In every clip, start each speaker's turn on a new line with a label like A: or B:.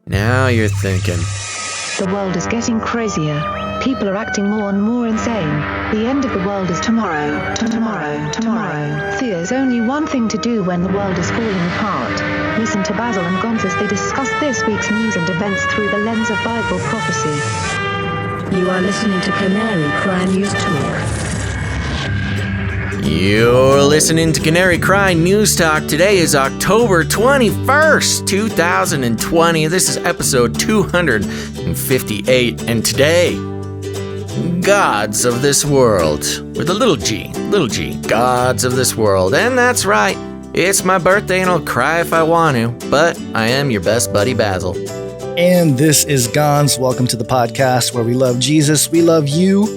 A: Now you're thinking.
B: The world is getting crazier. People are acting more and more insane. The end of the world is tomorrow. Tomorrow. There's only one thing to do when the world is falling apart. Listen to Basil and Gonzo as they discuss this week's news and events through the lens of Bible prophecy.
C: You are listening to Canary Cry News Talk.
A: You're listening to Canary Cry News Talk. Today is October 21st, 2020. This is episode 258. And today, gods of this world. With a little g, gods of this world. And that's right, it's my birthday and I'll cry if I want to. But I am your best buddy, Basil.
D: And this is Gonz. Welcome to the podcast where we love Jesus, we love you,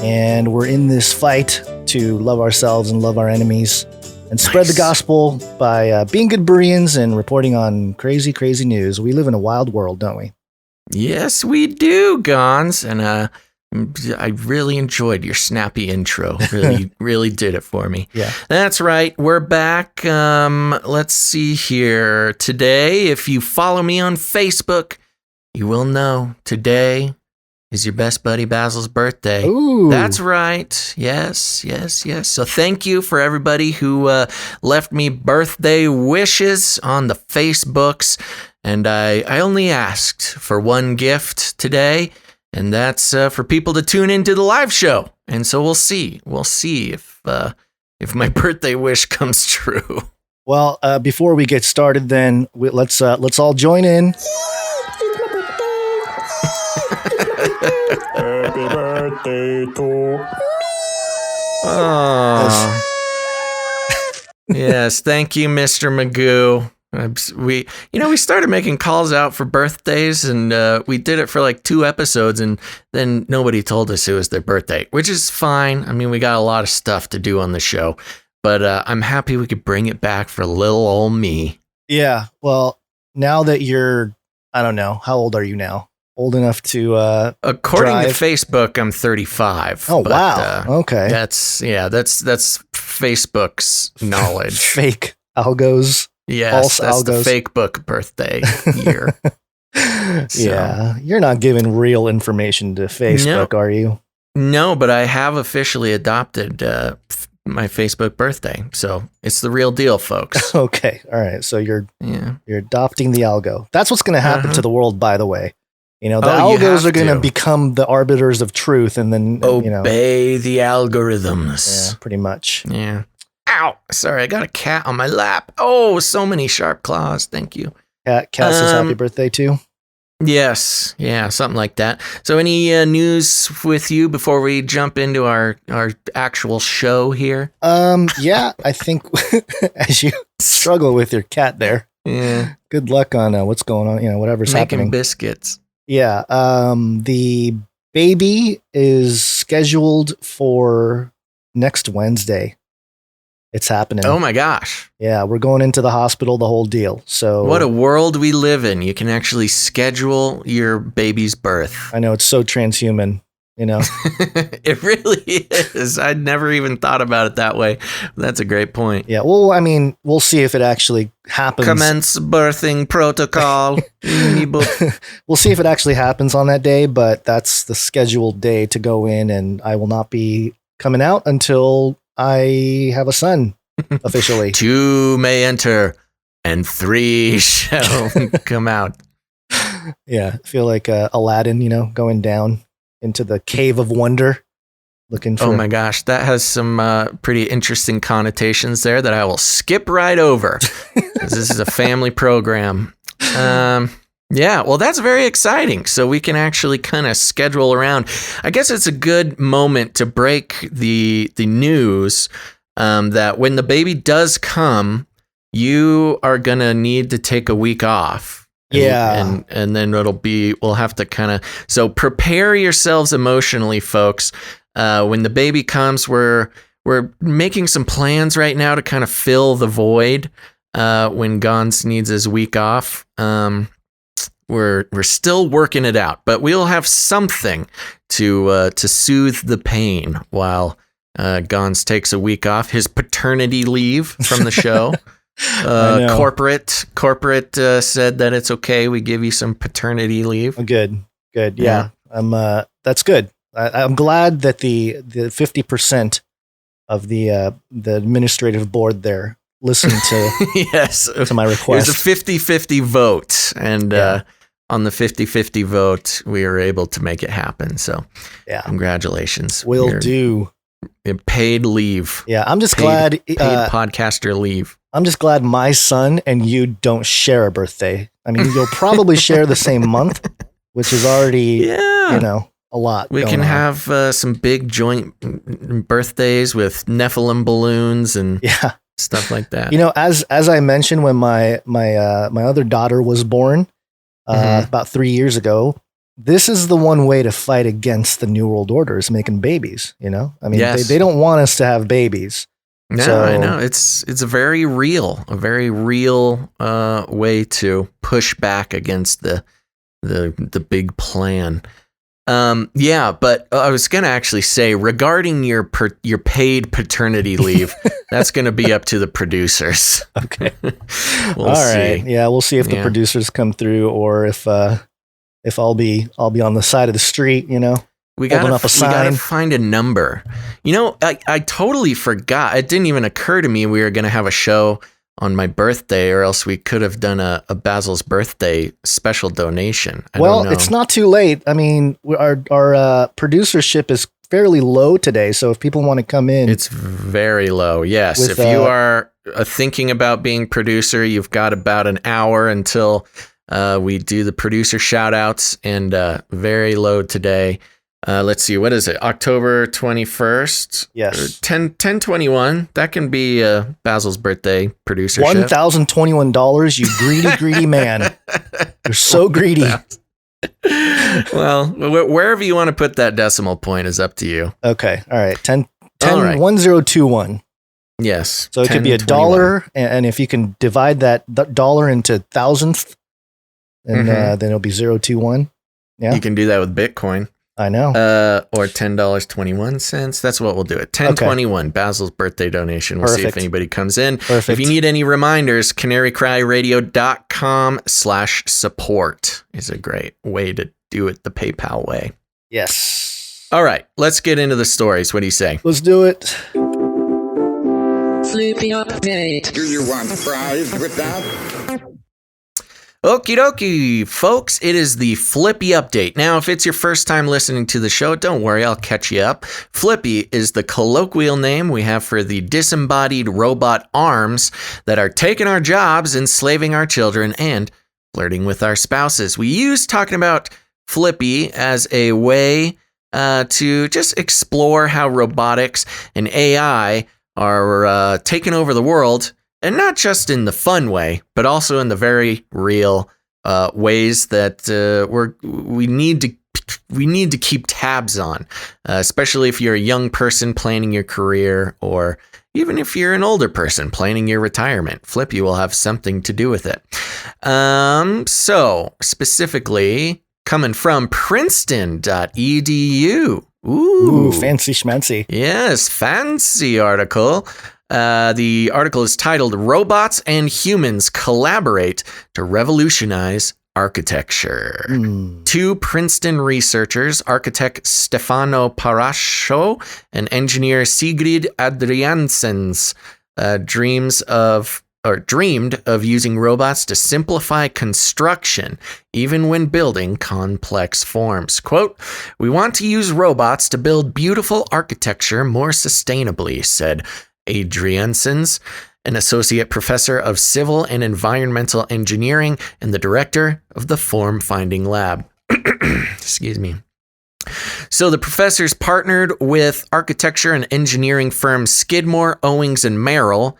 D: and we're in this fight to love ourselves and love our enemies and spread the gospel by being good Bereans and reporting on crazy, crazy news. We live in a wild world, don't we?
A: Yes, we do, Gonz. And I really enjoyed your snappy intro. Really did it for me.
D: Yeah.
A: That's right. We're back. Let's see here. Today, if you follow me on Facebook, you will know today is your best buddy Basil's birthday.
D: Ooh.
A: That's right. Yes. So thank you for everybody who left me birthday wishes on the Facebooks. And I only asked for one gift today, and that's for people to tune into the live show. And so we'll see if my birthday wish comes true.
D: Well, before we get started, then let's all join in.
E: Happy birthday to me.
A: Oh. Yes, thank you, Mr. Magoo. We started making calls out for birthdays, and we did it for like 2 episodes, and then nobody told us it was their birthday, which is fine. I mean, we got a lot of stuff to do on the show, but I'm happy we could bring it back for little old me.
D: Yeah, well, now that you're, I don't know, how old are you now? Old enough to
A: according
D: drive?
A: to Facebook, I'm 35.
D: Oh, wow. Okay.
A: That's Facebook's knowledge.
D: Fake algos.
A: Yes, that's the fake book birthday year.
D: So. Yeah, you're not giving real information to Facebook, are you?
A: No, but I have officially adopted my Facebook birthday, so it's the real deal, folks.
D: Okay, all right. So you're adopting the algo. That's what's going to happen to the world, by the way. You know, the algos are going to become the arbiters of truth, and then
A: obey the algorithms.
D: Yeah, pretty much.
A: Yeah. Ow! Sorry, I got a cat on my lap. Oh, so many sharp claws. Thank you.
D: Cat says happy birthday too.
A: Yes. Yeah, something like that. So any news with you before we jump into our actual show here?
D: Yeah, I think as you struggle with your cat there.
A: Yeah.
D: Good luck on what's going on, whatever's happening.
A: Making biscuits.
D: Yeah. The baby is scheduled for next Wednesday. It's happening.
A: Oh my gosh.
D: Yeah, we're going into the hospital, the whole deal. So
A: what a world we live in. You can actually schedule your baby's birth.
D: I know, it's so transhuman,
A: It really is. I'd never even thought about it that way. That's a great point.
D: Yeah, well, I mean, we'll see if it actually happens.
A: Commence birthing protocol.
D: We'll see if it actually happens on that day, but that's the scheduled day to go in, and I will not be coming out until I have a son, officially.
A: 2 may enter, and 3 shall come out.
D: Yeah, I feel like Aladdin, going down into the cave of wonder, looking for...
A: Oh my gosh, that has some pretty interesting connotations there that I will skip right over, because this is a family program. Yeah, well, that's very exciting. So we can actually kind of schedule around. I guess it's a good moment to break the news that when the baby does come, you are going to need to take a week off.
D: Yeah.
A: And then we'll have to kind of, so prepare yourselves emotionally, folks. When the baby comes, we're making some plans right now to kind of fill the void when Gonz needs his week off. We're still working it out, but we'll have something to soothe the pain while Gonz takes a week off, his paternity leave from the show.
D: I know.
A: Corporate said that it's okay. We give you some paternity leave.
D: Oh, good. Yeah. That's good. I'm glad that the 50% of the administrative board there listened to
A: yes
D: to my request.
A: It was a 50-50 vote, and on the 50-50 vote, we were able to make it happen. So, congratulations.
D: Will do.
A: Paid leave.
D: Yeah, I'm just glad.
A: Paid podcaster leave.
D: I'm just glad my son and you don't share a birthday. I mean, you'll probably share the same month, which is already, a lot.
A: We can have some big joint birthdays with Nephilim balloons and stuff like that.
D: As I mentioned, when my other daughter was born about 3 years ago, this is the one way to fight against the New World Order is making babies. I mean, they don't want us to have babies.
A: No, so, I know it's a very real way to push back against the big plan. But I was going to actually say regarding your paid paternity leave, that's going to be up to the producers.
D: Okay.
A: We'll see.
D: Right. Yeah, we'll see if the producers come through or if I'll be on the side of the street,
A: we gotta find a number. I totally forgot. It didn't even occur to me we were going to have a show on my birthday, or else we could have done a Basil's birthday special donation. I don't know.
D: It's not too late. I mean, our producership is fairly low today, so if people want to come in,
A: it's very low. Yes, if you are thinking about being producer, you've got about an hour until we do the producer shout outs, and very low today. Let's see, what is it? October 21st?
D: Yes.
A: 10/21. That can be Basil's birthday producership.
D: $1,021, you greedy man. You're so greedy.
A: Well, wherever you want to put that decimal point is up to you.
D: Okay. All right. 10
A: right.
D: 1021.
A: Yes.
D: So it could be $1, and if you can divide that dollar into thousandth, and then it'll be 021. Yeah.
A: You can do that with Bitcoin.
D: I know.
A: Or $10.21. That's what we'll do it. 10/21, Basil's birthday donation. We'll see if anybody comes in.
D: Perfect.
A: If you need any reminders, CanaryCryRadio.com/support is a great way to do it the PayPal way.
D: Yes.
A: All right, let's get into the stories. What do you say?
D: Let's do it.
F: Sleepy update.
E: Do you want fries with that?
A: Okie dokie, folks, it is the Flippy update. Now, if it's your first time listening to the show, don't worry, I'll catch you up. Flippy is the colloquial name we have for the disembodied robot arms that are taking our jobs, enslaving our children, and flirting with our spouses. We use talking about Flippy as a way to just explore how robotics and AI are taking over the world. And not just in the fun way, but also in the very real ways that we need to keep tabs on, especially if you're a young person planning your career, or even if you're an older person planning your retirement. Flippy will have something to do with it. So specifically coming from Princeton.edu.
D: Ooh, fancy schmancy.
A: Yes, fancy article. The article is titled "Robots and Humans Collaborate to Revolutionize Architecture." Two Princeton researchers, architect Stefano Parascho and engineer Sigrid Adriansens, dreamed of using robots to simplify construction, even when building complex forms. Quote, "We want to use robots to build beautiful architecture more sustainably," said Adriansens, an associate professor of civil and environmental engineering and the director of the Form Finding Lab. Excuse me. So the professors partnered with architecture and engineering firm Skidmore, Owings and Merrill,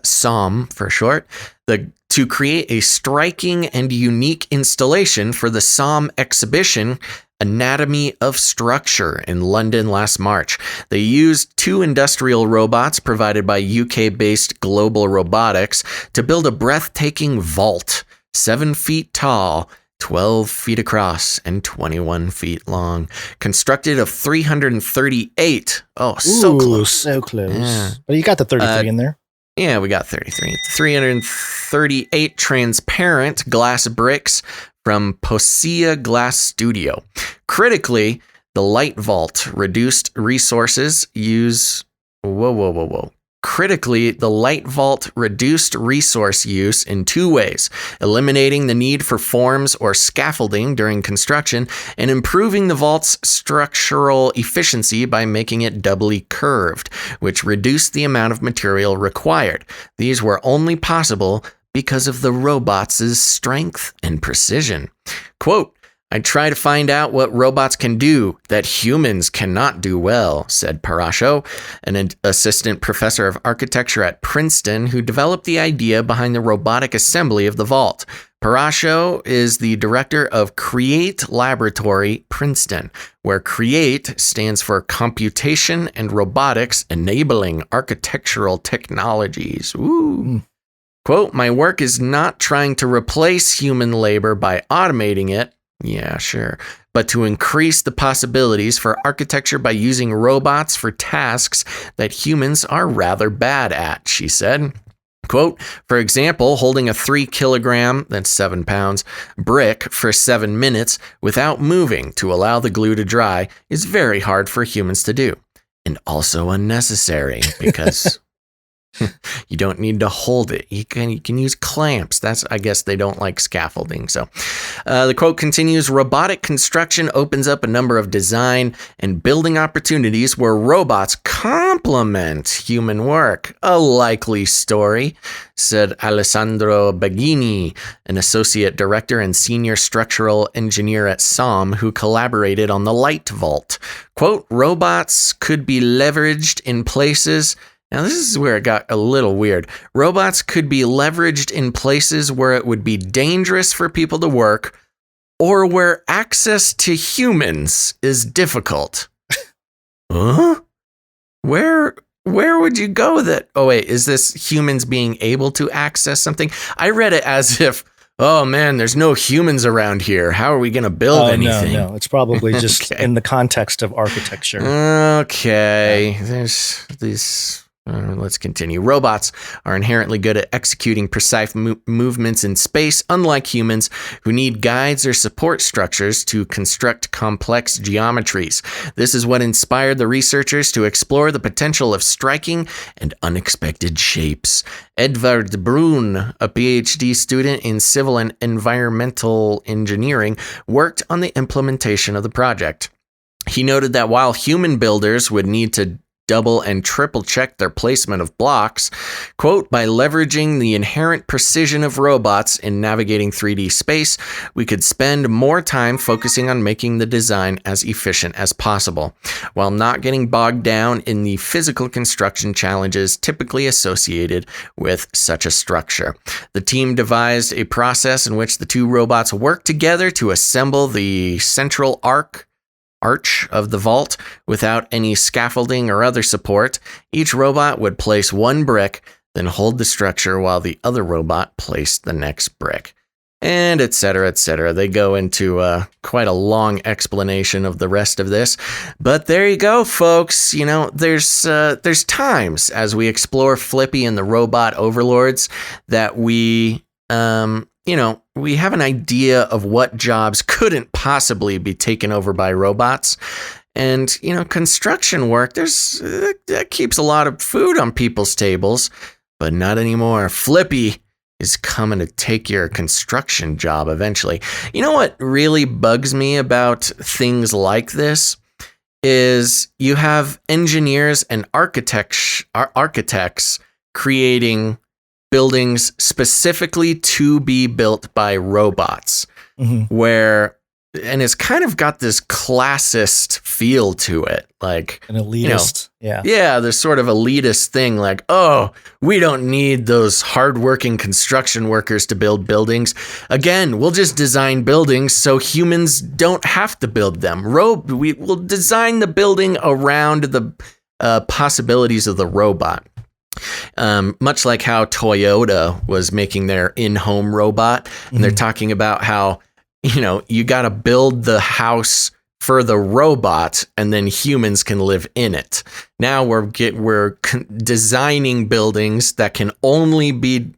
A: SOM for short, to create a striking and unique installation for the SOM exhibition Anatomy of Structure in London last March. They used two industrial robots provided by UK-based Global Robotics to build a breathtaking vault, 7 feet tall, 12 feet across, and 21 feet long, constructed of 338. Oh, so close.
D: So close.
A: Yeah.
D: But you got the 33 in there.
A: Yeah, we got 33. 338 transparent glass bricks from Posea Glass Studio. Critically, the light vault reduced resources use... Whoa. Critically, the light vault reduced resource use in two ways, eliminating the need for forms or scaffolding during construction and improving the vault's structural efficiency by making it doubly curved, which reduced the amount of material required. These were only possible because of the robots' strength and precision. Quote, I try to find out what robots can do that humans cannot do well, said Parasho, an assistant professor of architecture at Princeton who developed the idea behind the robotic assembly of the vault. Parasho is the director of Create Laboratory, Princeton, where Create stands for Computation and Robotics Enabling Architectural Technologies. Ooh. Quote, my work is not trying to replace human labor by automating it. Yeah, sure. But to increase the possibilities for architecture by using robots for tasks that humans are rather bad at, she said. Quote, for example, holding a 3 kilogram, that's 7 pounds, brick for 7 minutes without moving to allow the glue to dry is very hard for humans to do. And also unnecessary because... you don't need to hold it. You can use clamps. I guess they don't like scaffolding. So the quote continues, robotic construction opens up a number of design and building opportunities where robots complement human work. A likely story, said Alessandro Baghini, an associate director and senior structural engineer at SOM who collaborated on the light vault. Quote, robots could be leveraged in places... Now, this is where it got a little weird. Robots could be leveraged in places where it would be dangerous for people to work or where access to humans is difficult. Huh? Where would you go with it? Oh, wait, is this humans being able to access something? I read it as if, oh, man, there's no humans around here. How are we going to build anything?
D: No. It's probably just in the context of architecture.
A: Okay. There's these... let's continue. Robots are inherently good at executing precise movements in space, unlike humans who need guides or support structures to construct complex geometries. This is what inspired the researchers to explore the potential of striking and unexpected shapes. Edvard Brun, a PhD student in civil and environmental engineering, worked on the implementation of the project. He noted that while human builders would need to double and triple check their placement of blocks, quote, by leveraging the inherent precision of robots in navigating 3D space, we could spend more time focusing on making the design as efficient as possible, while not getting bogged down in the physical construction challenges typically associated with such a structure. The team devised a process in which the two robots work together to assemble the central arch of the vault without any scaffolding or other support. Each robot would place one brick, then hold the structure while the other robot placed the next brick. And et cetera, et cetera. They go into quite a long explanation of the rest of this. But there you go, folks. You know, there's times as we explore Flippy and the robot overlords that we we have an idea of what jobs couldn't possibly be taken over by robots. And, construction work, that keeps a lot of food on people's tables, but not anymore. Flippy is coming to take your construction job eventually. You know what really bugs me about things like this is you have engineers and architects creating buildings specifically to be built by robots, and it's kind of got this classist feel to it, like
D: an elitist.
A: There's sort of elitist thing, like, oh, we don't need those hardworking construction workers to build buildings. Again, we'll just design buildings so humans don't have to build them. We will design the building around the possibilities of the robot. Much like how Toyota was making their in-home robot, and they're talking about how, you got to build the house for the robot, and then humans can live in it. Now we're designing buildings that can only be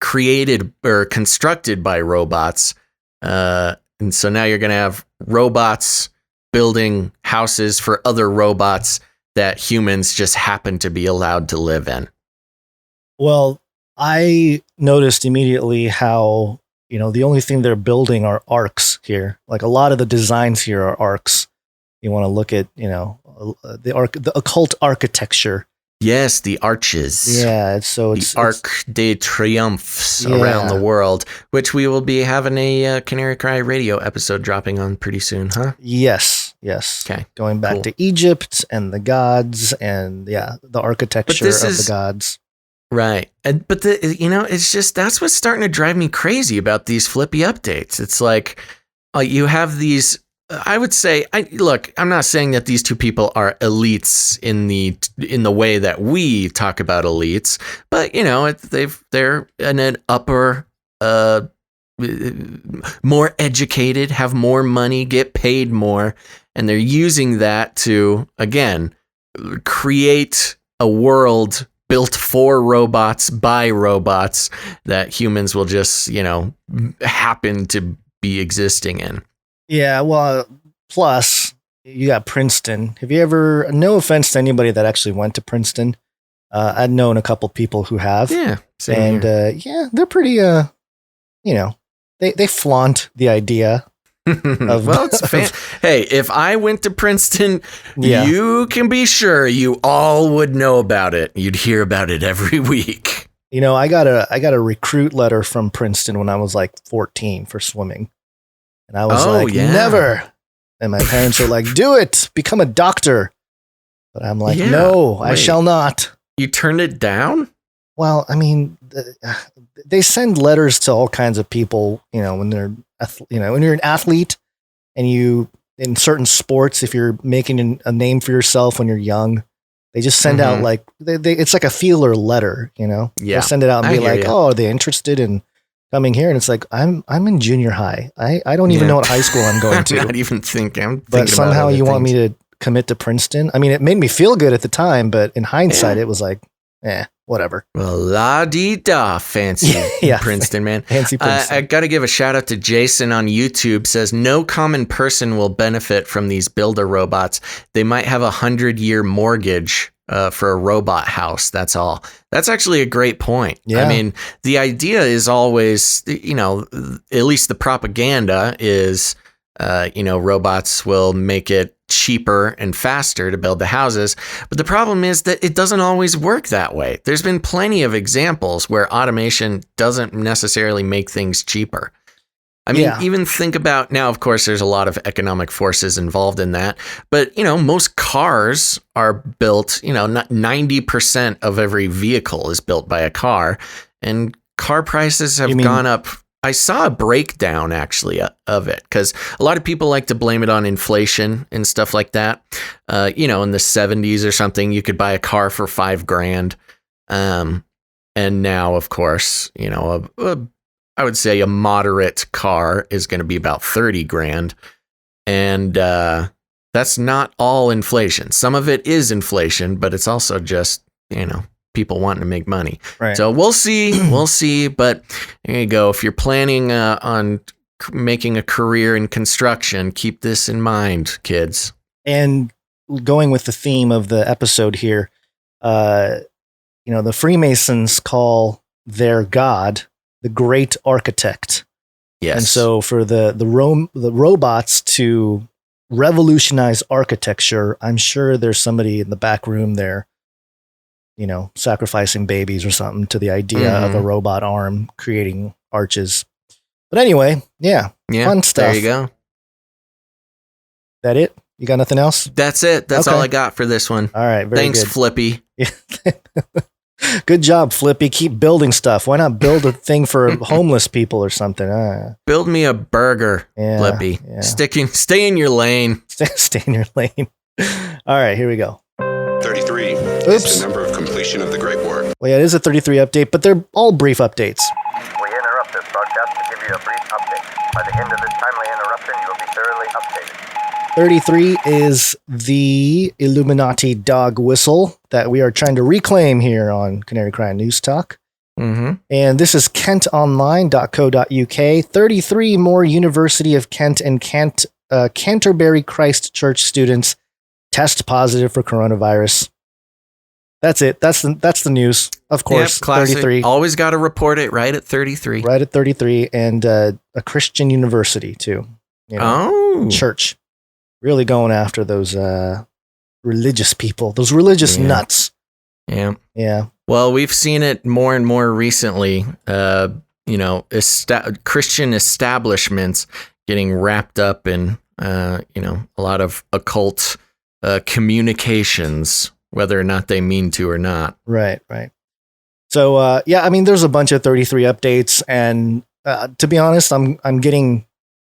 A: created or constructed by robots. And so now you're going to have robots building houses for other robots that humans just happen to be allowed to live in.
D: Well, I noticed immediately how, the only thing they're building are arcs here. Like a lot of the designs here are arcs. You want to look at, the occult architecture.
A: Yes, the arches.
D: Yeah, it's
A: Arc de Triomphes around the world, which we will be having a CanaryCryRadio episode dropping on pretty soon, huh?
D: Yes.
A: Okay.
D: Going back to Egypt and the gods and the architecture of the gods.
A: Right. But it's just, that's what's starting to drive me crazy about these flippy updates. It's like you have these, I would say, I'm not saying that these two people are elites in the way that we talk about elites, but they're in an upper, more educated, have more money, get paid more, and they're using that to, again, create a world built for robots by robots that humans will just, happen to be existing in.
D: Yeah, well, plus you got Princeton. Have you ever, no offense to anybody that actually went to Princeton, I've known a couple people who have.
A: Yeah. Same
D: here. They're pretty, they flaunt the idea.
A: Well, hey, if I went to Princeton, you can be sure you all would know about it. You'd hear about it every week.
D: I got a recruit letter from Princeton when I was like 14 for swimming. And I was never. And my parents were like, do it, become a doctor. But I'm like, no, I shall not.
A: You turned it down?
D: Well, I mean, they send letters to all kinds of people, when they're, when you're an athlete and in certain sports, if you're making a name for yourself when you're young, they just send out like, it's like a feeler letter,
A: Yeah.
D: They send it out and be like, oh, are they interested in coming here? And it's like, I'm in junior high. I don't even know what high school I'm going to.
A: I'm not even thinking.
D: But somehow you want me to commit to Princeton? I mean, it made me feel good at the time, but in hindsight, it was like, whatever.
A: Well, la-dee-da, fancy Princeton, man.
D: Fancy Princeton.
A: I got to give a shout out to Jason on YouTube. Says, no common person will benefit from these builder robots. They might have 100-year mortgage for a robot house. That's all. That's actually a great point.
D: Yeah.
A: I mean, the idea is always, at least the propaganda is, robots will make it cheaper and faster to build the houses. But the problem is that it doesn't always work that way. There's been plenty of examples where automation doesn't necessarily make things cheaper. I mean, even think about now, of course, there's a lot of economic forces involved in that. But, most cars are built, not 90% of every vehicle is built by a car. And car prices have gone up. I saw a breakdown actually of it because a lot of people like to blame it on inflation and stuff like that. In the 70s or something, you could buy a car for $5,000. And now, of course, I would say a moderate car is going to be about $30,000. And that's not all inflation. Some of it is inflation, but it's also just, people wanting to make money.
D: Right.
A: So we'll see. But there you go. If you're planning on making a career in construction, keep this in mind, kids.
D: And going with the theme of the episode here, the Freemasons call their god the Great Architect.
A: Yes.
D: And so for the robots to revolutionize architecture, I'm sure there's somebody in the back room there, sacrificing babies or something to the idea of a robot arm creating arches. But anyway, fun stuff.
A: There you go.
D: That it? You got nothing else?
A: That's it. That's all I got for this one.
D: All right. Very
A: Thanks,
D: good.
A: Flippy.
D: Good job, Flippy. Keep building stuff. Why not build a thing for homeless people or something?
A: Build me a burger, Flippy.
D: Yeah.
A: Stay in your lane.
D: Stay in your lane. All right, here we go.
F: 33 is the number of completion of the Great War.
D: Well, it is a 33 update, but they're all brief updates.
G: We interrupt this broadcast to give you a brief update. By the end of this timely interruption, you will be thoroughly updated.
D: 33 is the Illuminati dog whistle that we are trying to reclaim here on Canary Cry News Talk.
A: Mm-hmm.
D: And this is kentonline.co.uk. 33 more University of Kent and Canterbury Christ Church students test positive for coronavirus. That's it. That's the news. Of course,
A: yep,
D: 33.
A: Always got to report it right at 33.
D: Right at 33, and a Christian university too. Church. Really going after those religious people, those religious nuts.
A: Yeah.
D: Yeah.
A: Well, we've seen it more and more recently. Christian establishments getting wrapped up in, a lot of occult communications, whether or not they mean to or not.
D: Right. So, there's a bunch of 33 updates, and to be honest, I'm getting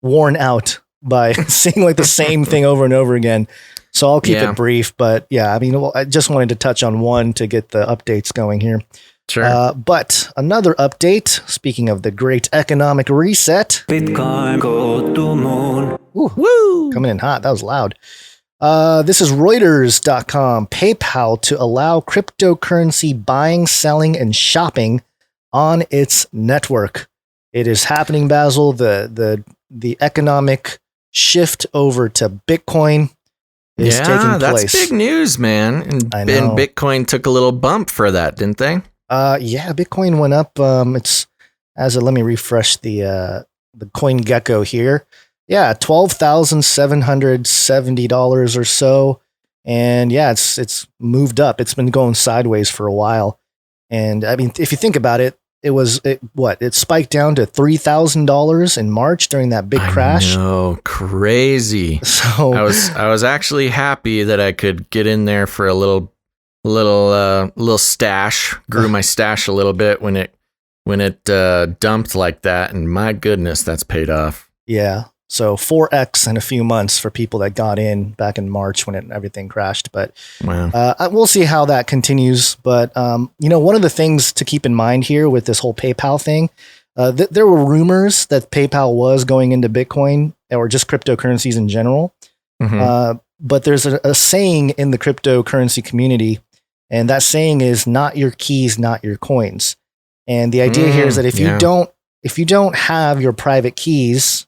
D: worn out by seeing like the same thing over and over again. So I'll keep it brief, but I just wanted to touch on one to get the updates going here.
A: Sure.
D: But another update, speaking of the great economic reset.
G: Bitcoin go to moon.
D: Woo! Coming in hot. That was loud. This is Reuters.com. PayPal to allow cryptocurrency buying, selling, and shopping on its network. It is happening, Basil. The economic shift over to Bitcoin is taking place.
A: That's big news, man. And Bitcoin took a little bump for that, didn't they?
D: Bitcoin went up. Let me refresh the CoinGecko here. Yeah, $12,770 or so. And it's moved up. It's been going sideways for a while. And I mean, if you think about it, it spiked down to $3,000 in March during that big crash.
A: Oh, crazy.
D: So
A: I was actually happy that I could get in there for a little stash, grew my stash a little bit when it dumped like that. And my goodness, that's paid off.
D: Yeah. So 4x in a few months for people that got in back in March when everything crashed. But we'll see how that continues. But, one of the things to keep in mind here with this whole PayPal thing, there were rumors that PayPal was going into Bitcoin or just cryptocurrencies in general.
A: Mm-hmm.
D: But there's a saying in the cryptocurrency community, and that saying is not your keys, not your coins. And the idea here is that if you don't have your private keys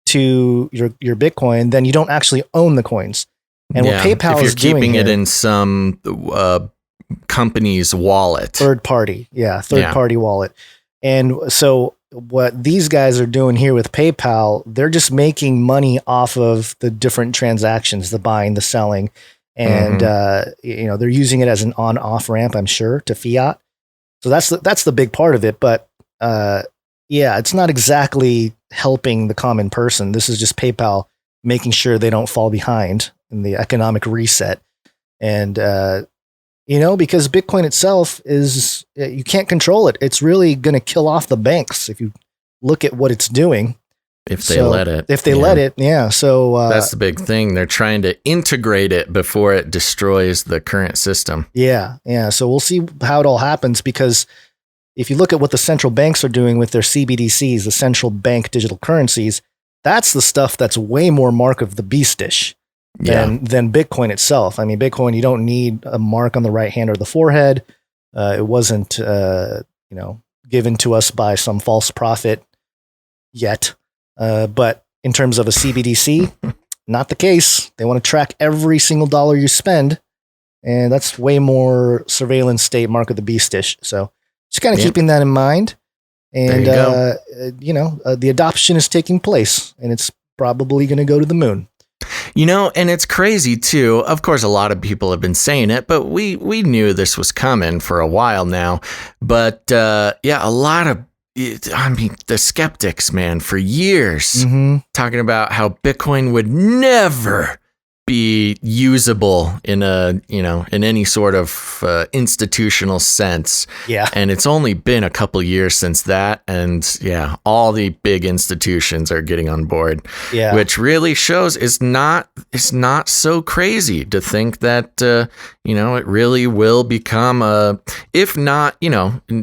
D: to your Bitcoin, then you don't actually own the coins. And what PayPal is doing, if you're
A: keeping it in some company's wallet,
D: third party wallet. And so what these guys are doing here with PayPal, they're just making money off of the different transactions, the buying, the selling, and they're using it as an on-off ramp, I'm sure, to fiat. So that's the big part of it. But it's not exactly helping the common person. This is just PayPal making sure they don't fall behind in the economic reset. And, because Bitcoin itself is, you can't control it. It's really going to kill off the banks if you look at what it's doing.
A: If they let it.
D: If they let it, yeah. So
A: that's the big thing. They're trying to integrate it before it destroys the current system.
D: Yeah. So we'll see how it all happens, because if you look at what the central banks are doing with their CBDCs, the central bank digital currencies, that's the stuff that's way more mark of the beastish than Bitcoin itself. I mean, Bitcoin, you don't need a mark on the right hand or the forehead. It wasn't, given to us by some false prophet yet. But in terms of a CBDC, not the case. They want to track every single dollar you spend. And that's way more surveillance state, mark of the beastish. So just kind of keeping that in mind. And, the adoption is taking place, and it's probably going to go to the moon.
A: And it's crazy too. Of course, a lot of people have been saying it, but we knew this was coming for a while now. But a lot of, the skeptics, man, for years talking about how Bitcoin would never be usable in any sort of institutional sense. Yeah. And it's only been a couple years since that. And all the big institutions are getting on board, which really shows it's not so crazy to think that, it really will become if not,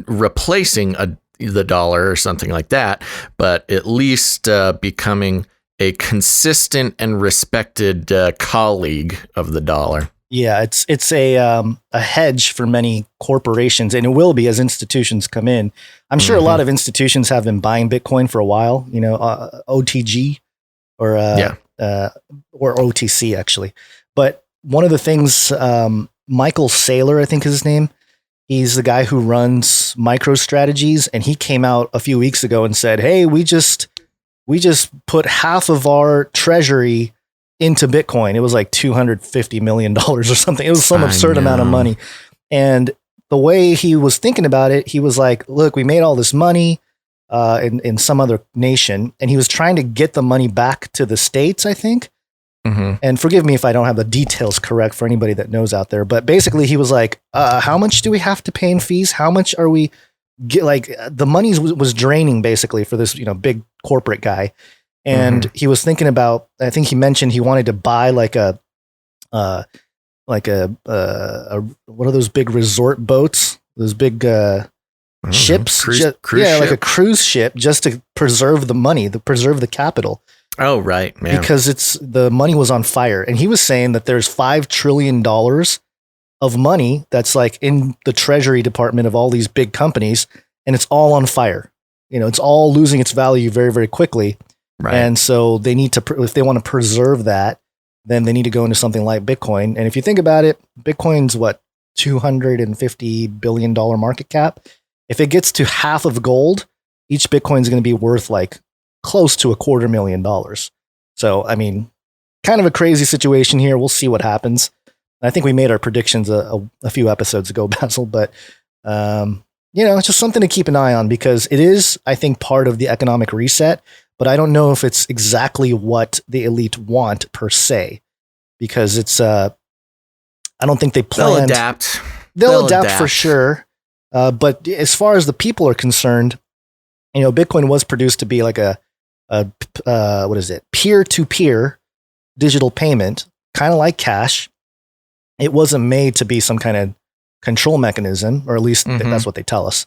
A: replacing the dollar or something like that, but at least becoming a consistent and respected colleague of the dollar.
D: Yeah, it's a hedge for many corporations, and it will be as institutions come in. I'm sure a lot of institutions have been buying Bitcoin for a while. You know, OTG or OTC actually. But one of the things, Michael Saylor, I think is his name. He's the guy who runs MicroStrategies, and he came out a few weeks ago and said, "Hey, we just put half of our treasury into Bitcoin." It was like $250 million or something. It was some absurd amount of money. And the way he was thinking about it, he was like, look, we made all this money in some other nation, and he was trying to get the money back to the States, I think. And forgive me if I don't have the details correct for anybody that knows out there. But basically he was like, how much do we have to pay in fees? How much are we the money was draining basically for this, big corporate guy. And he was thinking about, I think he mentioned he wanted to buy like a what are those big resort boats? Those big ships?
A: Cruise
D: like
A: ship?
D: a cruise ship, just to preserve the money, preserve the capital.
A: Oh, right. Yeah.
D: Because the money was on fire. And he was saying that there's $5 trillion of money that's like in the treasury department of all these big companies, and it's all on fire. It's all losing its value very, very quickly. Right. And so they need to, if they want to preserve that, then they need to go into something like Bitcoin. And if you think about it, Bitcoin's what, $250 billion market cap. If it gets to half of gold, each Bitcoin is going to be worth like close to $250,000. So, I mean, kind of a crazy situation here. We'll see what happens. I think we made our predictions a few episodes ago, Basil, but, it's just something to keep an eye on, because it is, I think, part of the economic reset, but I don't know if it's exactly what the elite want per se, because it's, I don't think they planned.
A: They'll adapt.
D: They'll adapt for sure. But as far as the people are concerned, Bitcoin was produced to be like a peer-to-peer digital payment, kind of like cash. It wasn't made to be some kind of control mechanism, or at least that's what they tell us.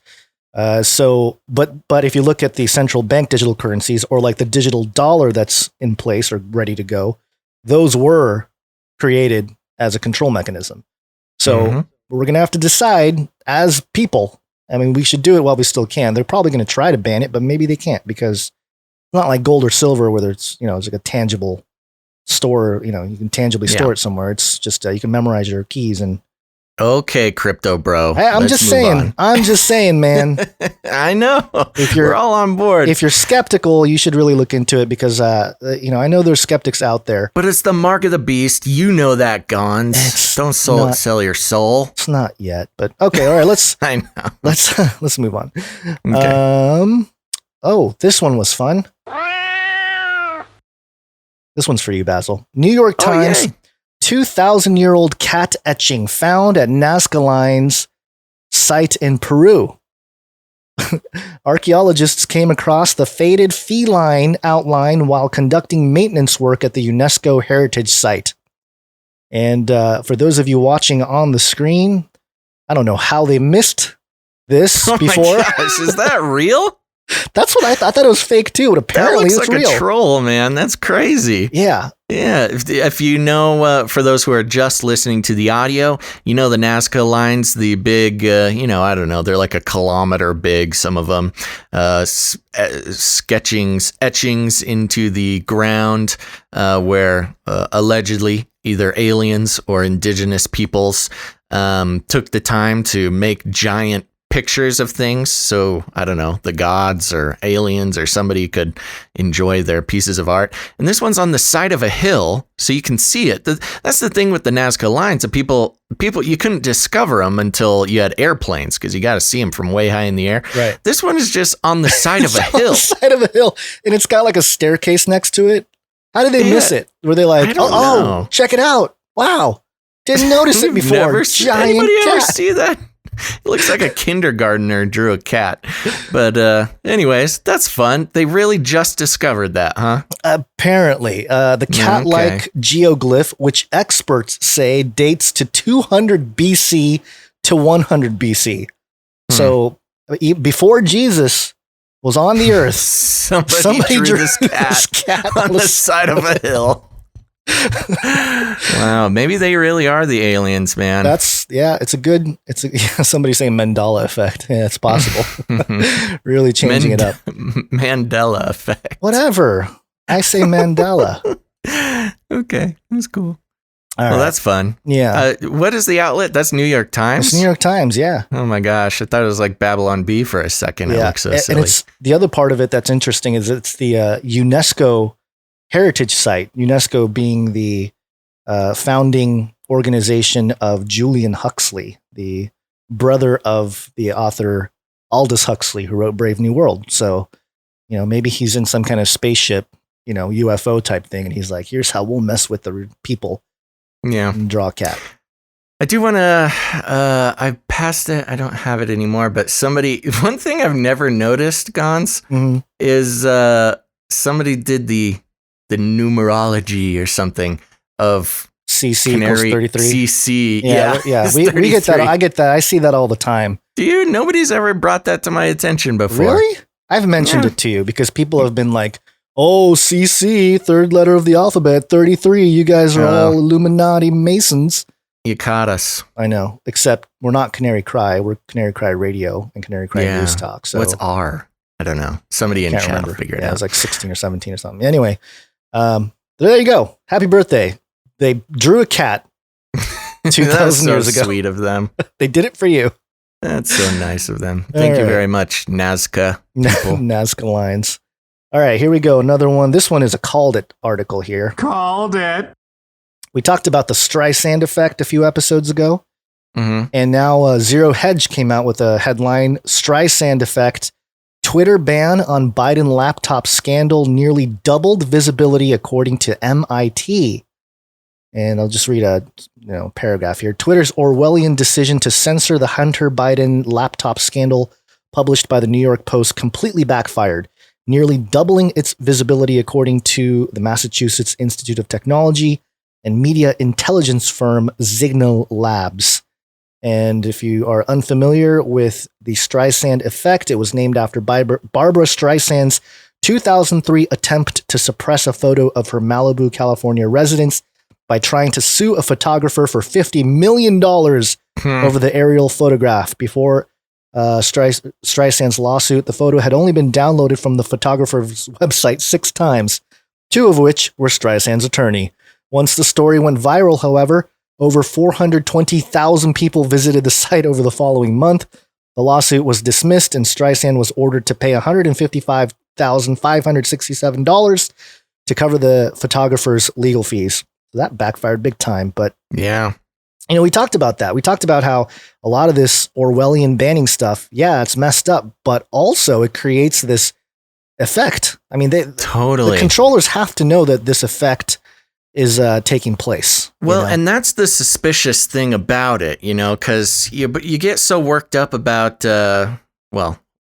D: But if you look at the central bank digital currencies, or like the digital dollar that's in place or ready to go, those were created as a control mechanism. So we're going to have to decide as people. I mean, we should do it while we still can. They're probably going to try to ban it, but maybe they can't, because it's not like gold or silver where it's, it's like a tangible store, you can tangibly store it somewhere. It's just, you can memorize your keys and.
A: Okay, crypto bro.
D: Hey, I'm just saying, man.
A: I know. We're all on board.
D: If you're skeptical, you should really look into it, because, I know there's skeptics out there.
A: But it's the mark of the beast. You know that, Gonz. Don't sell your soul. It's
D: not yet, but okay. All right. Let's,
A: I know.
D: Let's move on.
A: Okay.
D: This one was fun. This one's for you, Basil. New York Times. 2,000-year-old cat etching found at Nazca Line's site in Peru. Archaeologists came across the faded feline outline while conducting maintenance work at the UNESCO Heritage Site. And for those of you watching on the screen, I don't know how they missed this before.
A: My gosh, is that real?
D: That's what I thought. I thought it was fake too, but apparently it's real.
A: That looks like a troll, man. That's crazy.
D: Yeah.
A: Yeah. If you know, for those who are just listening to the audio, the Nazca lines, the big, I don't know, they're like a kilometer big, some of them, etchings into the ground, where allegedly either aliens or indigenous peoples took the time to make giant pictures of things, so I don't know, the gods or aliens or somebody could enjoy their pieces of art. And this one's on the side of a hill, so you can see it. That's the thing with the Nazca lines. People, you couldn't discover them until you had airplanes, because you got to see them from way high in the air.
D: Right.
A: This one is just on the side of a hill.
D: On the side of a hill, and it's got like a staircase next to it. How did they miss it? Were they like, oh, check it out? Wow, didn't notice it before.
A: Anybody ever see that? It looks like a kindergartner drew a cat. But anyways, that's fun. They really just discovered that, huh?
D: Apparently. The cat-like geoglyph, which experts say dates to 200 BC to 100 BC. So before Jesus, was on the earth.
A: Somebody drew this cat on the side of a hill. Wow, maybe they really are the aliens, man.
D: Somebody saying Mandela effect. Yeah, it's possible. Really changing it up.
A: Mandela effect.
D: Whatever. I say Mandela.
A: Okay, that's cool.
D: All
A: well,
D: right.
A: that's fun.
D: Yeah.
A: What is the outlet? That's New York Times?
D: It's New York Times, yeah.
A: Oh my gosh, I thought it was like Babylon Bee for a second. It looks so silly.
D: And it's the other part of it that's interesting is it's the UNESCO heritage site, UNESCO being the founding organization of Julian Huxley, the brother of the author Aldous Huxley, who wrote Brave New World. So, maybe he's in some kind of spaceship, UFO type thing. And he's like, here's how we'll mess with the people.
A: Yeah.
D: And draw a cat.
A: I do want to, I passed it. I don't have it anymore, but one thing I've never noticed, Gons, is somebody did the numerology or something of
D: CC equals 33.
A: CC.
D: Yeah. We get that. I get that. I see that all the time.
A: Nobody's ever brought that to my attention before.
D: Really? I've mentioned it to you because people have been like, oh, CC, third letter of the alphabet, 33. You guys are all Illuminati Masons.
A: You caught us.
D: I know, except we're not Canary Cry. We're Canary Cry Radio and Canary Cry News Talk. So
A: what's R? I don't know. Somebody in chat will figure it out.
D: It was like 16 or 17 or something. Anyway, there you go. Happy birthday. They drew a cat 2,000 years ago.
A: Sweet of them.
D: They did it for you.
A: That's so nice of them. Thank you very much, Nazca people.
D: Nazca lines. All right, here we go. Another one. This one is a Called It article here.
E: Called it.
D: We talked about the Streisand effect a few episodes ago.
A: Mm-hmm.
D: And now Zero Hedge came out with a headline, Streisand effect, Twitter ban on Biden laptop scandal nearly doubled visibility according to MIT. And I'll just read a paragraph here. Twitter's Orwellian decision to censor the Hunter Biden laptop scandal published by the New York Post completely backfired, nearly doubling its visibility according to the Massachusetts Institute of Technology and media intelligence firm Signal Labs. And if you are unfamiliar with the Streisand effect, it was named after Barbara Streisand's 2003 attempt to suppress a photo of her Malibu, California residence by trying to sue a photographer for $50 million over the aerial photograph. Before Streisand's lawsuit, the photo had only been downloaded from the photographer's website 6 times, 2 of which were Streisand's attorney. Once the story went viral, however, over 420,000 people visited the site over the following month. The lawsuit was dismissed, and Streisand was ordered to pay $155,567 to cover the photographer's legal fees. So that backfired big time. But
A: yeah,
D: we talked about that. We talked about how a lot of this Orwellian banning stuff, it's messed up, but also it creates this effect. I mean, the controllers have to know that this effect is taking place.
A: Well, and that's the suspicious thing about it, because you get so worked up about,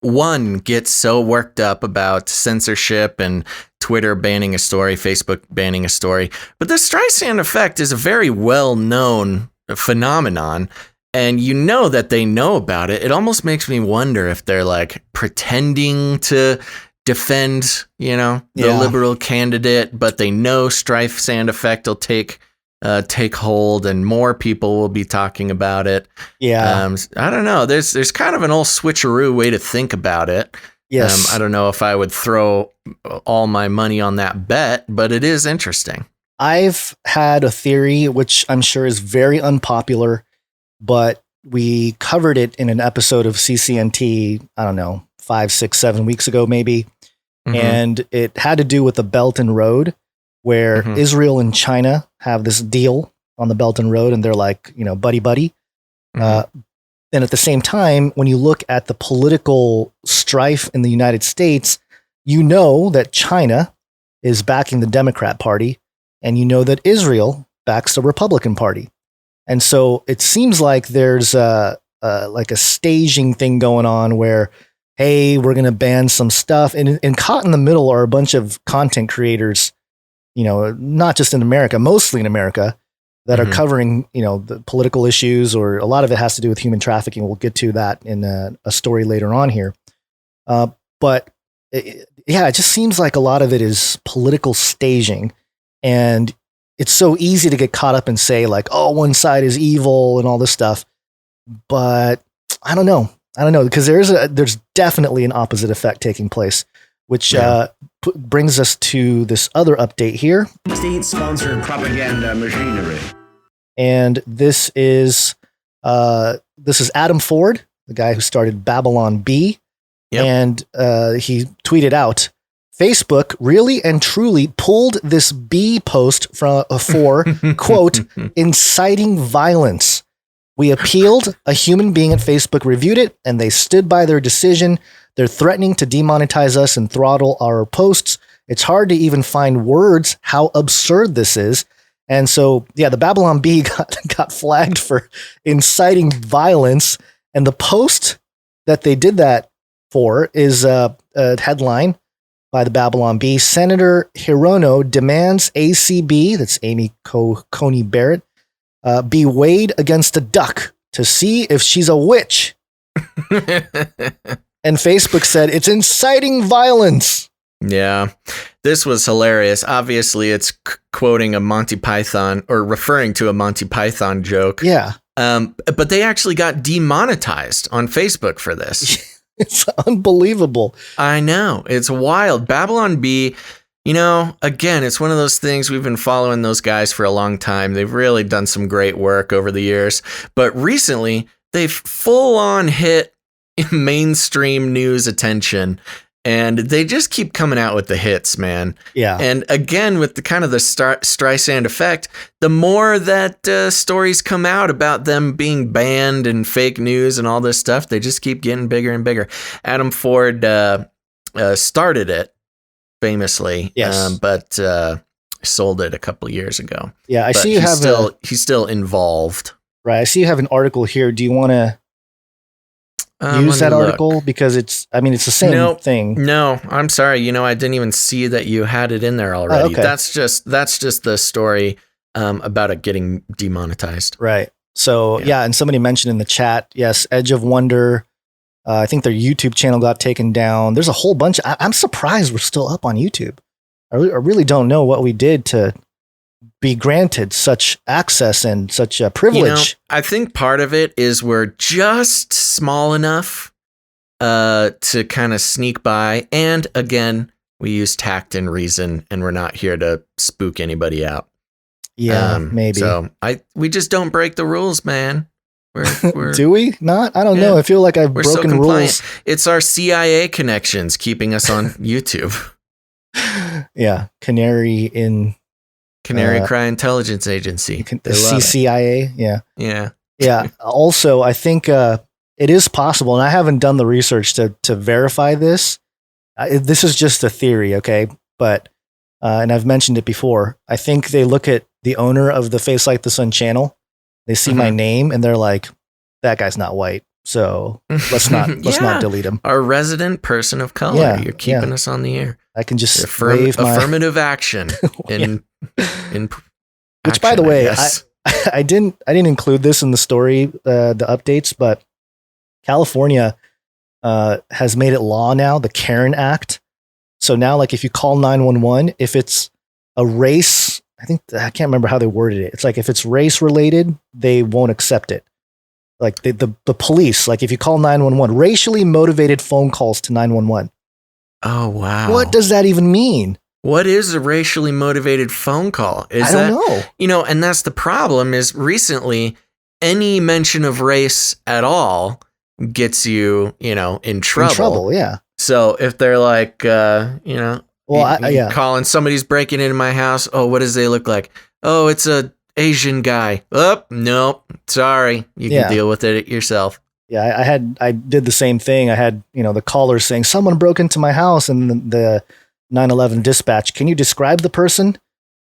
A: one gets so worked up about censorship and Twitter banning a story, Facebook banning a story. But the Streisand effect is a very well-known phenomenon, and that they know about it. It almost makes me wonder if they're like pretending to defend, the liberal candidate, but they know Streisand effect will take hold and more people will be talking about it.
D: Yeah.
A: I don't know. There's kind of an old switcheroo way to think about it.
D: Yes.
A: I don't know if I would throw all my money on that bet, but it is interesting. I've
D: had a theory, which I'm sure is very unpopular, but we covered it in an episode of CCNT, I don't know, 5, 6, 7 weeks ago, maybe. Mm-hmm. And it had to do with the Belt and Road, where Israel and China have this deal on the Belt and Road, and they're like, buddy. Mm-hmm. And at the same time, when you look at the political strife in the United States, that China is backing the Democrat Party, and that Israel backs the Republican Party. And so it seems like there's like a staging thing going on where, hey, we're going to ban some stuff. And caught in the middle are a bunch of content creators, not just in America, mostly in America, that are covering, the political issues, or a lot of it has to do with human trafficking. We'll get to that in a story later on here. But it just seems like a lot of it is political staging, and it's so easy to get caught up and say like, oh, one side is evil and all this stuff. But I don't know because there's definitely an opposite effect taking place, which brings us to this other update here.
E: State-sponsored propaganda machinery.
D: And this is Adam Ford, the guy who started Babylon Bee. Yep. And he tweeted out, Facebook really and truly pulled this bee post for quote, inciting violence. We appealed, a human being at Facebook reviewed it, and they stood by their decision. They're threatening to demonetize us and throttle our posts. It's hard to even find words how absurd this is. And so, the Babylon Bee got flagged for inciting violence. And the post that they did that for is a headline by the Babylon Bee. Senator Hirono demands ACB, that's Amy Coney Barrett, be weighed against a duck to see if she's a witch. And Facebook said it's inciting violence.
A: Yeah, this was hilarious. Obviously, it's quoting a Monty Python or referring to a Monty Python joke.
D: Yeah.
A: But they actually got demonetized on Facebook for this.
D: It's unbelievable.
A: I know. It's wild. Babylon Bee, again, it's one of those things. We've been following those guys for a long time. They've really done some great work over the years. But recently, they've full on hit mainstream news attention. And they just keep coming out with the hits, man.
D: Yeah.
A: And again, with the kind of the Streisand effect, the more that stories come out about them being banned and fake news and all this stuff, they just keep getting bigger and bigger. Adam Ford started it famously,
D: yes,
A: but sold it a couple of years ago.
D: Yeah, I
A: but
D: see you have
A: he's still involved.
D: Right. I see you have an article here. Do you want to use that article? Because it's the same thing.
A: No, I'm sorry. I didn't even see that you had it in there already.
D: Oh, okay.
A: That's just the story about it getting demonetized.
D: Right. So and somebody mentioned in the chat, yes, Edge of Wonder. I think their YouTube channel got taken down. There's a whole bunch. I'm surprised we're still up on YouTube. I really don't know what we did to be granted such access and such a privilege.
A: I think part of it is we're just small enough to kind of sneak by. And again, we use tact and reason, and we're not here to spook anybody out.
D: Yeah, maybe.
A: So we just don't break the rules, man. We're
D: Do we not? I don't know. I feel like I've broken rules.
A: It's our CIA connections keeping us on YouTube.
D: Yeah,
A: CanaryCry Intelligence Agency.
D: The CCIA.
A: Yeah.
D: Yeah. Also, I think it is possible, and I haven't done the research to verify this. This is just a theory, okay? But, and I've mentioned it before, I think they look at the owner of the Face Like the Sun channel, they see my name, and they're like, that guy's not white, so let's not delete him.
A: Our resident person of color. You're keeping us on the air.
D: I can just wave my
A: affirmative action in
D: which, by the way, I didn't include this in the story, the updates, but California has made it law now, the Karen Act. So now, like, if you call 911, if it's a race, I can't remember how they worded it. It's like if it's race related, they won't accept it. Like the police, like if you call 911, racially motivated phone calls to 911.
A: Oh, wow.
D: What does that even mean?
A: What is a racially motivated phone call?
D: I don't know.
A: And that's the problem is recently any mention of race at all gets you, in trouble.
D: In trouble, yeah.
A: So if they're like, calling somebody's breaking into my house. Oh, what does they look like? Oh, it's a Asian guy. Oh, nope. Sorry. You can deal with it yourself.
D: Yeah, I did the same thing. I had, the caller saying someone broke into my house, and the 911 dispatch, can you describe the person?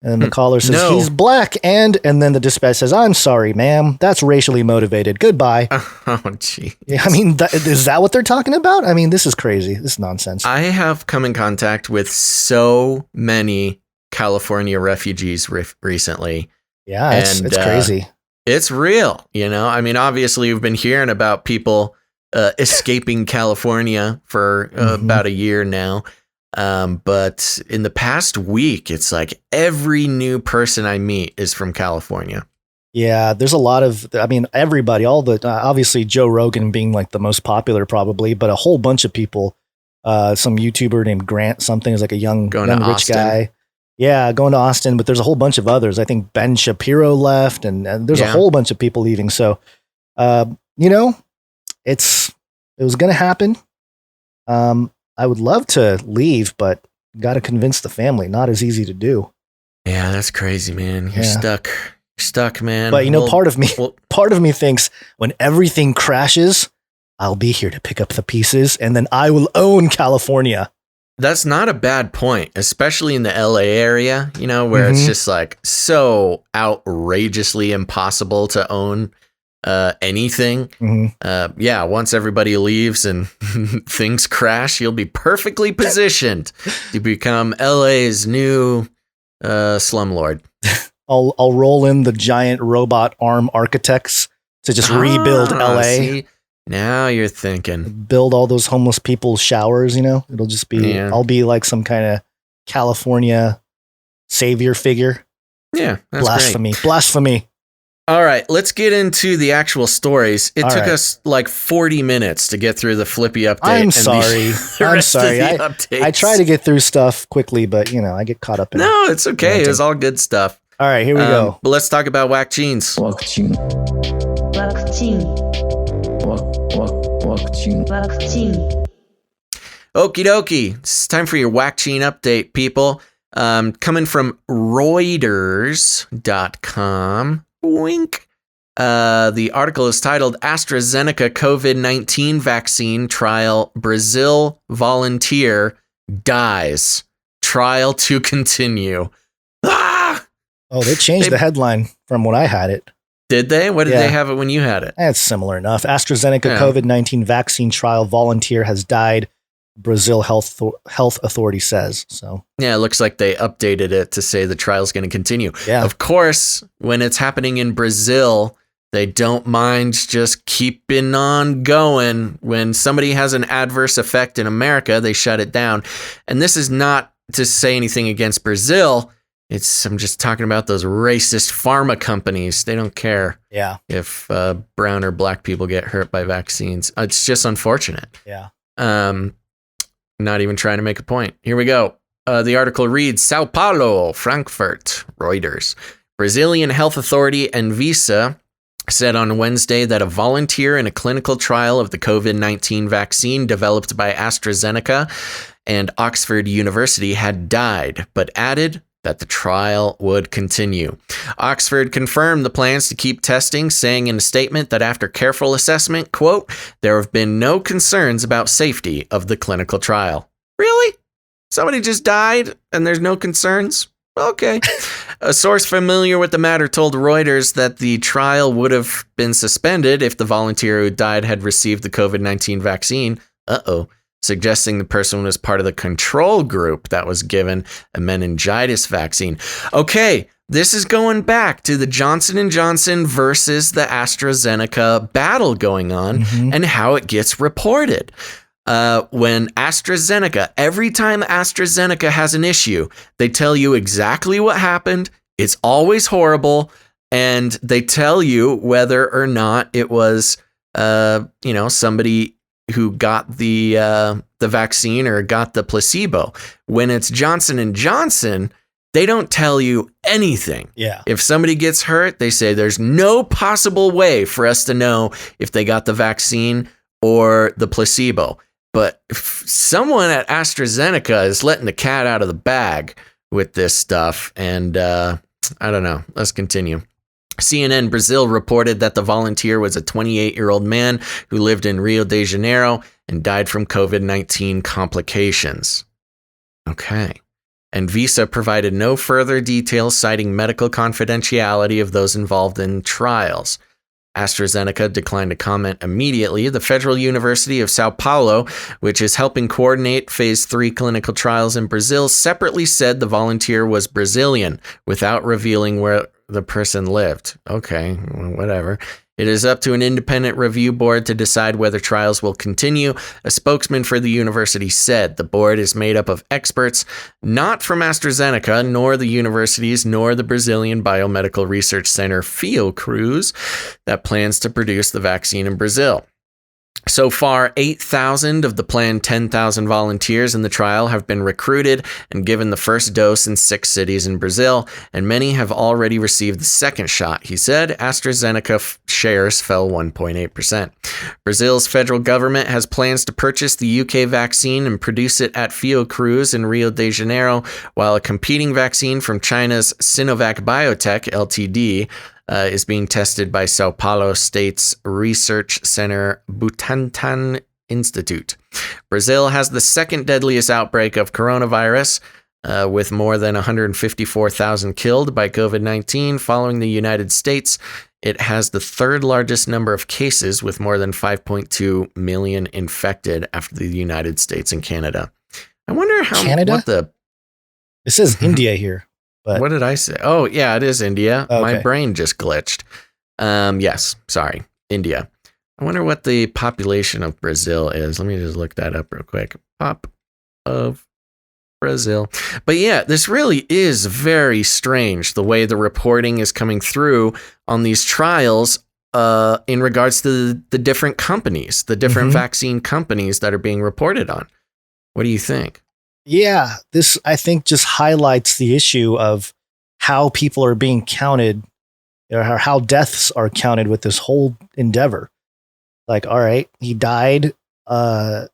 D: And the caller says, he's black. And then the dispatch says, I'm sorry, ma'am. That's racially motivated. Goodbye.
A: Oh, gee.
D: Yeah, is that what they're talking about? This is crazy. This is nonsense.
A: I have come in contact with so many California refugees recently.
D: Yeah, it's crazy.
A: It's real. Obviously you've been hearing about people escaping California for about a year now. But in the past week, it's like every new person I meet is from California.
D: Yeah, there's a lot of, I mean, everybody, obviously Joe Rogan being like the most popular probably, but a whole bunch of people, some YouTuber named Grant something is like a young rich guy. Yeah, going to Austin, but there's a whole bunch of others. I think Ben Shapiro left and there's a whole bunch of people leaving. So, it was going to happen. I would love to leave, but got to convince the family. Not as easy to do.
A: Yeah, that's crazy, man. You're stuck. Stuck, man.
D: But part of me thinks when everything crashes, I'll be here to pick up the pieces and then I will own California.
A: That's not a bad point, especially in the LA area, where it's just like so outrageously impossible to own anything. Once everybody leaves and things crash, you'll be perfectly positioned to become LA's new slumlord.
D: I'll roll in the giant robot arm architects to just rebuild LA.
A: See? Now you're thinking.
D: Build all those homeless people's showers, It'll just be, I'll be like some kind of California savior figure.
A: Yeah, that's
D: Blasphemy.
A: Great.
D: Blasphemy.
A: All right, let's get into the actual stories. It took us like 40 minutes to get through the Flippy update.
D: I'm sorry. I try to get through stuff quickly, but I get caught up in it.
A: No, it's okay. It was all good stuff.
D: All right, here we go.
A: But let's talk about Whack Jeans. Okie dokie. It's time for your Whack Gene update, people. Coming from Reuters.com. Wink. The article is titled AstraZeneca COVID-19 Vaccine Trial Brazil Volunteer Dies. Trial to continue. Ah!
D: Oh, they changed the headline from when I had it.
A: Did they? What did they have it when you had it?
D: It's similar enough. AstraZeneca COVID-19 vaccine trial volunteer has died, Brazil health authority says. So
A: yeah, it looks like they updated it to say the trial's going to continue.
D: Yeah.
A: Of course, when it's happening in Brazil, they don't mind just keeping on going. When somebody has an adverse effect in America, they shut it down. And this is not to say anything against Brazil. I'm just talking about those racist pharma companies. They don't care if brown or black people get hurt by vaccines. It's just unfortunate.
D: Yeah.
A: Not even trying to make a point. Here we go. The article reads, Sao Paulo, Frankfurt, Reuters. Brazilian health authority Anvisa said on Wednesday that a volunteer in a clinical trial of the COVID-19 vaccine developed by AstraZeneca and Oxford University had died, but added that the trial would continue. Oxford confirmed the plans to keep testing, saying in a statement that after careful assessment, quote, there have been no concerns about safety of the clinical trial. Really? Somebody just died and there's no concerns? Okay. A source familiar with the matter told Reuters that the trial would have been suspended if the volunteer who died had received the COVID-19 vaccine. Suggesting the person was part of the control group that was given a meningitis vaccine. Okay, this is going back to the Johnson & Johnson versus the AstraZeneca battle going on and how it gets reported. When AstraZeneca, every time AstraZeneca has an issue, they tell you exactly what happened. It's always horrible. And they tell you whether or not it was, somebody who got the vaccine or got the placebo. When it's Johnson & Johnson, they don't tell you anything.
D: Yeah.
A: If somebody gets hurt, they say there's no possible way for us to know if they got the vaccine or the placebo. But if someone at AstraZeneca is letting the cat out of the bag with this stuff, and I don't know. Let's continue. CNN Brazil reported that the volunteer was a 28-year-old man who lived in Rio de Janeiro and died from COVID-19 complications. Okay. Anvisa provided no further details, citing medical confidentiality of those involved in trials. AstraZeneca declined to comment immediately. The Federal University of Sao Paulo, which is helping coordinate phase 3 clinical trials in Brazil, separately said the volunteer was Brazilian, without revealing the person lived. Okay, whatever. It is up to an independent review board to decide whether trials will continue. A spokesman for the university said the board is made up of experts not from AstraZeneca, nor the universities, nor the Brazilian Biomedical Research Center Fiocruz that plans to produce the vaccine in Brazil. So far, 8,000 of the planned 10,000 volunteers in the trial have been recruited and given the first dose in 6 cities in Brazil, and many have already received the second shot, he said. AstraZeneca shares fell 1.8%. Brazil's federal government has plans to purchase the UK vaccine and produce it at Fiocruz in Rio de Janeiro, while a competing vaccine from China's Sinovac Biotech Ltd. Is being tested by Sao Paulo State's Research Center Butantan Institute. Brazil has the second deadliest outbreak of coronavirus, with more than 154,000 killed by COVID-19. Following the United States, it has the third largest number of cases, with more than 5.2 million infected after the United States and Canada. I wonder how
D: Canada? It says India here. But
A: what did I say? Oh, yeah, it is India.
D: Okay.
A: My brain just glitched. Yes, sorry, India. I wonder what the population of Brazil is. Let me just look that up real quick. Pop of Brazil. But yeah, this really is very strange, the way the reporting is coming through on these trials in regards to the different companies, the different vaccine companies that are being reported on. What do you think?
D: Yeah, this, I think, just highlights the issue of how people are being counted, or how deaths are counted with this whole endeavor. Like, all right, he died from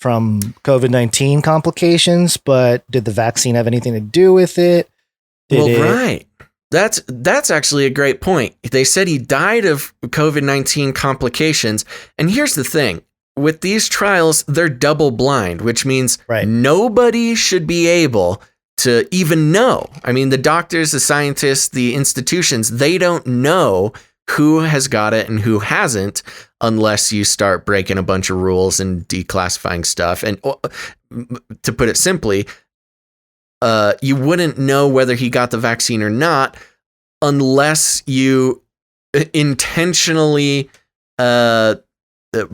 D: COVID-19 complications, but did the vaccine have anything to do with it?
A: Right. That's actually a great point. They said he died of COVID-19 complications. And here's the thing. With these trials, they're double blind, which means nobody should be able to even know. I mean, the doctors, the scientists, the institutions, they don't know who has got it and who hasn't unless you start breaking a bunch of rules and declassifying stuff. And to put it simply, you wouldn't know whether he got the vaccine or not unless you intentionally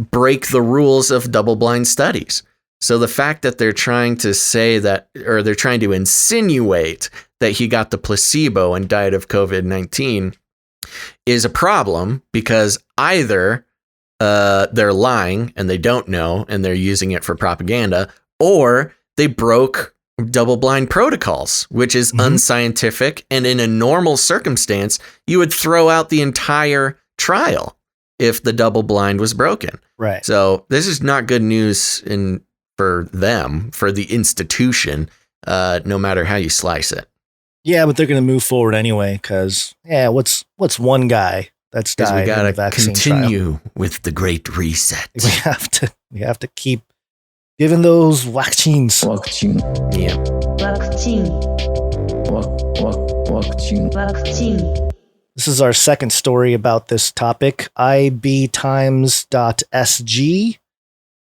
A: break the rules of double-blind studies. So the fact that they're trying to say that, or they're trying to insinuate that he got the placebo and died of COVID-19 is a problem, because either they're lying and they don't know and they're using it for propaganda, or they broke double-blind protocols, which is unscientific, and in a normal circumstance, you would throw out the entire trial if the double blind was broken.
D: Right.
A: So this is not good news for them, for the institution, no matter how you slice it.
D: Yeah, but they're going to move forward anyway, because what's one guy that's died?
A: We got to continue with the Great Reset.
D: We have to keep giving those vaccines.
A: Yeah.
D: This is our second story about this topic. ibtimes.sg,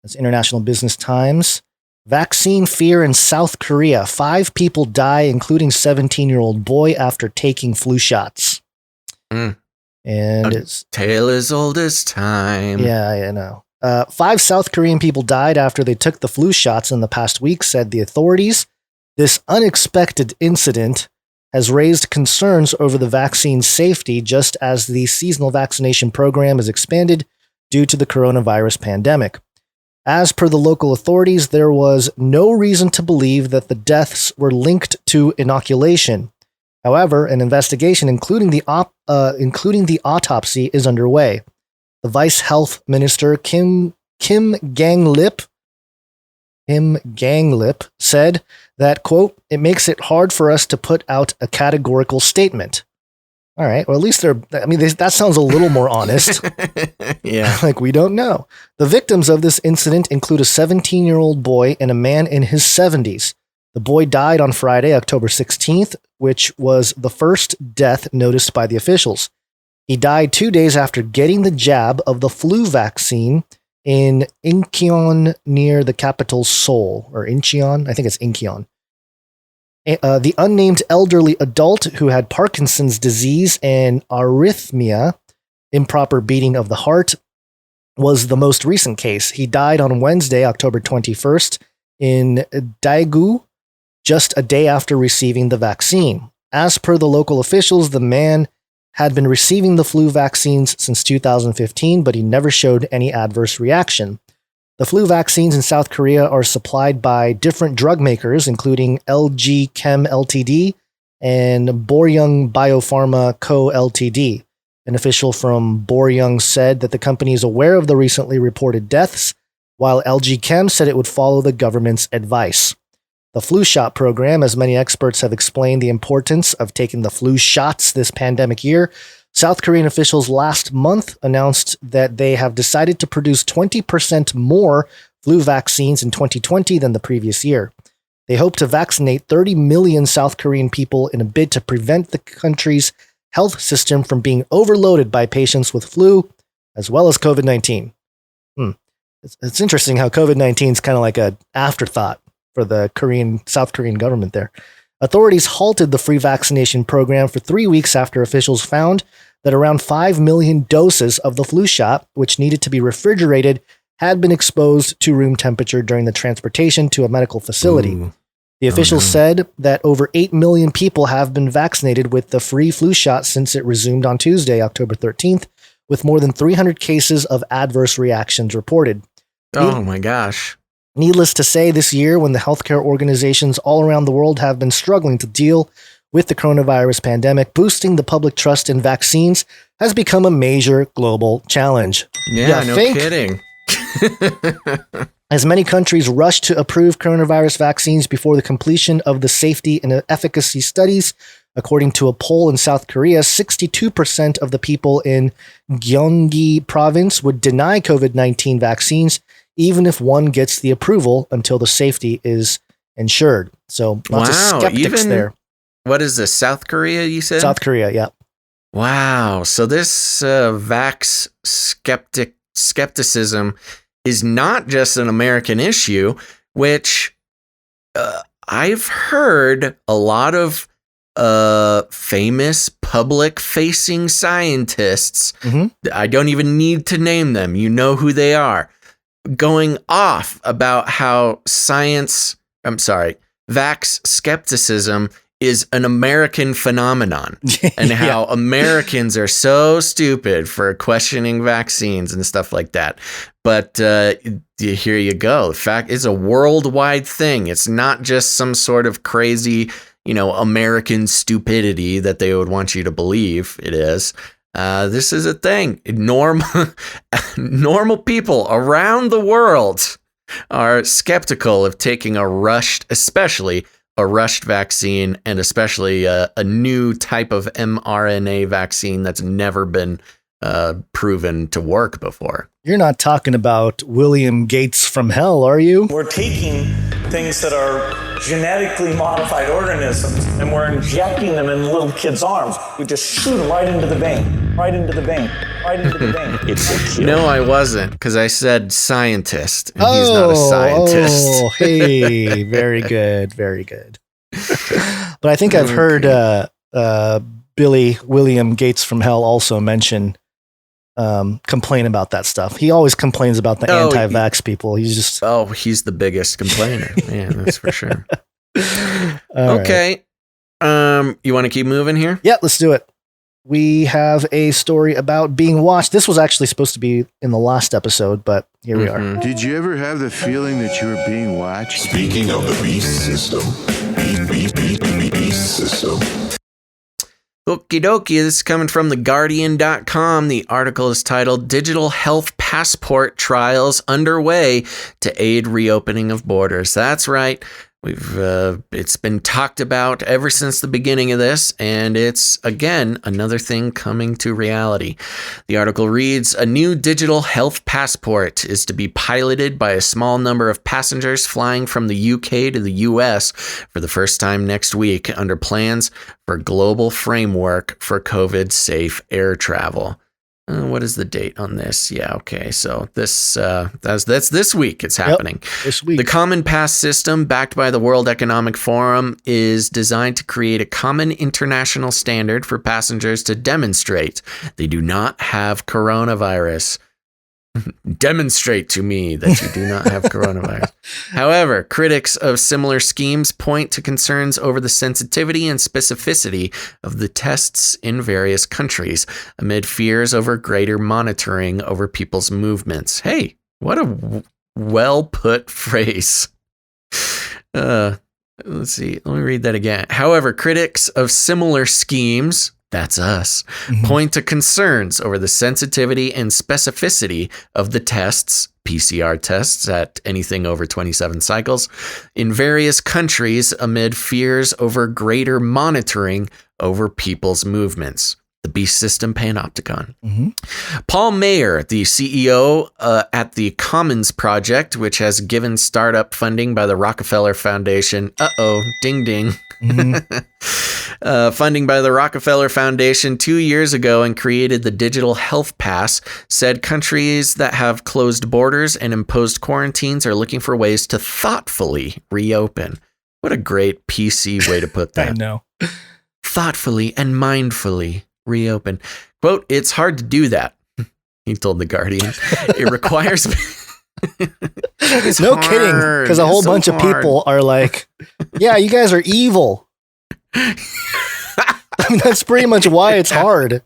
D: that's International Business Times. Vaccine fear in South Korea. 5 people die, including 17-year-old boy, after taking flu shots. And it's
A: tale as old as time.
D: Yeah, I know. 5 South Korean people died after they took the flu shots in the past week, said the authorities. This unexpected incident has raised concerns over the vaccine's safety, just as the seasonal vaccination program is expanded due to the coronavirus pandemic. As per the local authorities, there was no reason to believe that the deaths were linked to inoculation. However, an investigation, including the autopsy, is underway. The Vice Health Minister Kim Gang-lip said that, quote, "It makes it hard for us to put out a categorical statement." All right. Well, at least that sounds a little more honest.
A: Yeah.
D: Like, we don't know. The victims of this incident include a 17-year-old boy and a man in his 70s. The boy died on Friday, October 16th, which was the first death noticed by the officials. He died 2 days after getting the jab of the flu vaccine in Incheon, near the capital Seoul, or Incheon. I think it's Incheon. The unnamed elderly adult who had Parkinson's disease and arrhythmia, improper beating of the heart, was the most recent case. He died on Wednesday, October 21st, in Daegu, just a day after receiving the vaccine. As per the local officials, the man had been receiving the flu vaccines since 2015, but he never showed any adverse reaction. The flu vaccines in South Korea are supplied by different drug makers, including LG Chem Ltd. and Boryung Biopharma Co. Ltd. An official from Boryung said that the company is aware of the recently reported deaths, while LG Chem said it would follow the government's advice. The flu shot program, as many experts have explained the importance of taking the flu shots this pandemic year, South Korean officials last month announced that they have decided to produce 20% more flu vaccines in 2020 than the previous year. They hope to vaccinate 30 million South Korean people in a bid to prevent the country's health system from being overloaded by patients with flu, as well as COVID-19. It's interesting how COVID-19 is kind of like an afterthought for the South Korean government there. Authorities halted the free vaccination program for 3 weeks after officials found that around 5 million doses of the flu shot, which needed to be refrigerated, had been exposed to room temperature during the transportation to a medical facility. Ooh. The officials said that over 8 million people have been vaccinated with the free flu shot since it resumed on Tuesday, October 13th, with more than 300 cases of adverse reactions reported.
A: Oh my gosh.
D: Needless to say, this year, when the healthcare organizations all around the world have been struggling to deal with the coronavirus pandemic, boosting the public trust in vaccines has become a major global challenge.
A: Yeah, no kidding.
D: As many countries rush to approve coronavirus vaccines before the completion of the safety and efficacy studies, according to a poll in South Korea, 62% of the people in Gyeonggi province would deny COVID-19 vaccines, even if one gets the approval until the safety is ensured. So lots of skeptics there.
A: What is this, South Korea, you said?
D: South Korea, yeah.
A: Wow. So this vax skepticism is not just an American issue, which I've heard a lot of famous public-facing scientists, I don't even need to name them, you know who they are, going off about how vax skepticism is an American phenomenon and how Americans are so stupid for questioning vaccines and stuff like that. But here you go. The fact it's a worldwide thing. It's not just some sort of crazy, American stupidity that they would want you to believe it is. This is a thing. Normal people around the world are skeptical of taking especially a rushed vaccine, and especially a new type of mRNA vaccine that's never been proven to work before.
D: You're not talking about William Gates from hell, are you?
H: We're taking things that are genetically modified organisms and we're injecting them in little kids' arms. We just shoot them right into the vein, right into the vein, right into the vein. It's a kill.
A: No, I wasn't, because I said scientist, and he's not a scientist.
D: Oh, hey, very good, very good. But I think I've heard Billy William Gates from hell also mention complain about that stuff. He always complains about the anti-vax people. He's just
A: he's the biggest complainer. Yeah, that's for sure. Okay. Right. You want to keep moving here?
D: Yeah, let's do it. We have a story about being watched. This was actually supposed to be in the last episode, but here we are.
I: Did you ever have the feeling that you were being watched?
J: Speaking of the beast system, beast system.
A: Okie dokie, this is coming from theguardian.com. The article is titled Digital Health Passport Trials Underway to Aid Reopening of Borders. That's right. It's been talked about ever since the beginning of this, and it's, again, another thing coming to reality. The article reads, a new digital health passport is to be piloted by a small number of passengers flying from the UK to the US for the first time next week under plans for global framework for COVID-safe air travel. What is the date on this? Yeah, okay. So that's this week it's happening.
D: Yep, this week.
A: The Common Pass system, backed by the World Economic Forum, is designed to create a common international standard for passengers to demonstrate they do not have coronavirus. Demonstrate to me that you do not have coronavirus. However, critics of similar schemes point to concerns over the sensitivity and specificity of the tests in various countries amid fears over greater monitoring over people's movements. Hey, what a well put phrase. Let's see. Let me read that again. However, critics of similar schemes, that's us, point to concerns over the sensitivity and specificity of the tests, PCR tests at anything over 27 cycles, in various countries amid fears over greater monitoring over people's movements. The Beast System Panopticon. Paul Mayer, the CEO at the Commons Project, which has given startup funding by the Rockefeller Foundation. Ding ding. Funding by the Rockefeller Foundation 2 years ago and created the Digital Health Pass, said countries that have closed borders and imposed quarantines are looking for ways to thoughtfully reopen. What a great PC way to put that.
D: I know.
A: Thoughtfully and mindfully reopen. Quote, it's hard to do that, he told The Guardian. It requires...
D: No kidding, because a whole bunch of people are like, yeah, you guys are evil. I mean, that's pretty much why it's hard.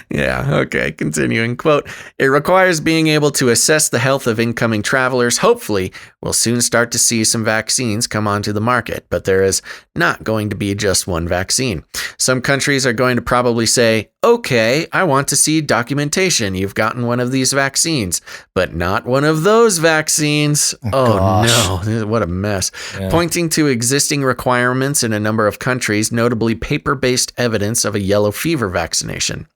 A: Yeah, okay, continuing. Quote, it requires being able to assess the health of incoming travelers. Hopefully, we'll soon start to see some vaccines come onto the market, but there is not going to be just one vaccine. Some countries are going to probably say, okay, I want to see documentation you've gotten one of these vaccines, but not one of those vaccines. Oh no, what a mess. Yeah. Pointing to existing requirements in a number of countries, notably paper-based evidence of a yellow fever vaccination.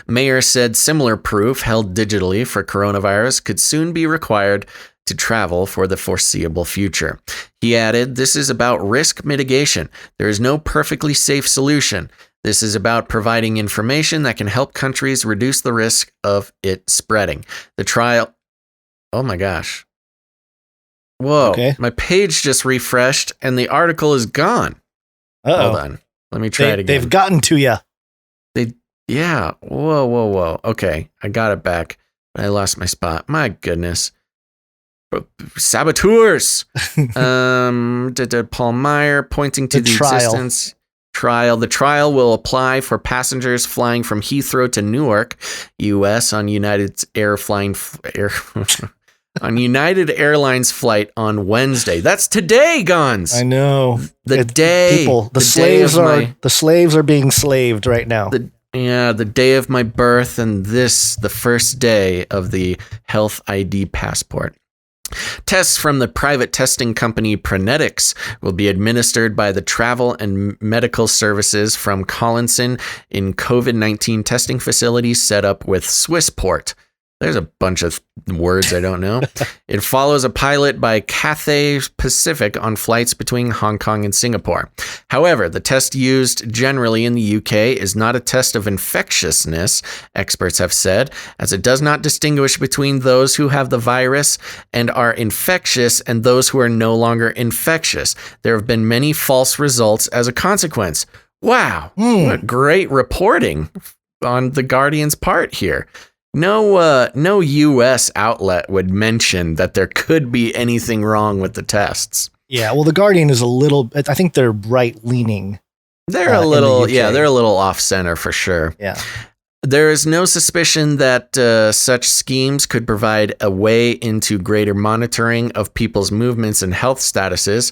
A: Mayer said similar proof held digitally for coronavirus could soon be required to travel for the foreseeable future. He added, this is about risk mitigation. There is no perfectly safe solution. This is about providing information that can help countries reduce the risk of it spreading. The trial... Oh my gosh. Whoa. Okay. My page just refreshed and the article is gone. Hold on. Let me try it again.
D: They've gotten to you.
A: Yeah. Whoa. Okay. I got it back. I lost my spot. My goodness. Saboteurs. Paul Meyer pointing to the existence trial. The trial will apply for passengers flying from Heathrow to Newark, U.S. on United Airlines flight on Wednesday. That's today, Guns.
D: I know.
A: The
D: slaves are being slaved right now.
A: The day of my birth and the first day of the health ID passport. Tests from the private testing company Prenetics will be administered by the Travel and Medical Services from Collinson in COVID-19 testing facilities set up with Swissport. There's a bunch of words I don't know. It follows a pilot by Cathay Pacific on flights between Hong Kong and Singapore. However, the test used generally in the UK is not a test of infectiousness, experts have said, as it does not distinguish between those who have the virus and are infectious and those who are no longer infectious. There have been many false results as a consequence. Wow, what great reporting on The Guardian's part here. No U.S. outlet would mention that there could be anything wrong with the tests.
D: Yeah, well, The Guardian is I think they're right-leaning.
A: They're a little off center for sure.
D: Yeah.
A: There is no suspicion that such schemes could provide a way into greater monitoring of people's movements and health statuses.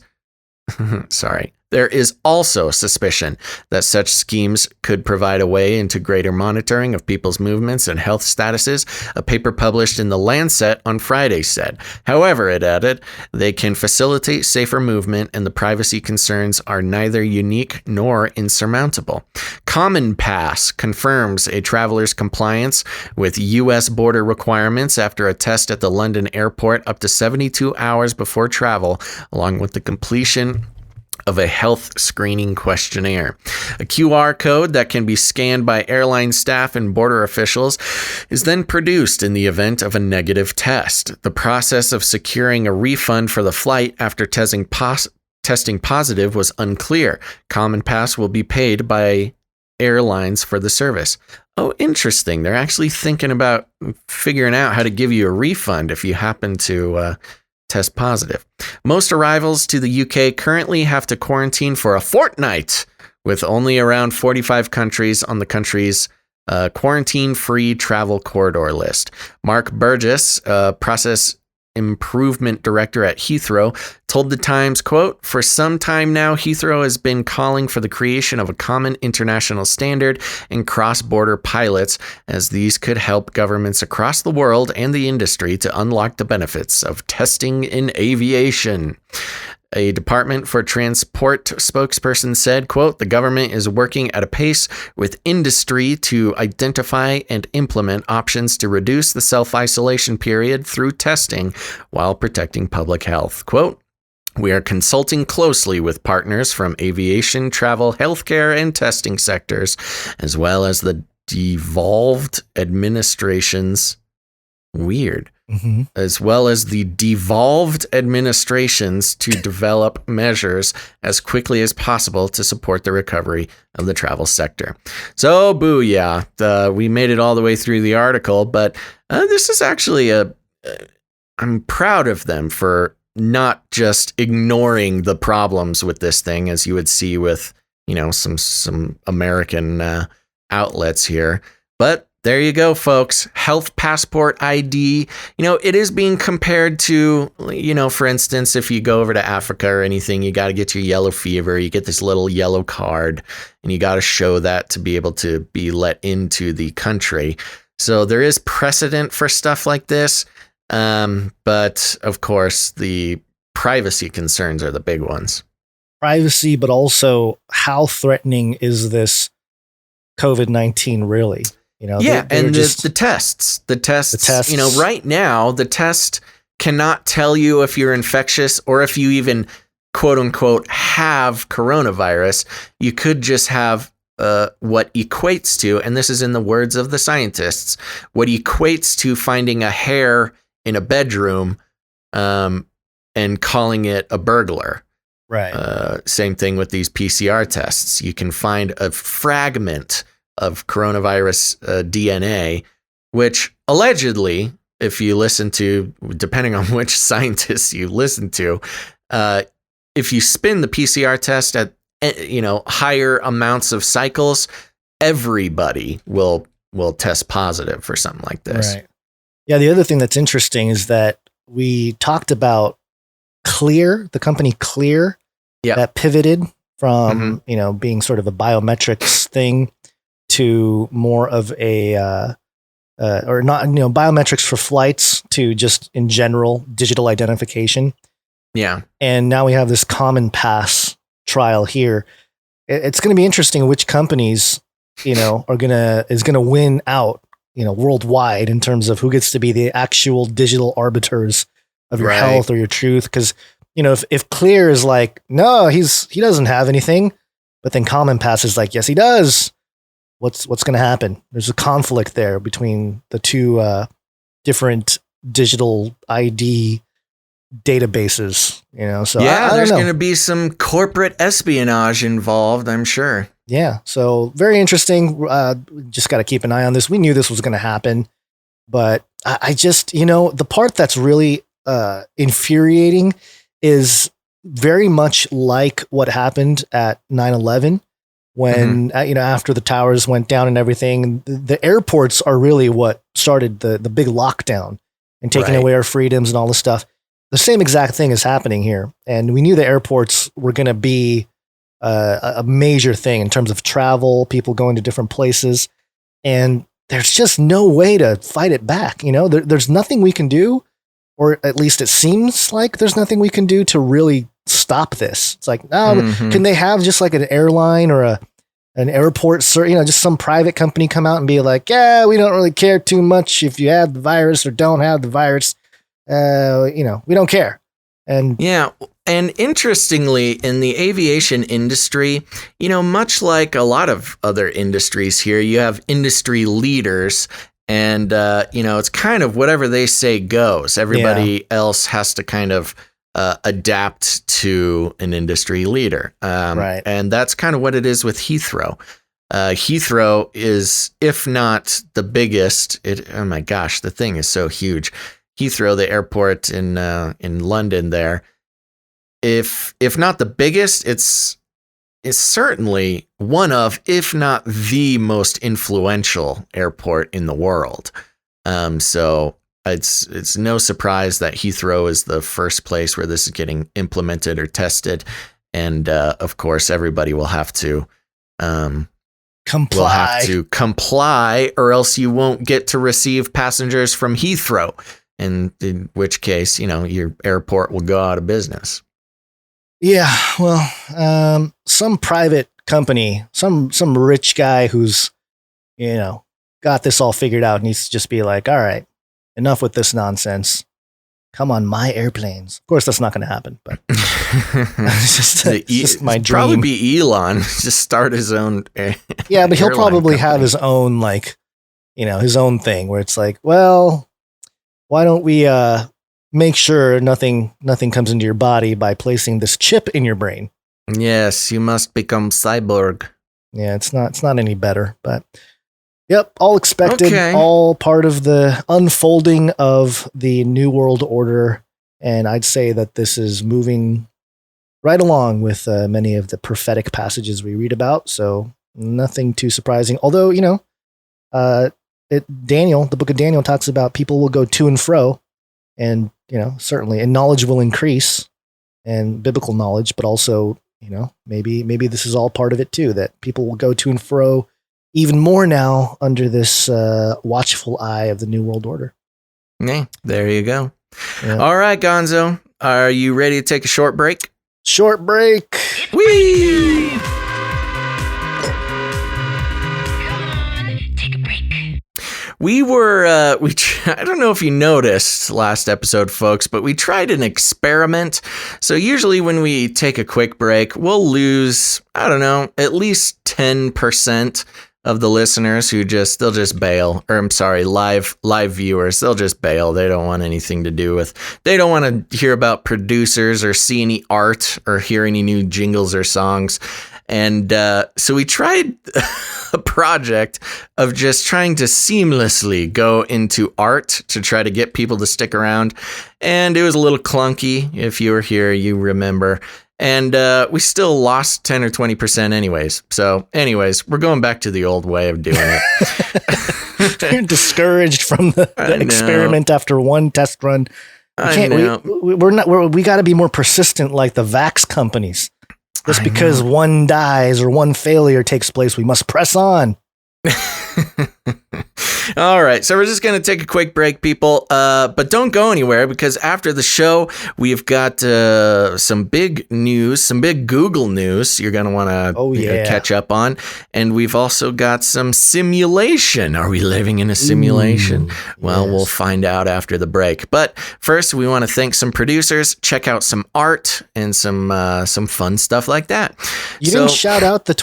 A: Sorry. There is also suspicion that such schemes could provide a way into greater monitoring of people's movements and health statuses, a paper published in The Lancet on Friday said. However, it added, they can facilitate safer movement and the privacy concerns are neither unique nor insurmountable. Common Pass confirms a traveler's compliance with U.S. border requirements after a test at the London airport up to 72 hours before travel, along with the completion of a health screening questionnaire. A QR code that can be scanned by airline staff and border officials is then produced in the event of a negative test. The process of securing a refund for the flight after testing positive was unclear. Common Pass will be paid by airlines for the service. Oh, interesting. They're actually thinking about figuring out how to give you a refund if you happen to test positive. Most arrivals to the UK currently have to quarantine for a fortnight, with only around 45 countries on the country's quarantine-free travel corridor list. Mark Burgess, process improvement director at Heathrow, told the Times, quote, "For some time now, Heathrow has been calling for the creation of a common international standard in cross-border pilots, as these could help governments across the world and the industry to unlock the benefits of testing in aviation." A Department for Transport spokesperson said, quote, "The government is working at a pace with industry to identify and implement options to reduce the self-isolation period through testing while protecting public health." Quote, "We are consulting closely with partners from aviation, travel, healthcare, and testing sectors, as well as the devolved administrations." Weird. Mm-hmm. As well as the devolved administrations to develop measures as quickly as possible to support the recovery of the travel sector. So, booyah. We made it all the way through the article, but this is actually I'm proud of them for not just ignoring the problems with this thing, as you would see with, some American outlets here. But there you go, folks. Health passport ID. It is being compared to, for instance, if you go over to Africa or anything, you got to get your yellow fever. You get this little yellow card and you got to show that to be able to be let into the country. So there is precedent for stuff like this. But of course, the privacy concerns are the big ones.
D: Privacy, but also how threatening is this COVID-19 really?
A: And the tests, right now, the test cannot tell you if you're infectious or if you even, quote unquote, have coronavirus. You could just have what equates to, and this is in the words of the scientists, what equates to finding a hair in a bedroom and calling it a burglar.
D: Right.
A: Same thing with these PCR tests. You can find a fragment of coronavirus DNA, which allegedly, if you listen to, depending on which scientists you listen to, if you spin the PCR test at higher amounts of cycles, everybody will test positive for something like this.
D: Right. Yeah. The other thing that's interesting is that we talked about Clear, the company Clear, that pivoted from being sort of a biometrics thing to more of a or not, biometrics for flights to just in general digital identification.
A: Yeah.
D: And now we have this Common Pass trial here. It's going to be interesting which companies, is going to win out, worldwide in terms of who gets to be the actual digital arbiters of your health or your truth. Because, if Clear is like, no, he doesn't have anything, but then Common Pass is like, yes, he does. What's going to happen? There's a conflict there between the two different digital ID databases, So
A: there's going to be some corporate espionage involved, I'm sure.
D: Yeah. So very interesting. Just got to keep an eye on this. We knew this was going to happen, but I just, the part that's really infuriating is very much like what happened at 9/11. When, after the towers went down and everything, the airports are really what started the big lockdown and taking away our freedoms and all this stuff. The same exact thing is happening here. And we knew the airports were going to be a major thing in terms of travel, people going to different places. And there's just no way to fight it back. There's nothing we can do, or at least it seems like there's nothing we can do to really stop this. It's like, can they have just like an airline or an airport, just some private company come out and be like, yeah, we don't really care too much if you have the virus or don't have the virus. We don't care. And
A: And interestingly, in the aviation industry, much like a lot of other industries here, you have industry leaders and, it's kind of whatever they say goes. Everybody else has to kind of adapt to an industry leader.
D: Right.
A: And that's kind of what it is with Heathrow. Heathrow is, if not the biggest, oh my gosh, the thing is so huge. Heathrow, the airport in London there, if not the biggest, it's certainly one of, if not the most influential airport in the world. So it's no surprise that Heathrow is the first place where this is getting implemented or tested. And of course, everybody will have to comply, or else you won't get to receive passengers from Heathrow. And in which case, your airport will go out of business.
D: Yeah, well, some private company, some rich guy who's, got this all figured out needs to just be like, all right, enough with this nonsense. Come on my airplanes. Of course, that's not going to happen, but it's just my dream.
A: Probably be Elon, just start his own.
D: Yeah, but he'll probably
A: company.
D: have his own, his own thing where it's like, well, why don't we make sure nothing comes into your body by placing this chip in your brain?
A: Yes, you must become cyborg.
D: Yeah, it's not any better, but yep, all expected,
A: Okay.
D: all part of the unfolding of the New World Order, and I'd say that this is moving right along with many of the prophetic passages we read about, so nothing too surprising. Although, Daniel, the book of Daniel talks about people will go to and fro, and certainly, and knowledge will increase, and biblical knowledge, but also, maybe this is all part of it too, that people will go to and fro even more now under this watchful eye of the New World Order.
A: Yeah, there you go.
D: Yeah.
A: All right, Gonzo, are you ready to take a short break?
D: Short break.
A: Whee! I don't know if you noticed last episode, folks, but we tried an experiment. So usually when we take a quick break, we'll lose, at least 10% of the listeners who they'll just bail, or I'm sorry, live viewers, they'll just bail. They don't want anything to do with, they don't want to hear about producers or see any art or hear any new jingles or songs. And so we tried a project of just trying to seamlessly go into art to try to get people to stick around. And it was a little clunky. If you were here, you remember. And we still lost 10 or 20% anyways. So anyways, we're going back to the old way of doing it.
D: You're discouraged from the experiment after one test run. We got to be more persistent like the vax companies. Just because one dies or one failure takes place, we must press on.
A: All right, so we're just going to take a quick break, people, but don't go anywhere, because after the show, we've got some big news, some big Google news you're going to want to catch up on, and we've also got some simulation. Are we living in a simulation? Well, we'll find out after the break, but first, we want to thank some producers, check out some art, and some fun stuff like that.
D: You didn't shout out the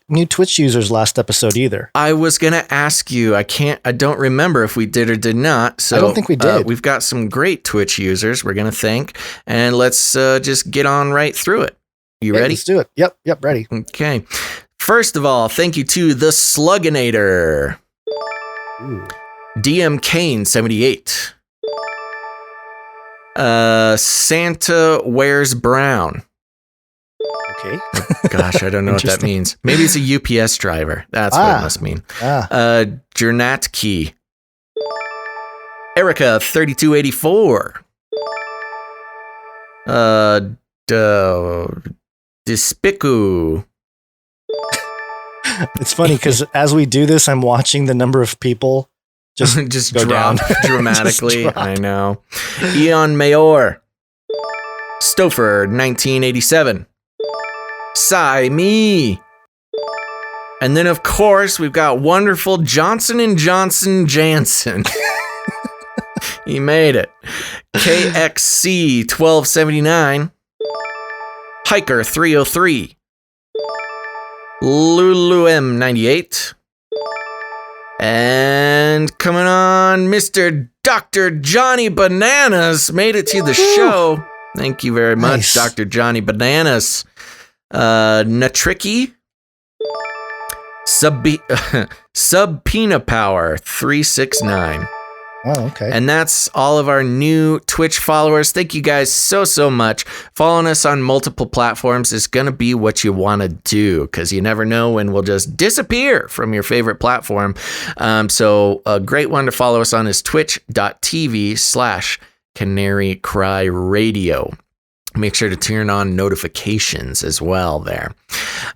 D: new Twitch users last episode either.
A: I was going to ask you, I don't remember if we did or did not. So
D: I don't think we did.
A: We've got some great Twitch users we're going to thank, and let's just get on right through it. You ready?
D: Let's do it. Yep, ready.
A: Okay. First of all, thank you to the Slugginator. DM Kane 78. Santa Wears Brown.
D: Okay.
A: Gosh, I don't know what that means. Maybe it's a UPS driver. That's what it must mean. Jernat Key. Erica 3284. Despiku.
D: It's funny because as we do this, I'm watching the number of people just go
A: drop
D: down
A: dramatically.
D: Just drop.
A: I know. Eon Mayor. Stouffer 1987. Me. And then, of course, we've got wonderful Johnson & Johnson Jansen. He made it. KXC 1279. Hiker 303, Lulu 98, and coming on, Mr. Dr. Johnny Bananas made it to the show. Thank you very much, Dr. Johnny Bananas. Natriki, Subpoena Power 369.
D: Oh, okay.
A: And that's all of our new Twitch followers. Thank you guys so much. Following us on multiple platforms is going to be what you want to do, because you never know when we'll just disappear from your favorite platform. So a great one to follow us on is twitch.tv/CanaryCryRadio. Make sure to turn on notifications as well there.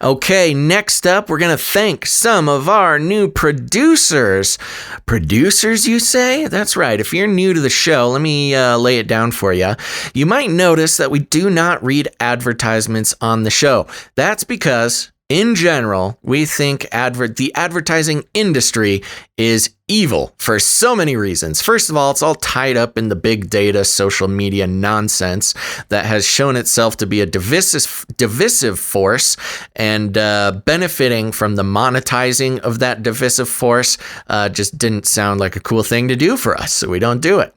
A: Okay, next up, we're going to thank some of our new producers. Producers, you say? That's right. If you're new to the show, let me lay it down for you. You might notice that we do not read advertisements on the show. That's because, in general, we think the advertising industry is evil for so many reasons. First of all, it's all tied up in the big data social media nonsense that has shown itself to be a divisive force, and benefiting from the monetizing of that divisive force just didn't sound like a cool thing to do for us, so we don't do it.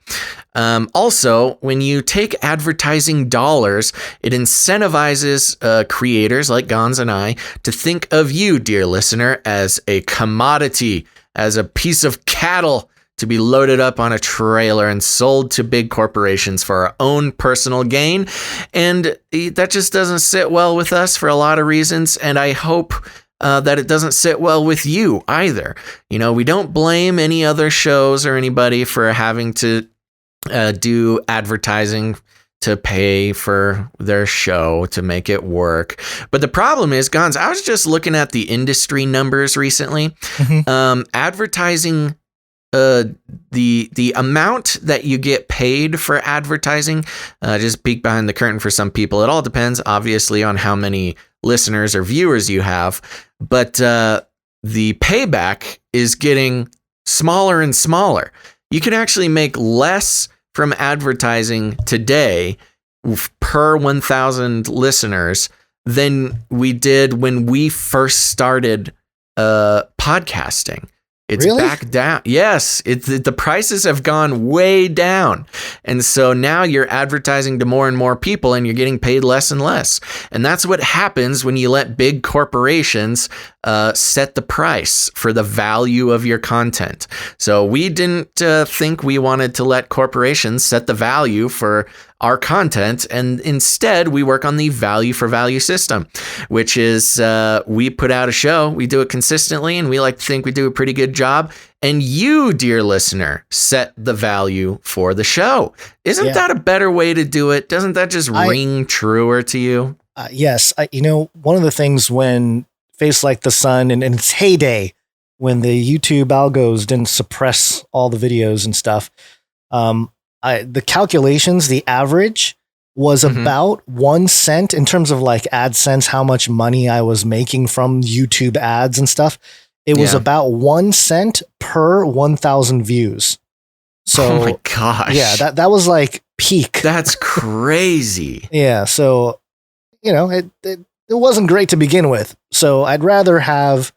A: Also, when you take advertising dollars, it incentivizes creators like Gonz and I to think of you, dear listener, as a commodity, as a piece of cattle to be loaded up on a trailer and sold to big corporations for our own personal gain. And that just doesn't sit well with us for a lot of reasons. And I hope that it doesn't sit well with you either. You know, we don't blame any other shows or anybody for having to do advertising to pay for their show to make it work. But the problem is, Gonz, I was just looking at the industry numbers recently. Advertising, the amount that you get paid for advertising, just peek behind the curtain for some people. It all depends, obviously, on how many listeners or viewers you have. But the payback is getting smaller and smaller. You can actually make less from advertising today per 1,000 listeners than we did when we first started podcasting. It's really? Back down. Yes, the prices have gone way down. And so now you're advertising to more and more people and you're getting paid less and less. And that's what happens when you let big corporations set the price for the value of your content. So we didn't think we wanted to let corporations set the value for our content, and instead we work on the value for value system, which is we put out a show, we do it consistently, and we like to think we do a pretty good job. And you, dear listener, set the value for the show. Isn't that a better way to do it? Doesn't that just ring truer to you?
D: Yes. One of the things when Face Like the Sun in its heyday, when the YouTube algos didn't suppress all the videos and stuff, the calculations, the average was about 1 cent in terms of like AdSense, how much money I was making from YouTube ads and stuff. It was about 1 cent per 1,000 views. So,
A: oh my gosh.
D: Yeah, that was like peak.
A: That's crazy.
D: Yeah. So, it wasn't great to begin with. So I'd rather have,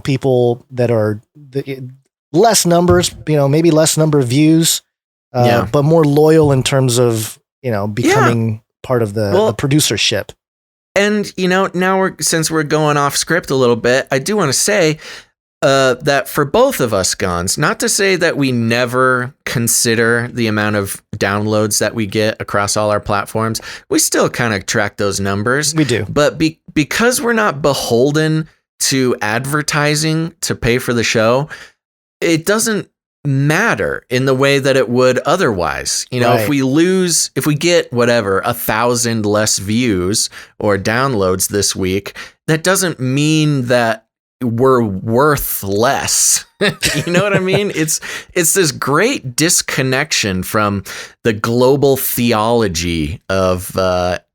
D: people that are less numbers, maybe less number of views, but more loyal in terms of, becoming part of the producership.
A: And, now since we're going off script a little bit, I do want to say that for both of us, Gonz, not to say that we never consider the amount of downloads that we get across all our platforms. We still kind of track those numbers.
D: We do.
A: But because we're not beholden to advertising to pay for the show, it doesn't matter in the way that it would otherwise. If we get 1,000 less views or downloads this week, that doesn't mean that we're worth less. You know what I mean? It's this great disconnection from the global theology of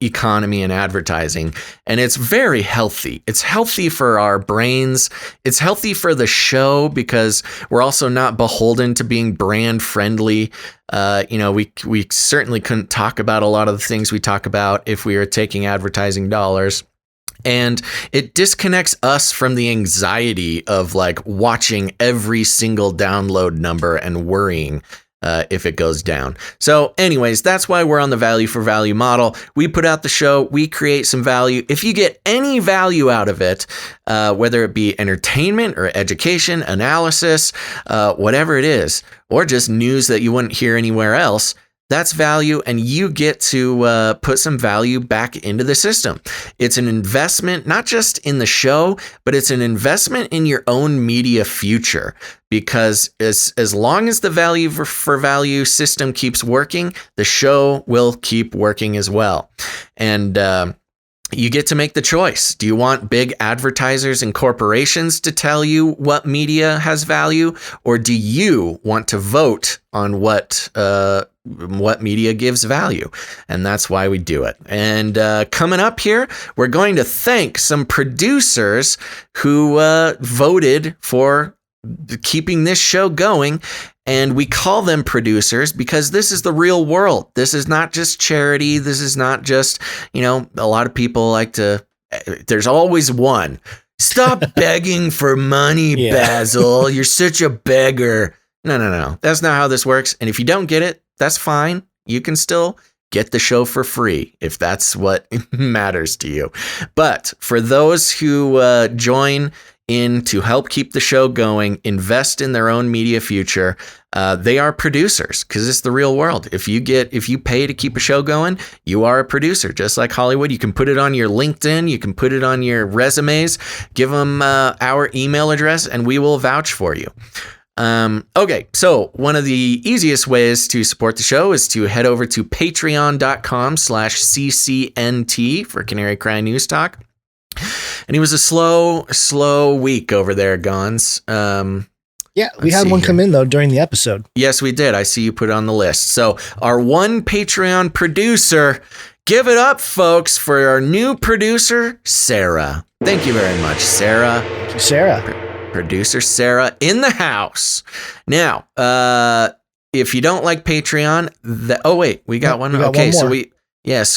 A: economy and advertising. And it's very healthy. It's healthy for our brains. It's healthy for the show because we're also not beholden to being brand friendly. We certainly couldn't talk about a lot of the things we talk about if we were taking advertising dollars. And it disconnects us from the anxiety of like watching every single download number and worrying if it goes down. So anyways, that's why we're on the value for value model. We put out the show, we create some value. If you get any value out of it, whether it be entertainment or education, analysis, whatever it is, or just news that you wouldn't hear anywhere else, that's value, and you get to put some value back into the system. It's an investment, not just in the show, but it's an investment in your own media future. Because as long as the value for value system keeps working, the show will keep working as well. And you get to make the choice. Do you want big advertisers and corporations to tell you what media has value, or do you want to vote on what media gives value? And that's why we do it. And coming up here, we're going to thank some producers who voted for keeping this show going. And we call them producers because this is the real world. This is not just charity. This is not just, a lot of people like to, there's always one. Stop begging for money, Basil. You're such a beggar. No. That's not how this works. And if you don't get it, that's fine. You can still get the show for free if that's what matters to you. But for those who join in to help keep the show going, invest in their own media future, they are producers because it's the real world. If you pay to keep a show going, you are a producer, just like Hollywood. You can put it on your LinkedIn, you can put it on your resumes, give them our email address, and we will vouch for you. Okay, so one of the easiest ways to support the show is to head over to patreon.com/CCNT for Canary Cry News Talk. And it was a slow week over there, Gons.
D: Yeah, we had one come in, though, during the episode.
A: Yes, we did. I see you put it on the list. So our one Patreon producer, give it up, folks, for our new producer, Sarah. Thank you very much, Sarah.
D: Thank you, Sarah.
A: Producer Sarah in the house. Now, if you don't like Patreon, we got one. Okay, so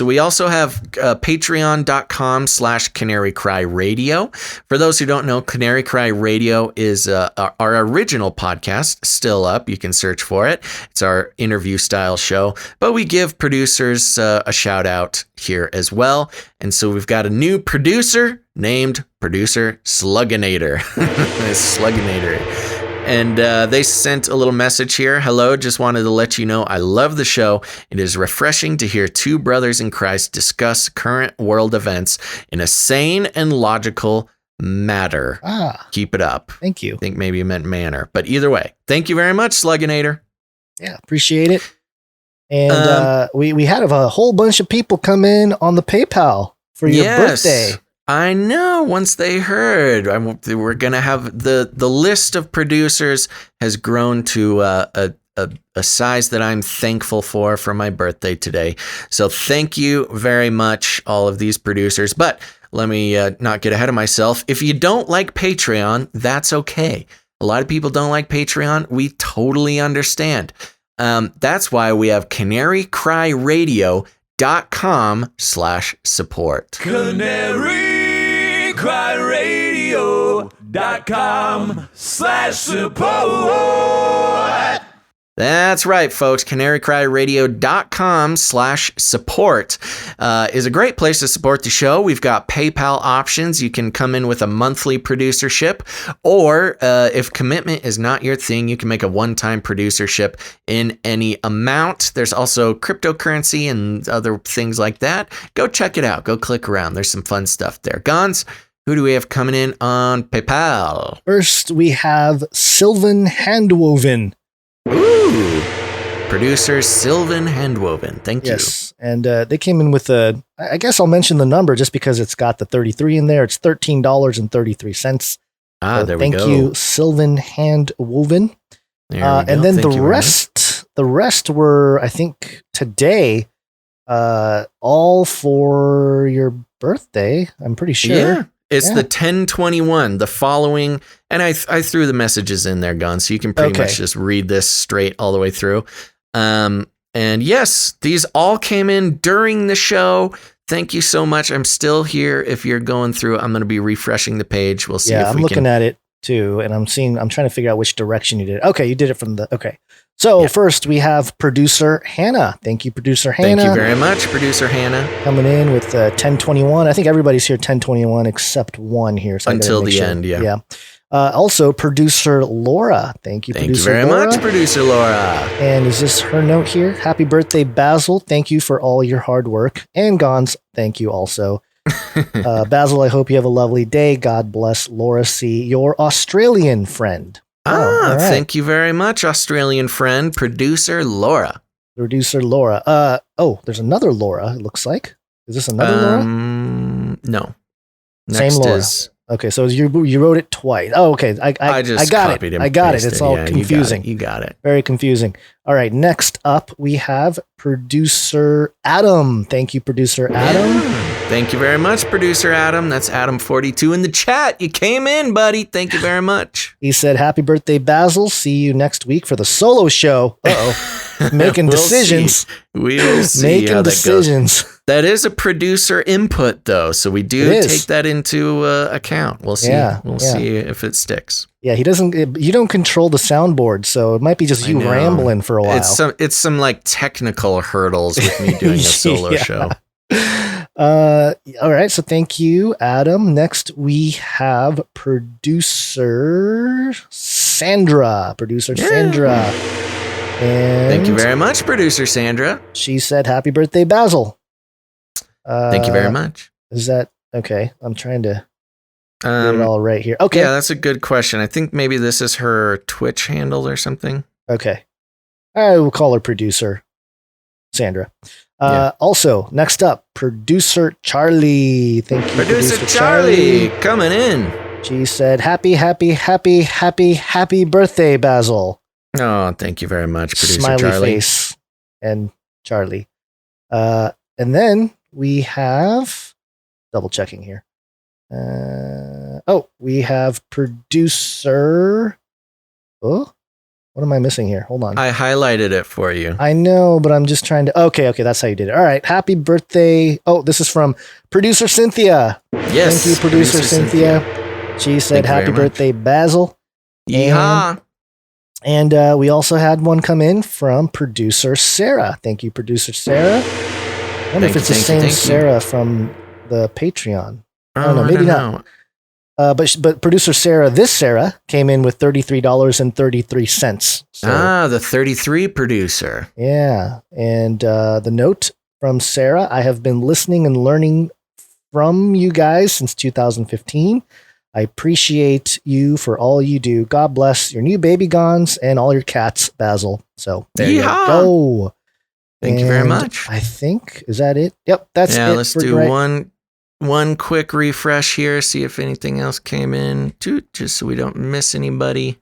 A: we also have patreon.com/CanaryCryRadio. For those who don't know, Canary Cry Radio is our original podcast, still up. You can search for it. It's our interview style show, but we give producers a shout out here as well. And so we've got a new producer named Producer Slugginator. Slugginator. And they sent a little message here. Hello, just wanted to let you know I love the show. It is refreshing to hear two brothers in Christ discuss current world events in a sane and logical manner. Keep it up.
D: Thank you.
A: I think maybe you meant manner. But either way, thank you very much, Slugginator.
D: Yeah, appreciate it. And we had a whole bunch of people come in on the PayPal for your birthday.
A: I know. Once they heard, we're going to have the list of producers has grown to a size that I'm thankful for my birthday today. So thank you very much, all of these producers. But let me not get ahead of myself. If you don't like Patreon, that's okay. A lot of people don't like Patreon. We totally understand. That's why we have CanaryCryRadio.com/support. CanaryCryRadio.com/support. That's right, folks. CanaryCryRadio.com/support is a great place to support the show. We've got PayPal options. You can come in with a monthly producership, or if commitment is not your thing, you can make a one-time producership in any amount. There's also cryptocurrency and other things like that. Go check it out. Go click around. There's some fun stuff there. Gons, who do we have coming in on PayPal?
D: First, we have Sylvan Handwoven.
A: Ooh, producer Sylvan Handwoven. Thank you.
D: Yes, and they came in with I guess I'll mention the number just because it's got the 33 in there. It's $13.33.
A: There we go.
D: Thank you, Sylvan Handwoven. And then the rest were, I think, today, all for your birthday. I'm pretty sure.
A: Yeah. It's the 1021, the following, and I threw the messages in there, Gon, so you can pretty much just read this straight all the way through. And yes, these all came in during the show. Thank you so much. I'm still here. If you're going through, I'm going to be refreshing the page. We'll see.
D: I'm looking at it too, and I'm trying to figure out which direction you did it. Okay, you did it from So first we have producer Hannah. Thank you, producer Hannah.
A: Thank you very much, producer Hannah.
D: Coming in with 1021. I think everybody's here 1021 except one here. So
A: until the end, yeah.
D: Yeah. Also, producer Laura. Thank you,
A: Thank you very much, producer Laura.
D: And is this her note here? Happy birthday, Basil. Thank you for all your hard work. And Gons, thank you also. Basil, I hope you have a lovely day. God bless Laura C., your Australian friend.
A: Thank you very much, Australian friend, producer Laura.
D: Producer Laura. There's another Laura, it looks like. Is this another Laura?
A: No.
D: Same Laura. Okay, so you wrote it twice. Oh, okay. I got it. I got it. It's all confusing.
A: You got it.
D: Very confusing. All right, next up we have producer Adam. Thank you, producer Adam.
A: Yeah. Thank you very much, producer Adam. That's Adam42 in the chat. You came in, buddy. Thank you very much.
D: He said, happy birthday, Basil. See you next week for the solo show. Making decisions.
A: We will see
D: Making
A: how
D: decisions.
A: That goes. That is a producer input, though, so we do take that into account. We'll see. We'll see if it sticks.
D: Yeah, he doesn't. You don't control the soundboard, so it might be just you rambling for a while.
A: It's some like technical hurdles with me doing a solo show.
D: All right, so thank you, Adam. Next, we have producer Sandra. And
A: thank you very much, producer Sandra.
D: She said, happy birthday, Basil.
A: Thank you very much.
D: Is that okay? I'm trying to get it all right here. Okay.
A: Yeah, that's a good question. I think maybe this is her Twitch handle or something.
D: Okay. I will call her producer Sandra. Also, next up, producer Charlie. Thank you,
A: producer Charlie. Coming in.
D: She said, happy birthday, Basil.
A: Oh, thank you very much, producer
D: Smiley
A: Charlie.
D: Face and Charlie. And then we have, double checking here. We have producer. Oh, what am I missing here? Hold on.
A: I highlighted it for you.
D: I know, but I'm just trying to. Okay, that's how you did it. All right. Happy birthday. Oh, this is from producer Cynthia.
A: Yes.
D: Thank you, producer Cynthia. She said, happy birthday, Basil.
A: Yeehaw.
D: And we also had one come in from producer Sarah. Thank you, producer Sarah. I wonder if it's the same Sarah from the Patreon. I don't know, maybe not. But producer Sarah, this Sarah, came in with $33.33. So,
A: the 33 producer.
D: Yeah. And the note from Sarah, I have been listening and learning from you guys since 2015. I appreciate you for all you do. God bless your new baby Gons and all your cats, Basil. So there you go.
A: Thank you very much.
D: I think, is that it? Yep, that's it.
A: Yeah, let's do one quick refresh here, see if anything else came in, just so we don't miss anybody.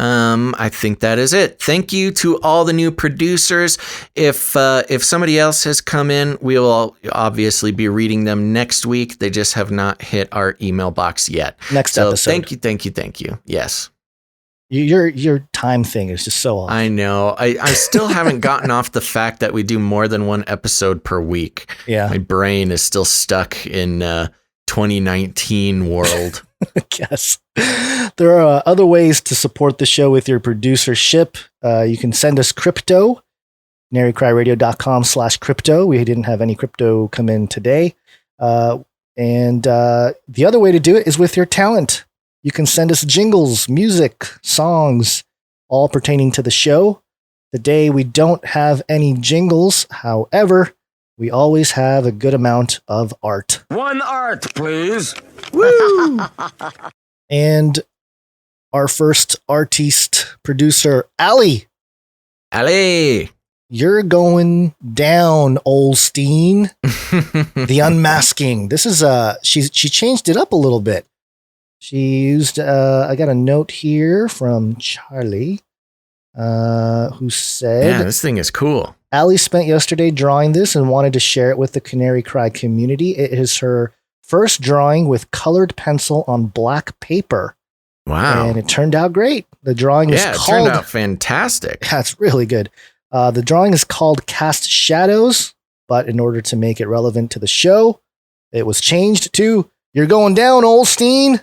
A: I think that is it. Thank you to all the new producers. If somebody else has come in, we will obviously be reading them next week. They just have not hit our email box yet.
D: Next episode.
A: Thank you. Yes.
D: Your time thing is just so off.
A: I know. I still haven't gotten off the fact that we do more than one episode per week.
D: Yeah.
A: My brain is still stuck in 2019 world.
D: I guess. There are other ways to support the show with your producership. You can send us crypto, CanaryCryRadio.com/crypto. We didn't have any crypto come in today. And the other way to do it is with your talent. You can send us jingles, music, songs, all pertaining to the show. Today, we don't have any jingles. However, we always have a good amount of art.
E: One art, please.
D: Woo! And our first artiste producer, Ali.
A: Ali!
D: You're going down, Olstein. The Unmasking. This is she changed it up a little bit. She used, I got a note here from Charlie, who said,
A: Yeah, this thing is cool.
D: Allie spent yesterday drawing this and wanted to share it with the Canary Cry community. It is her first drawing with colored pencil on black paper.
A: Wow.
D: And it turned out great. The drawing is called...
A: Yeah, it turned out fantastic.
D: That's really good. The drawing is called Cast Shadows, but in order to make it relevant to the show, it was changed to You're Going Down, Olstein.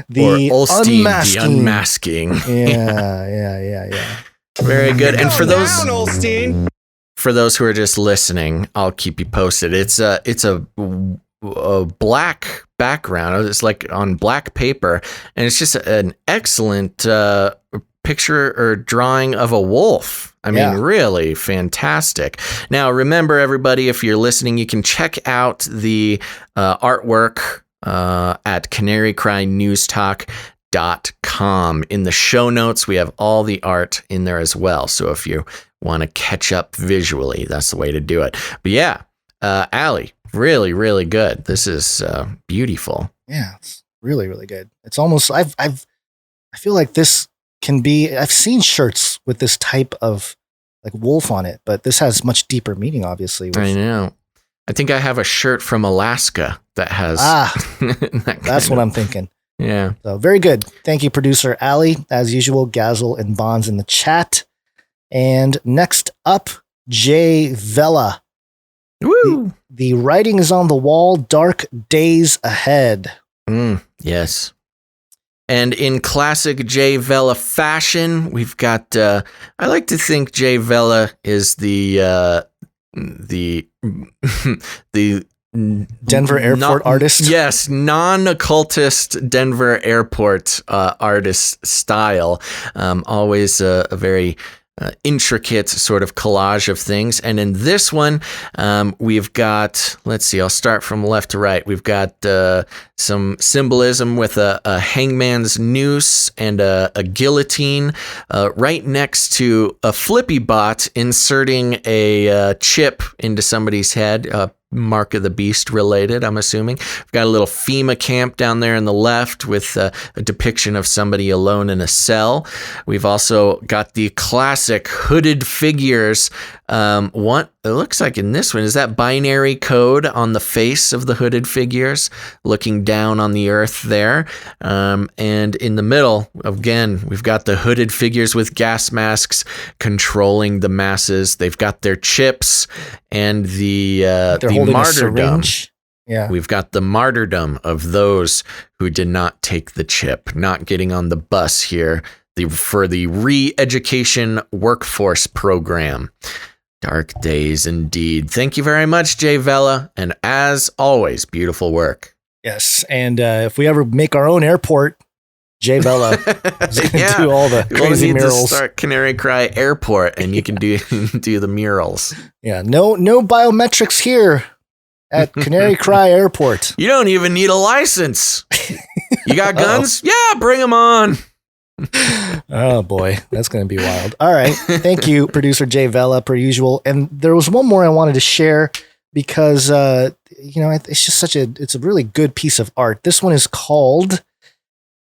D: the
A: Olstein,
D: unmasking.
A: the unmasking.
D: Yeah.
A: Very good. And for those who are just listening, I'll keep you posted. It's a black background. It's like on black paper, and it's just an excellent picture or drawing of a wolf. I mean, really fantastic. Now, remember, everybody, if you're listening, you can check out the artwork at CanaryCryNewsTalk.com. In the show notes, we have all the art in there as well. So if you want to catch up visually, that's the way to do it. But yeah, Allie, really, really good. This is beautiful.
D: Yeah, it's really, really good. It's almost, I feel like this can be, I've seen shirts with this type of like wolf on it, but this has much deeper meaning, obviously.
A: I know. I think I have a shirt from Alaska that has.
D: That's what I'm thinking.
A: Yeah.
D: So very good. Thank you, producer Allie. As usual, Gazzle and Bonds in the chat. And next up, Jay Vela.
A: Woo!
D: The writing is on the wall. Dark days ahead.
A: Yes. And in classic Jay Vela fashion, we've got. I like to think Jay Vela is the
D: Denver airport artist.
A: Yes, non-occultist Denver airport artist style. Always a very intricate sort of collage of things. And in this one, we've got, let's see, I'll start from left to right. We've got some symbolism with a hangman's noose and a guillotine right next to a flippy bot inserting a chip into somebody's head, Mark of the Beast related, I'm assuming. We've got a little FEMA camp down there on the left with a depiction of somebody alone in a cell. We've also got the classic hooded figures. What it looks like in this one is that binary code on the face of the hooded figures looking down on the earth there. And in the middle, again, we've got the hooded figures with gas masks controlling the masses. They've got their chips and the martyrdom.
D: Yeah.
A: We've got the martyrdom of those who did not take the chip, not getting on the bus here for the re-education workforce program. Dark days indeed. Thank you very much, Jay Vela. And as always, beautiful work.
D: Yes. And if we ever make our own airport, Jay Vela is going to do all the crazy murals.
A: To start Canary Cry Airport, and you can do the murals.
D: Yeah. No biometrics here at Canary Cry Airport.
A: You don't even need a license. You got guns? Yeah, bring them on.
D: Oh boy, that's going to be wild. All right. Thank you, producer Jay Vela, per usual. And there was one more I wanted to share because, it's just it's a really good piece of art. This one is called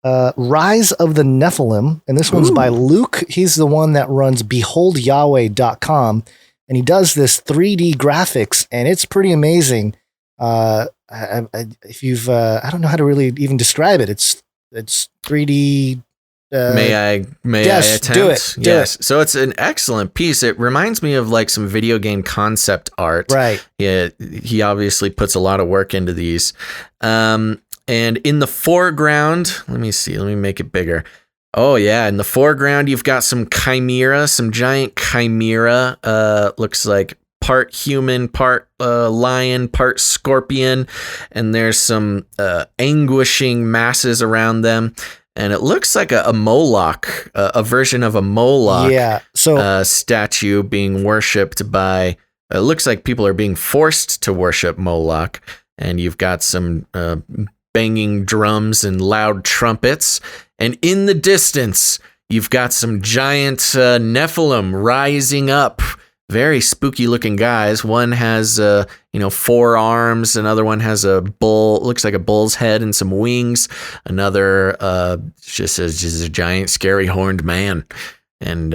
D: Rise of the Nephilim. And this one's by Luke. He's the one that runs beholdyahweh.com. And he does this 3D graphics, and it's pretty amazing. If you've, I don't know how to really even describe it. It's 3D.
A: May I attempt?
D: Do it.
A: Yes. So it's an excellent piece. It reminds me of like some video game concept art.
D: Right.
A: He obviously puts a lot of work into these. And in the foreground, let me make it bigger. Oh yeah, in the foreground you've got some giant chimera. Looks like part human, part lion, part scorpion, and there's some anguishing masses around them. And it looks like a Moloch, a version of a Moloch statue being worshipped by, it looks like people are being forced to worship Moloch. And you've got some banging drums and loud trumpets. And in the distance, you've got some giant Nephilim rising up very spooky looking guys. One has, 4 arms. Another one has a bull, looks like a bull's head and some wings. Another just a giant, scary horned man. And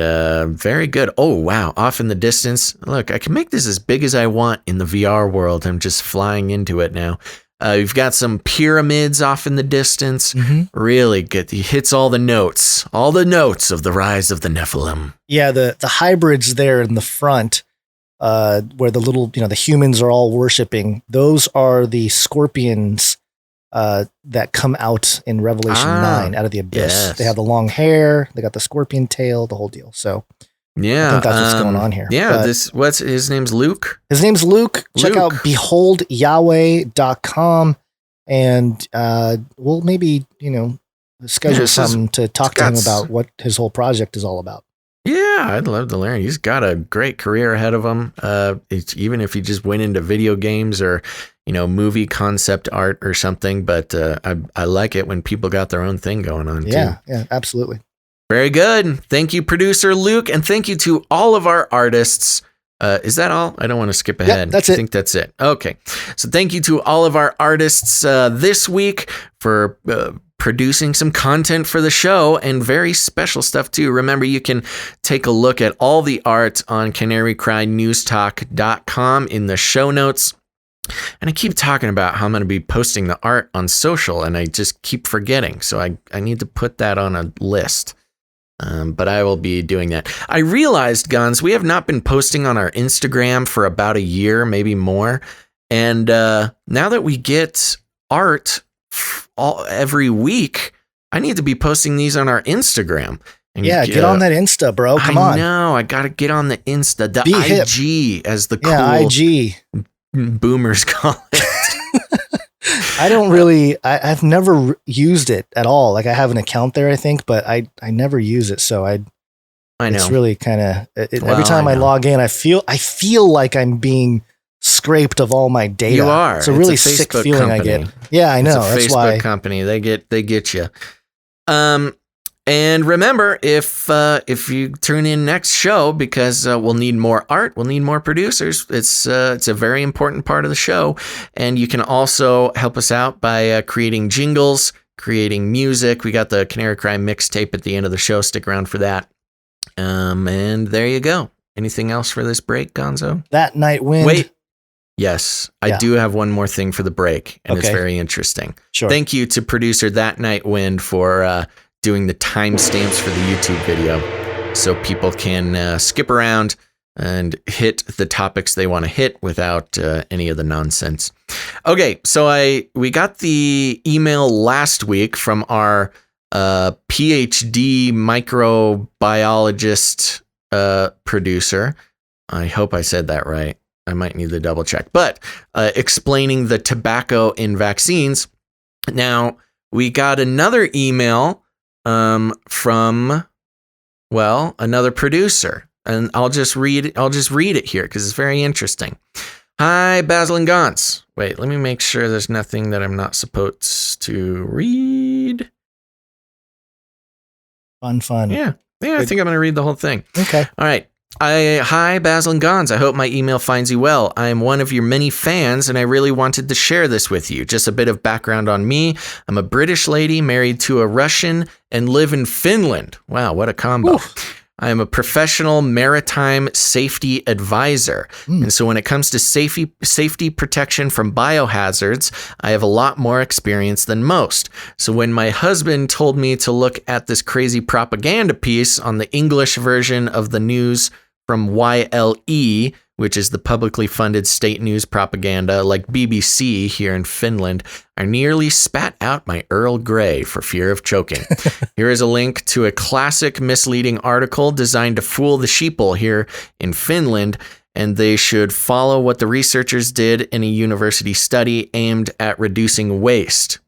A: very good. Oh, wow. Off in the distance. Look, I can make this as big as I want in the VR world. I'm just flying into it now. You've got some pyramids off in the distance. Really good. He hits all the notes of the rise of the Nephilim.
D: Yeah, the hybrids there in the front, where the little, the humans are all worshiping. Those are the scorpions that come out in Revelation 9 out of the abyss.
A: Yes.
D: They have the long hair. They got the scorpion tail, the whole deal. So
A: yeah,
D: I think that's what's going on here.
A: Yeah, but his name's Luke.
D: His name's Luke. Check out beholdyahweh.com and we'll maybe, schedule something to talk to him about what his whole project is all about.
A: Yeah, I'd love to learn. He's got a great career ahead of him. Even if he just went into video games or, movie concept art or something. But I like it when people got their own thing going on, too.
D: Yeah, absolutely.
A: Very good. Thank you, producer Luke. And thank you to all of our artists. Is that all? I don't want to skip ahead.
D: That's it.
A: I think that's it. Okay. So thank you to all of our artists this week for producing some content for the show and very special stuff too. Remember, you can take a look at all the art on CanaryCryNewsTalk.com in the show notes. And I keep talking about how I'm going to be posting the art on social, and I just keep forgetting. So I need to put that on a list. But I will be doing that. I realized, Guns, we have not been posting on our Instagram for about a year, maybe more. And now that we get art every week, I need to be posting these on our Instagram. And
D: get on that Insta, bro. Come on.
A: I know. I got to get on the Insta, the
D: Be
A: IG,
D: hip.
A: as the cool
D: IG
A: boomers call it.
D: I don't really, I've never used it at all. Like I have an account there, I think, but I never use it. So I know it's really kind of, every time I log in, I feel like I'm being scraped of all my data.
A: You are.
D: It's a really sick feeling company. I get. Yeah, I know.
A: It's a Facebook company. They get you. And remember, if you tune in next show, because we'll need more art, we'll need more producers. It's a very important part of the show, and you can also help us out by creating jingles, creating music. We got the Canary Cry mixtape at the end of the show. Stick around for that. And there you go. Anything else for this break, Gonzo?
D: That night wind.
A: Wait. Yes, I do have one more thing for the break, and it's very interesting.
D: Sure.
A: Thank you to producer That Night Wind for doing the timestamps for the YouTube video, so people can skip around and hit the topics they want to hit without any of the nonsense. Okay, so we got the email last week from our PhD microbiologist producer. I hope I said that right. I might need to double check, but explaining the tobacco in vaccines. Now, we got another email from another producer, and I'll just read it here because it's very interesting. Hi, Basil and Gons. Wait, let me make sure there's nothing that I'm not supposed to read.
D: Fun.
A: Yeah, I think I'm going to read the whole thing.
D: Okay.
A: All right. Hi, Basil and Gons. I hope my email finds you well. I am one of your many fans, and I really wanted to share this with you. Just a bit of background on me. I'm a British lady married to a Russian and live in Finland. Wow, what a combo. Oof. I am a professional maritime safety advisor. And so when it comes to safety protection from biohazards, I have a lot more experience than most. So when my husband told me to look at this crazy propaganda piece on the English version of the news from YLE, which is the publicly funded state news propaganda like BBC here in Finland, I nearly spat out my Earl Grey for fear of choking. Here is a link to a classic misleading article designed to fool the sheeple here in Finland, and they should follow what the researchers did in a university study aimed at reducing waste.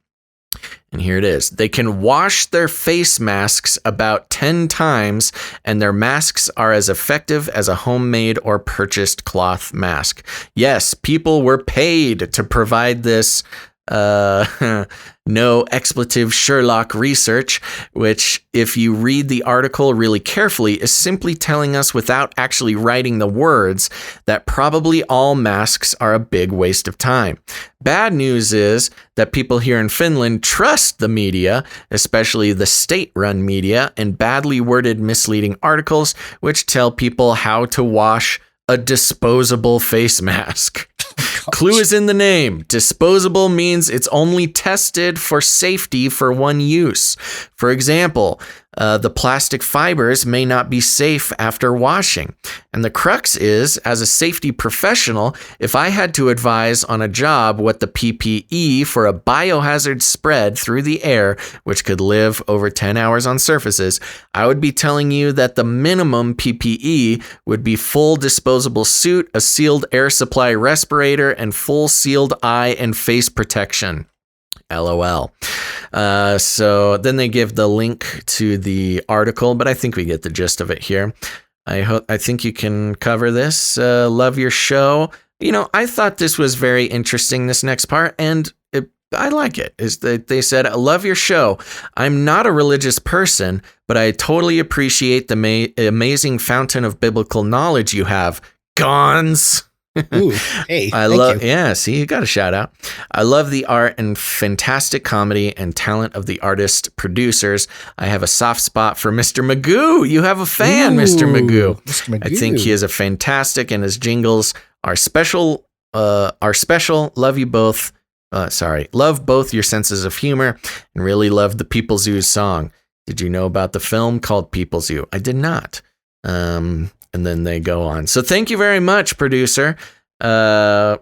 A: And here it is. They can wash their face masks about 10 times, and their masks are as effective as a homemade or purchased cloth mask. Yes, people were paid to provide this no expletive Sherlock research, which, if you read the article really carefully, is simply telling us without actually writing the words that probably all masks are a big waste of time. Bad news is that people here in Finland trust the media, especially the state-run media, and badly worded, misleading articles which tell people how to wash a disposable face mask. Clue is in the name. Disposable means it's only tested for safety for one use. For example, the plastic fibers may not be safe after washing. And the crux is, as a safety professional, if I had to advise on a job what the PPE for a biohazard spread through the air, which could live over 10 hours on surfaces, I would be telling you that the minimum PPE would be full disposable suit, a sealed air supply respirator, and full sealed eye and face protection. LOL. So then they give the link to the article, but I think we get the gist of it here. I think you can cover this. Love your show. You know, I thought this was very interesting, this next part, and I like it. Is that they said, I love your show. I'm not a religious person, but I totally appreciate the amazing fountain of biblical knowledge you have. Gons.
D: Ooh, hey,
A: I love, yeah, see, you got a shout out. I love the art and fantastic comedy and talent of the artist producers. I have a soft spot for Mr. Magoo. You have a fan, Mr. Magoo.
D: Mr. Magoo.
A: I think he is a fantastic, and his jingles are special. Love you both. Love both your senses of humor and really love the People Zoo's song. Did you know about the film called People Zoo? I did not. And then they go on. So thank you very much, producer Amber.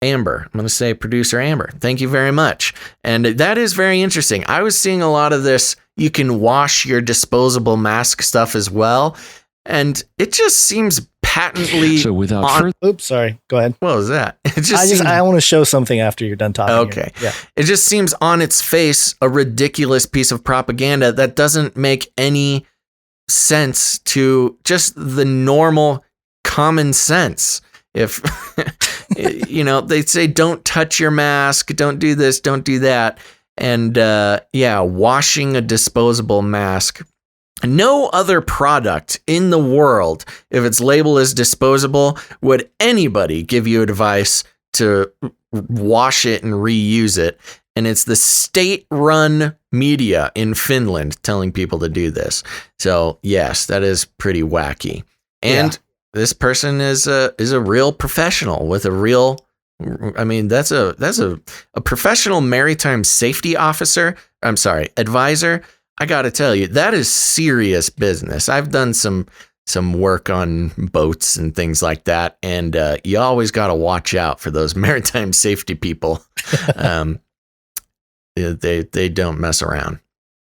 A: I'm going to say producer Amber. Thank you very much. And that is very interesting. I was seeing a lot of this. You can wash your disposable mask stuff as well. And it just seems patently.
K: So without
D: oops, sorry. Go ahead.
A: What was that?
D: I want to show something after you're done talking.
A: Okay.
D: Here. Yeah.
A: It just seems on its face a ridiculous piece of propaganda that doesn't make any sense to just the normal common sense. If you know, they say don't touch your mask, don't do this, don't do that, and washing a disposable mask. No other product in the world, if its label is disposable, would anybody give you advice to wash it and reuse it. And it's the state-run media in Finland telling people to do this. So yes, that is pretty wacky. And this person is a real professional with a real. I mean, that's a professional maritime safety officer. I'm sorry, advisor. I got to tell you, that is serious business. I've done some work on boats and things like that, and you always got to watch out for those maritime safety people. They don't mess around.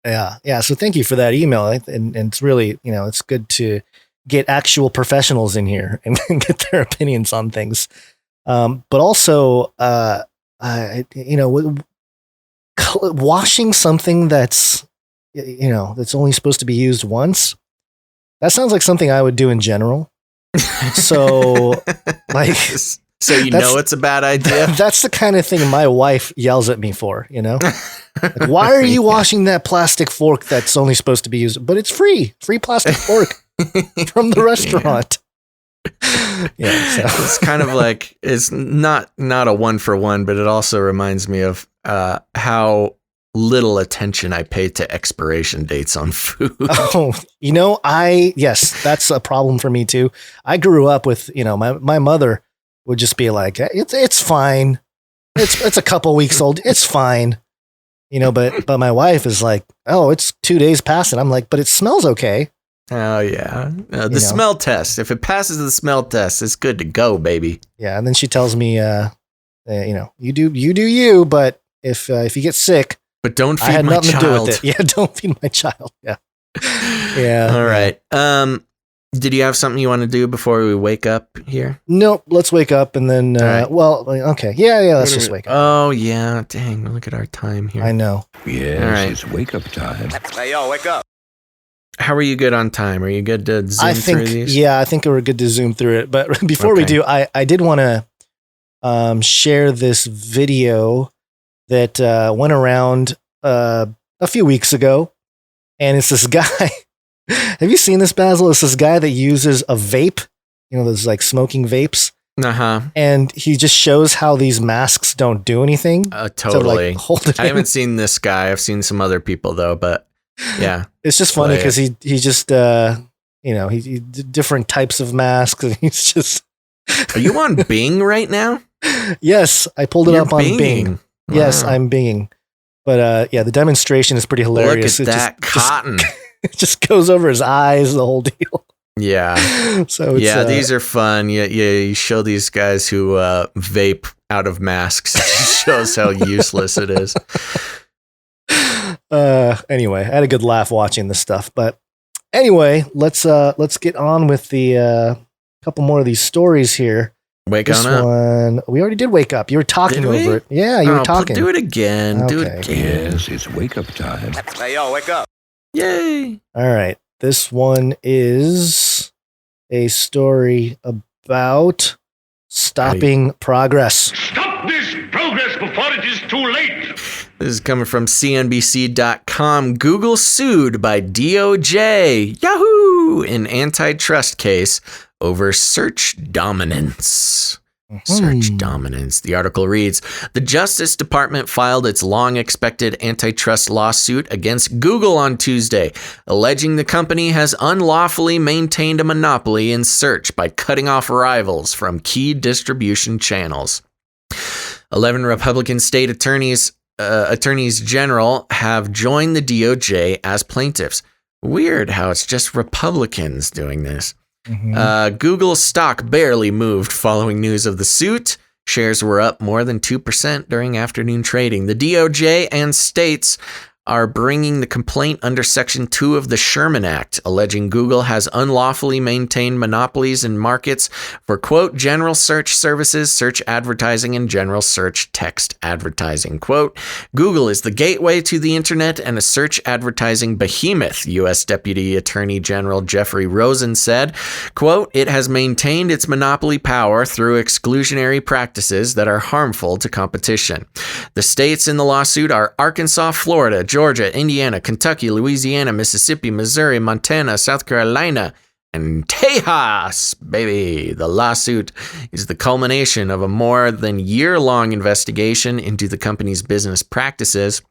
D: Yeah. So thank you for that email. And it's really, it's good to get actual professionals in here and get their opinions on things. But also, washing something that's only supposed to be used once. That sounds like something I would do in general. So
A: So it's a bad idea?
D: That's the kind of thing my wife yells at me for, Like, why are you washing that plastic fork that's only supposed to be used? But it's free plastic fork from the restaurant. Yeah, so.
A: It's kind of like, it's not a 1-for-1, but it also reminds me of how little attention I pay to expiration dates on food.
D: Oh, yes, that's a problem for me too. I grew up with, my mother would just be like, it's fine. It's a couple weeks old. It's fine. But my wife is like, oh, it's 2 days past it. I'm like, but it smells okay.
A: Oh yeah. The smell test. If it passes the smell test, it's good to go, baby.
D: Yeah. And then she tells me, you do you, but if you get sick,
A: but don't feed
D: I had
A: my
D: nothing
A: child.
D: to do with it. Yeah. Don't feed my child. Yeah. Yeah.
A: All right. Did you have something you want to do before we wake up here?
D: Nope. Let's wake up and then,
A: right.
D: Okay. Yeah. Let's just wake up.
A: Oh yeah. Dang. Look at our time here.
D: I know.
K: Yes,
A: all right.
K: It's wake up time.
E: Hey, yo, wake up.
A: How are you good on time? Are you good to zoom through these?
D: Yeah, I think we're good to zoom through it. But before we do, I did want to share this video that went around a few weeks ago, and it's this guy. Have you seen this, Basil? It's this guy that uses a vape, those like smoking vapes.
A: Uh-huh.
D: And he just shows how these masks don't do anything.
A: Totally.
D: To, hold it
A: I haven't seen this guy. I've seen some other people though, but yeah.
D: It's just funny because he just, he different types of masks. And he's just.
A: Are you on Bing right now?
D: Yes, I pulled it up on Bing.
A: Wow.
D: Yes, I'm Binging. But the demonstration is pretty hilarious.
A: Look at that cotton.
D: It just goes over his eyes, the whole deal.
A: Yeah.
D: So it's,
A: these are fun. Yeah, you show these guys who vape out of masks. It just shows how useless it is.
D: Anyway, I had a good laugh watching this stuff. But anyway, let's get on with the couple more of these stories here.
A: Wake on up.
D: One, we already did wake up. You were talking over it. Yeah, you were talking.
A: Do it again.
D: Okay.
A: Do it again.
J: Yes, it's wake up time.
E: Hey, yo, wake up.
A: Yay.
D: All right. This one is a story about stopping progress.
K: Stop this progress before it is too late.
A: This is coming from CNBC.com. Google sued by DOJ, Yahoo, in antitrust case over search dominance. Search dominance. The article reads, the Justice Department filed its long-expected antitrust lawsuit against Google on Tuesday, alleging the company has unlawfully maintained a monopoly in search by cutting off rivals from key distribution channels. 11 Republican state attorneys general have joined the DOJ as plaintiffs. Weird how it's just Republicans doing this. Google's stock barely moved following news of the suit. Shares were up more than 2% during afternoon trading. The DOJ and states are bringing the complaint under Section 2 of the Sherman Act, alleging Google has unlawfully maintained monopolies in markets for, quote, general search services, search advertising, and general search text advertising. Quote, Google is the gateway to the internet and a search advertising behemoth, U.S. Deputy Attorney General Jeffrey Rosen said. Quote, it has maintained its monopoly power through exclusionary practices that are harmful to competition. The states in the lawsuit are Arkansas, Florida, Georgia, Indiana, Kentucky, Louisiana, Mississippi, Missouri, Montana, South Carolina, and Tejas, baby. The lawsuit is the culmination of a more than year-long investigation into the company's business practices.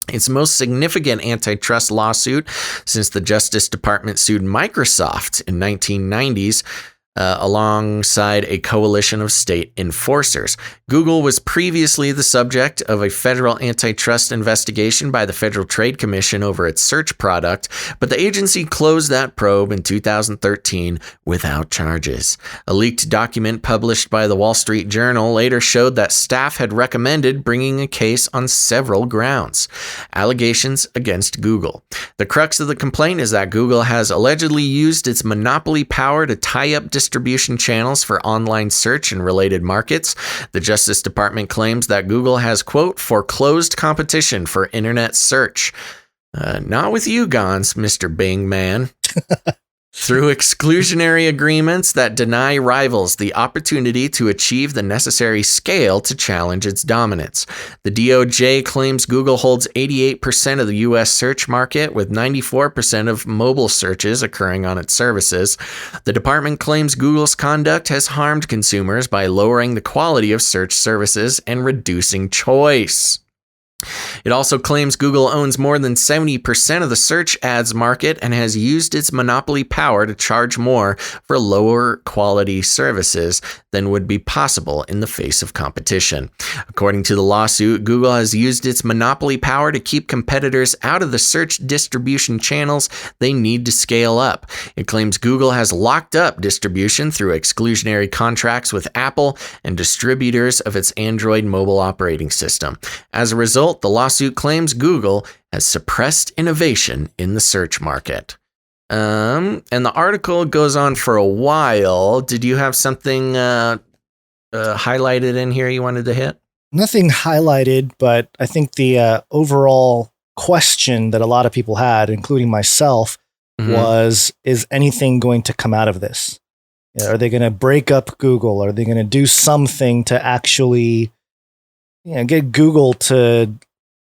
A: Its most significant antitrust lawsuit since the Justice Department sued Microsoft in 1990s. Alongside a coalition of state enforcers. Google was previously the subject of a federal antitrust investigation by the Federal Trade Commission over its search product, but the agency closed that probe in 2013 without charges. A leaked document published by the Wall Street Journal later showed that staff had recommended bringing a case on several grounds. Allegations against Google. The crux of the complaint is that Google has allegedly used its monopoly power to tie up distribution channels for online search and related markets. The Justice Department claims that Google has, quote, foreclosed competition for internet search. Not with you, Gons, Mr. Bing man. Through exclusionary agreements that deny rivals the opportunity to achieve the necessary scale to challenge its dominance. The DOJ claims Google holds 88% of the U.S. search market, with 94% of mobile searches occurring on its services. The department claims Google's conduct has harmed consumers by lowering the quality of search services and reducing choice. It also claims Google owns more than 70% of the search ads market and has used its monopoly power to charge more for lower quality services than would be possible in the face of competition. According to the lawsuit, Google has used its monopoly power to keep competitors out of the search distribution channels they need to scale up. It claims Google has locked up distribution through exclusionary contracts with Apple and distributors of its Android mobile operating system. As a result, the lawsuit claims Google has suppressed innovation in the search market. And the article goes on for a while. Did you have something highlighted in here you wanted to hit?
D: Nothing highlighted, but I think the overall question that a lot of people had, including myself, was, is anything going to come out of this? Are they going to break up Google? Are they going to do something to actually, get Google to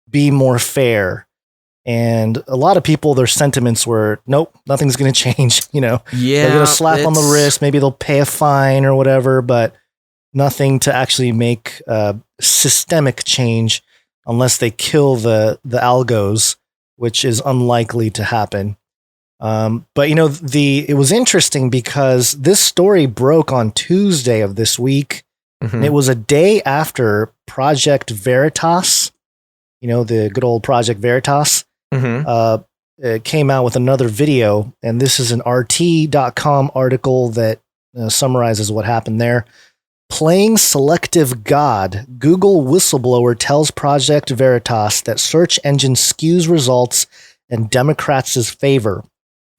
D: be more fair. And a lot of people, their sentiments were, nope, nothing's going to change. They'll get a slap on the wrist. Maybe they'll pay a fine or whatever, but nothing to actually make systemic change unless they kill the algos, which is unlikely to happen. But it was interesting because this story broke on Tuesday of this week. Mm-hmm. And it was a day after Project Veritas, the good old Project Veritas, it came out with another video. And this is an RT.com article that summarizes what happened there. Playing selective God, Google whistleblower tells Project Veritas that search engine skews results in Democrats' favor.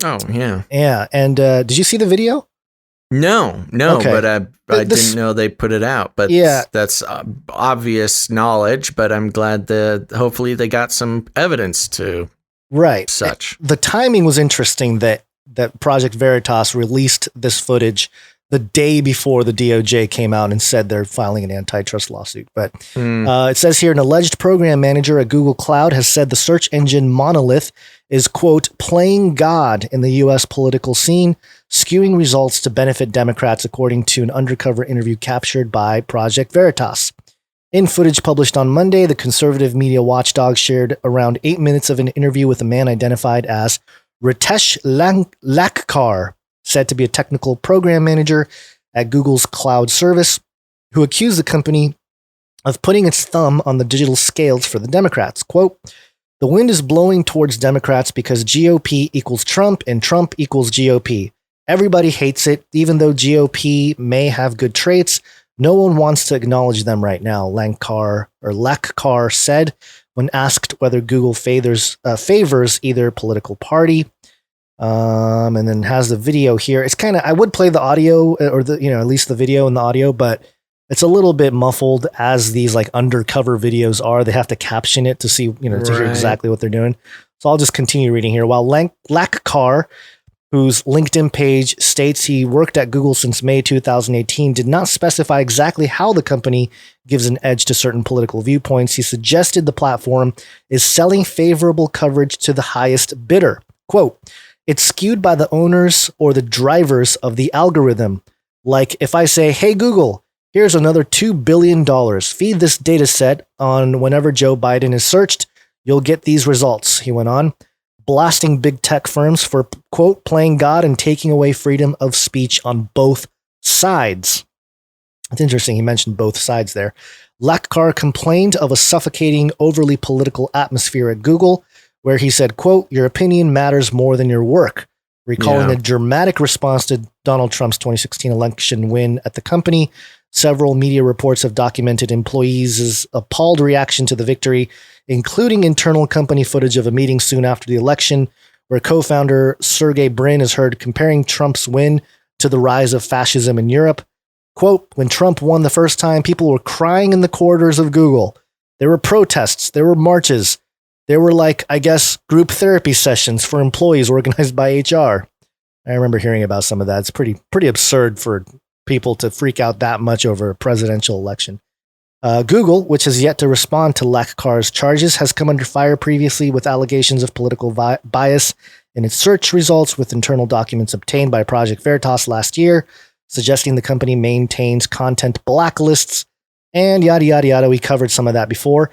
A: Oh, yeah.
D: Yeah. And did you see the video?
A: No, okay. But I didn't know they put it out. But yeah, that's obvious knowledge. But I'm glad that hopefully they got some evidence to such.
D: The timing was interesting that Project Veritas released this footage the day before the DOJ came out and said they're filing an antitrust lawsuit. But it says here, an alleged program manager at Google Cloud has said the search engine monolith is, quote, playing God in the U.S. political scene, skewing results to benefit Democrats, according to an undercover interview captured by Project Veritas. In footage published on Monday, the conservative media watchdog shared around 8 minutes of an interview with a man identified as Ritesh Lakhkar, said to be a technical program manager at Google's cloud service, who accused the company of putting its thumb on the digital scales for the Democrats. Quote, the wind is blowing towards Democrats because GOP equals Trump and Trump equals GOP. Everybody hates it, even though GOP may have good traits. No one wants to acknowledge them right now, Lakhkar said when asked whether Google favors either political party. And then has the video here. It's kind of, I would play the audio or at least the video and the audio, but it's a little bit muffled as these like undercover videos are. They have to caption it to see, to hear exactly what they're doing. So I'll just continue reading here. While Lakhkar, whose LinkedIn page states he worked at Google since May 2018, did not specify exactly how the company gives an edge to certain political viewpoints, he suggested the platform is selling favorable coverage to the highest bidder. Quote, it's skewed by the owners or the drivers of the algorithm. Like if I say, hey, Google, here's another $2 billion. Feed this data set on whenever Joe Biden is searched. You'll get these results, he went on, blasting big tech firms for, quote, playing God and taking away freedom of speech on both sides. It's interesting. He mentioned both sides there. Lakhkar complained of a suffocating, overly political atmosphere at Google, where he said, quote, your opinion matters more than your work, recalling a dramatic response to Donald Trump's 2016 election win at the company. Several media reports have documented employees' appalled reaction to the victory, including internal company footage of a meeting soon after the election, where co-founder Sergey Brin is heard comparing Trump's win to the rise of fascism in Europe. Quote, when Trump won the first time, people were crying in the corridors of Google. There were protests. There were marches. There were group therapy sessions for employees organized by HR. I remember hearing about some of that. It's pretty absurd for people to freak out that much over a presidential election. Google, which has yet to respond to Lakhkar's charges, has come under fire previously with allegations of political bias in its search results, with internal documents obtained by Project Veritas last year, suggesting the company maintains content blacklists and yada, yada, yada. We covered some of that before.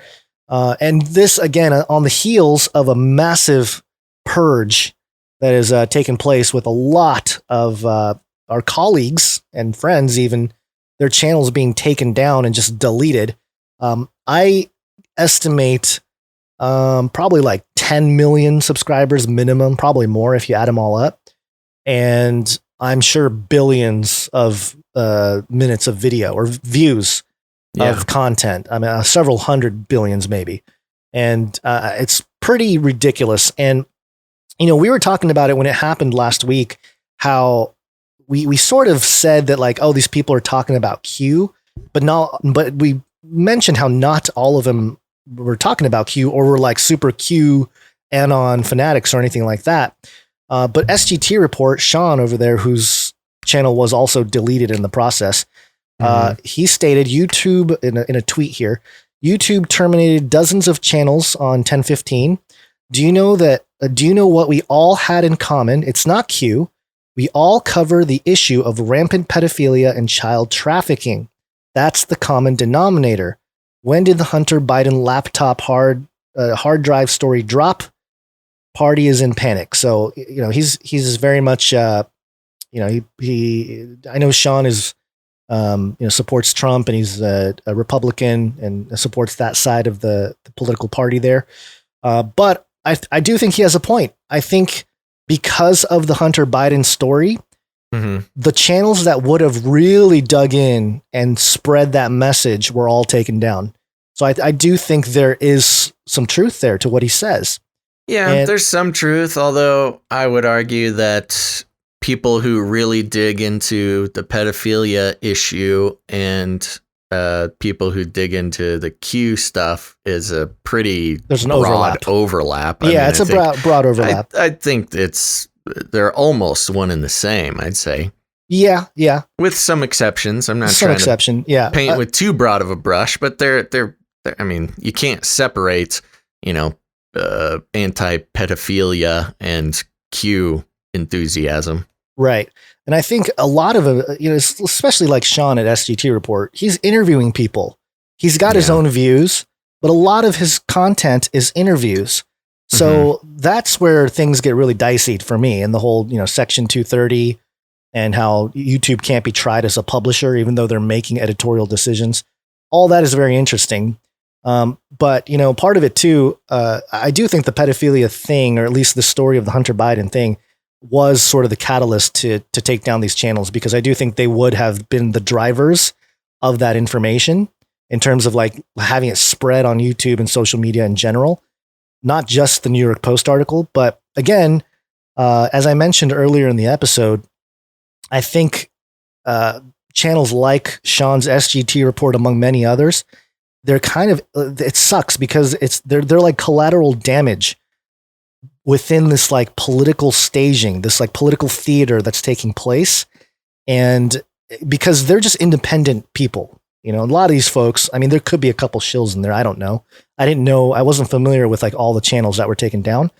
D: And this, again, on the heels of a massive purge that has taken place with a lot of our colleagues and friends, even their channels being taken down and just deleted. I estimate probably like 10 million subscribers minimum, probably more if you add them all up. And I'm sure billions of minutes of video or views of content. I mean, several hundred billions maybe. And it's pretty ridiculous. And, we were talking about it when it happened last week, how we sort of said that like, oh, these people are talking about Q, but we mentioned how not all of them were talking about Q or were like super Q Anon fanatics or anything like that. But SGT report, Sean over there, whose channel was also deleted in the process, he stated YouTube in a tweet here, YouTube terminated dozens of channels on 10/15. Do you know what we all had in common? It's not Q. We all cover the issue of rampant pedophilia and child trafficking. That's the common denominator. When did the Hunter Biden laptop hard drive story drop? Party is in panic. So, he's very much, he I know Sean is, supports Trump, and he's a Republican and supports that side of the political party there. But I do think he has a point. I think because of the Hunter Biden story, the channels that would have really dug in and spread that message were all taken down. So I do think there is some truth there to what he says.
A: Yeah, there's some truth, although I would argue that people who really dig into the pedophilia issue and people who dig into the Q stuff is a pretty broad overlap.
D: Yeah, it's a broad overlap.
A: I think they're almost one and the same, I'd say.
D: Yeah.
A: With some exceptions. I'm not
D: some
A: trying
D: exception,
A: to paint with too broad of a brush, but they're I mean, you can't separate, anti-pedophilia and Q enthusiasm.
D: Right. And I think a lot of it, especially like Sean at SGT Report, he's interviewing people. He's got his own views, but a lot of his content is interviews. So that's where things get really dicey for me, and the whole, Section 230 and how YouTube can't be tried as a publisher, even though they're making editorial decisions. All that is very interesting. But, part of it too, I do think the pedophilia thing, or at least the story of the Hunter Biden thing, was sort of the catalyst to take down these channels, because I do think they would have been the drivers of that information in terms of like having it spread on YouTube and social media in general, not just the New York Post article. But again, as I mentioned earlier in the episode, I think channels like Sean's SGT Report, among many others, they're kind of, it sucks because they're like collateral damage within this like political staging, this like political theater that's taking place. And because they're just independent people, a lot of these folks, I mean, there could be a couple shills in there. I don't know. I wasn't familiar with like all the channels that were taken down,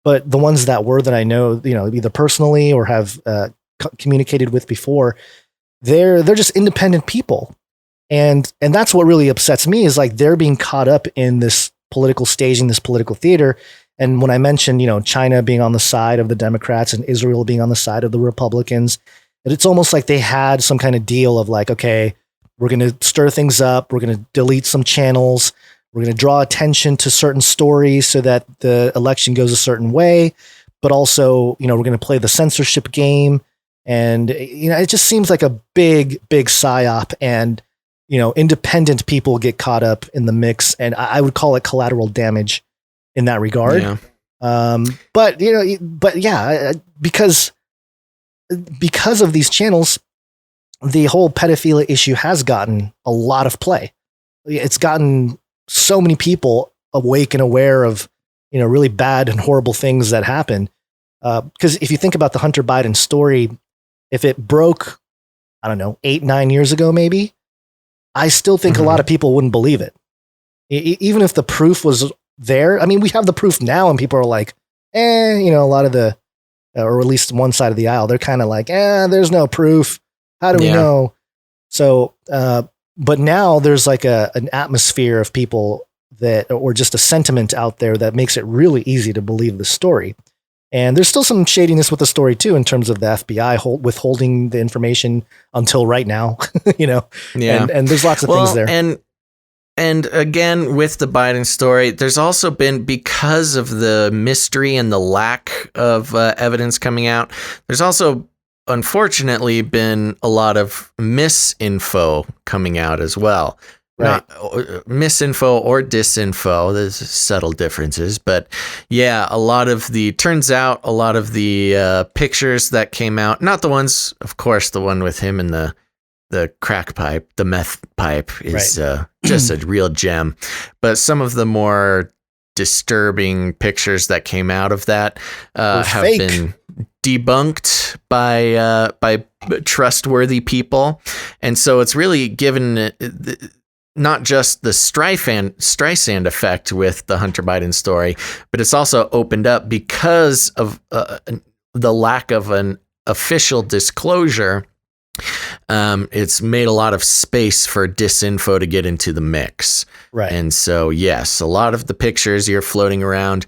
D: but the ones that were, that I know, either personally or have communicated with before, they're just independent people. And that's what really upsets me, is like they're being caught up in this political staging, this political theater. And when I mentioned, China being on the side of the Democrats and Israel being on the side of the Republicans, it's almost like they had some kind of deal of like, okay, we're going to stir things up. We're going to delete some channels. We're going to draw attention to certain stories so that the election goes a certain way. But also, we're going to play the censorship game. And, it just seems like a big, big psyop. And, independent people get caught up in the mix. And I would call it collateral damage in that regard. Yeah. But yeah, because of these channels, the whole pedophilia issue has gotten a lot of play. It's gotten so many people awake and aware of, really bad and horrible things that happen. Because if you think about the Hunter Biden story, if it broke, I don't know, 8-9 years ago, maybe, I still think a lot of people wouldn't believe it. Even if the proof was there. I mean, we have the proof now, and people are like, a lot of the, or at least one side of the aisle, they're kind of like, there's no proof. How do we know? So, but now there's like an atmosphere of people or just a sentiment out there that makes it really easy to believe the story. And there's still some shadiness with the story too, in terms of the FBI withholding the information until right now, Yeah. And there's lots of things there.
A: And again, with the Biden story, there's also been, because of the mystery and the lack of evidence coming out, there's also unfortunately been a lot of misinfo coming out as well. Right. Not misinfo or disinfo. There's subtle differences, but yeah, turns out a lot of the pictures that came out, not the ones, of course, the one with him in the crack pipe, the meth pipe is just a real gem. But some of the more disturbing pictures that came out of that have been debunked by trustworthy people. And so it's really given not just the Streisand effect with the Hunter Biden story, but it's also opened up because of the lack of an official disclosure. It's made a lot of space for disinfo to get into the mix.
D: Right.
A: And so, yes, a lot of the pictures you're floating around,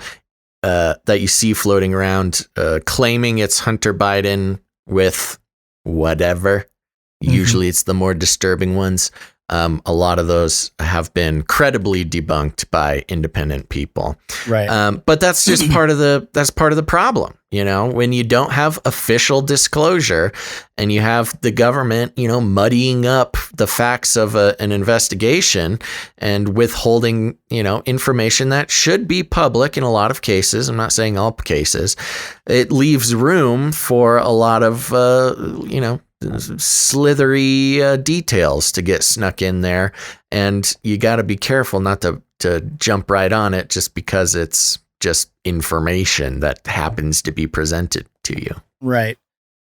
A: that you see floating around, claiming it's Hunter Biden with whatever. Usually it's the more disturbing ones. A lot of those have been credibly debunked by independent people.
D: Right.
A: But that's just part of the problem. When you don't have official disclosure and you have the government, muddying up the facts of an investigation and withholding, information that should be public in a lot of cases. I'm not saying all cases. It leaves room for a lot of, slithery details to get snuck in there, and you got to be careful not to jump right on it just because it's just information that happens to be presented to you.
D: Right.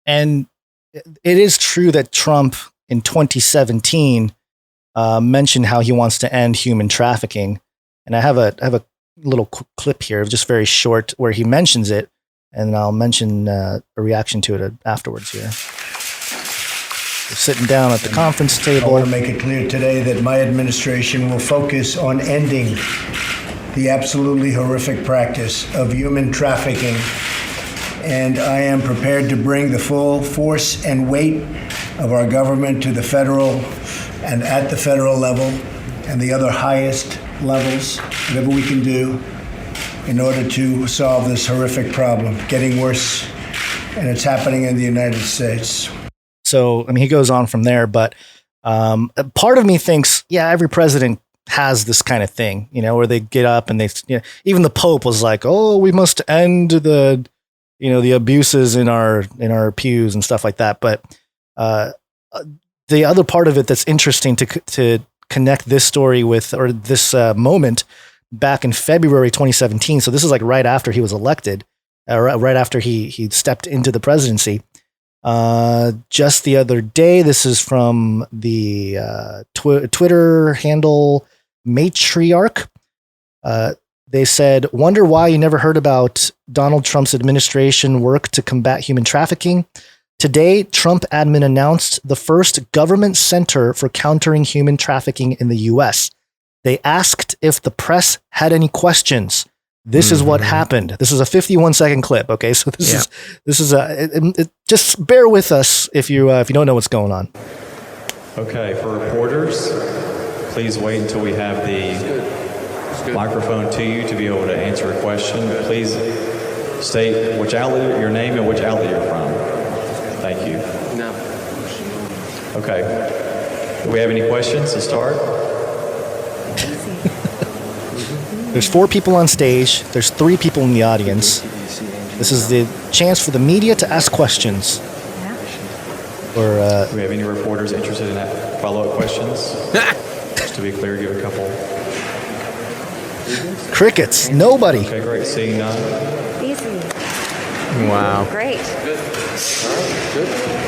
D: And it is true that Trump in 2017 mentioned how he wants to end human trafficking, and I have a little clip here, just very short, where he mentions it, and I'll mention a reaction to it afterwards here. Sitting down at the conference table.
L: I want to make it clear today that my administration will focus on ending the absolutely horrific practice of human trafficking, and I am prepared to bring the full force and weight of our government to the federal and at the federal level and the other highest levels, whatever we can do in order to solve this horrific problem, getting worse, and it's happening in the United States.
D: So, he goes on from there, but part of me thinks, yeah, every president has this kind of thing, where they get up and they, even the Pope was like, oh, we must end the abuses in our pews and stuff like that. But the other part of it that's interesting to connect this story with, or this moment back in February 2017. So this is like right after he was elected, right after he stepped into the presidency. Just the other day, this is from the Twitter handle Matriarch. They said, wonder why you never heard about Donald Trump's administration work to combat human trafficking. Today, Trump admin announced the first government center for countering human trafficking in the U.S. They asked if the press had don't This is what happened. This is a 51-second clip. Okay, so this is just bear with us if you don't know what's going on.
M: Okay, for reporters, please wait until we have the microphone to you to be able to answer a question. Please state which outlet, your name, and which outlet you're from. Thank you. No. Okay. Do we have any questions to start?
D: There's 4 people on stage. There's 3 people in the audience. This is the chance for the media to ask questions.
M: Do we have any reporters interested in follow-up questions? Just to be clear, give a couple.
D: Crickets. Nobody.
M: Okay, great. Seeing none.
N: Easy.
A: Wow.
N: Great.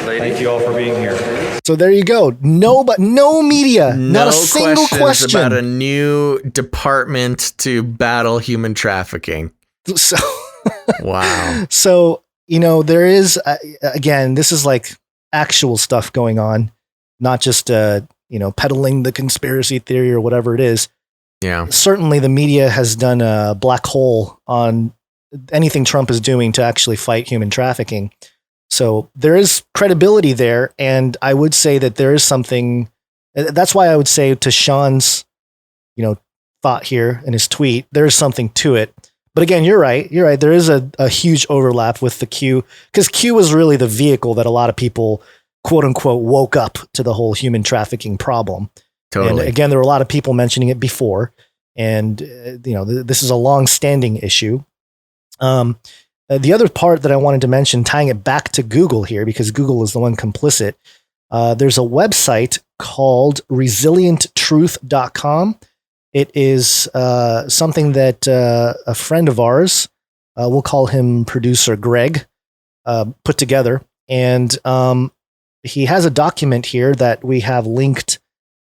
M: Thank you all for being here.
D: So there you go. No media. Not a single question
A: about a new department to battle human trafficking.
D: So,
A: wow.
D: So, there is, again, this is like actual stuff going on, not just, peddling the conspiracy theory or whatever it is.
A: Yeah.
D: Certainly the media has done a black hole on anything Trump is doing to actually fight human trafficking. So there is credibility there. And I would say that there is something, that's why I would say to Sean's, thought here in his tweet, there is something to it. But again, you're right. There is a huge overlap with the Q, because Q was really the vehicle that a lot of people, quote unquote, woke up to the whole human trafficking problem.
A: Totally.
D: And again, there were a lot of people mentioning it before. And, this is a long-standing issue. The other part that I wanted to mention, tying it back to Google here, because Google is the one complicit, there's a website called resilienttruth.com. It is something that a friend of ours, we'll call him producer Greg, put together. And he has a document here that we have linked.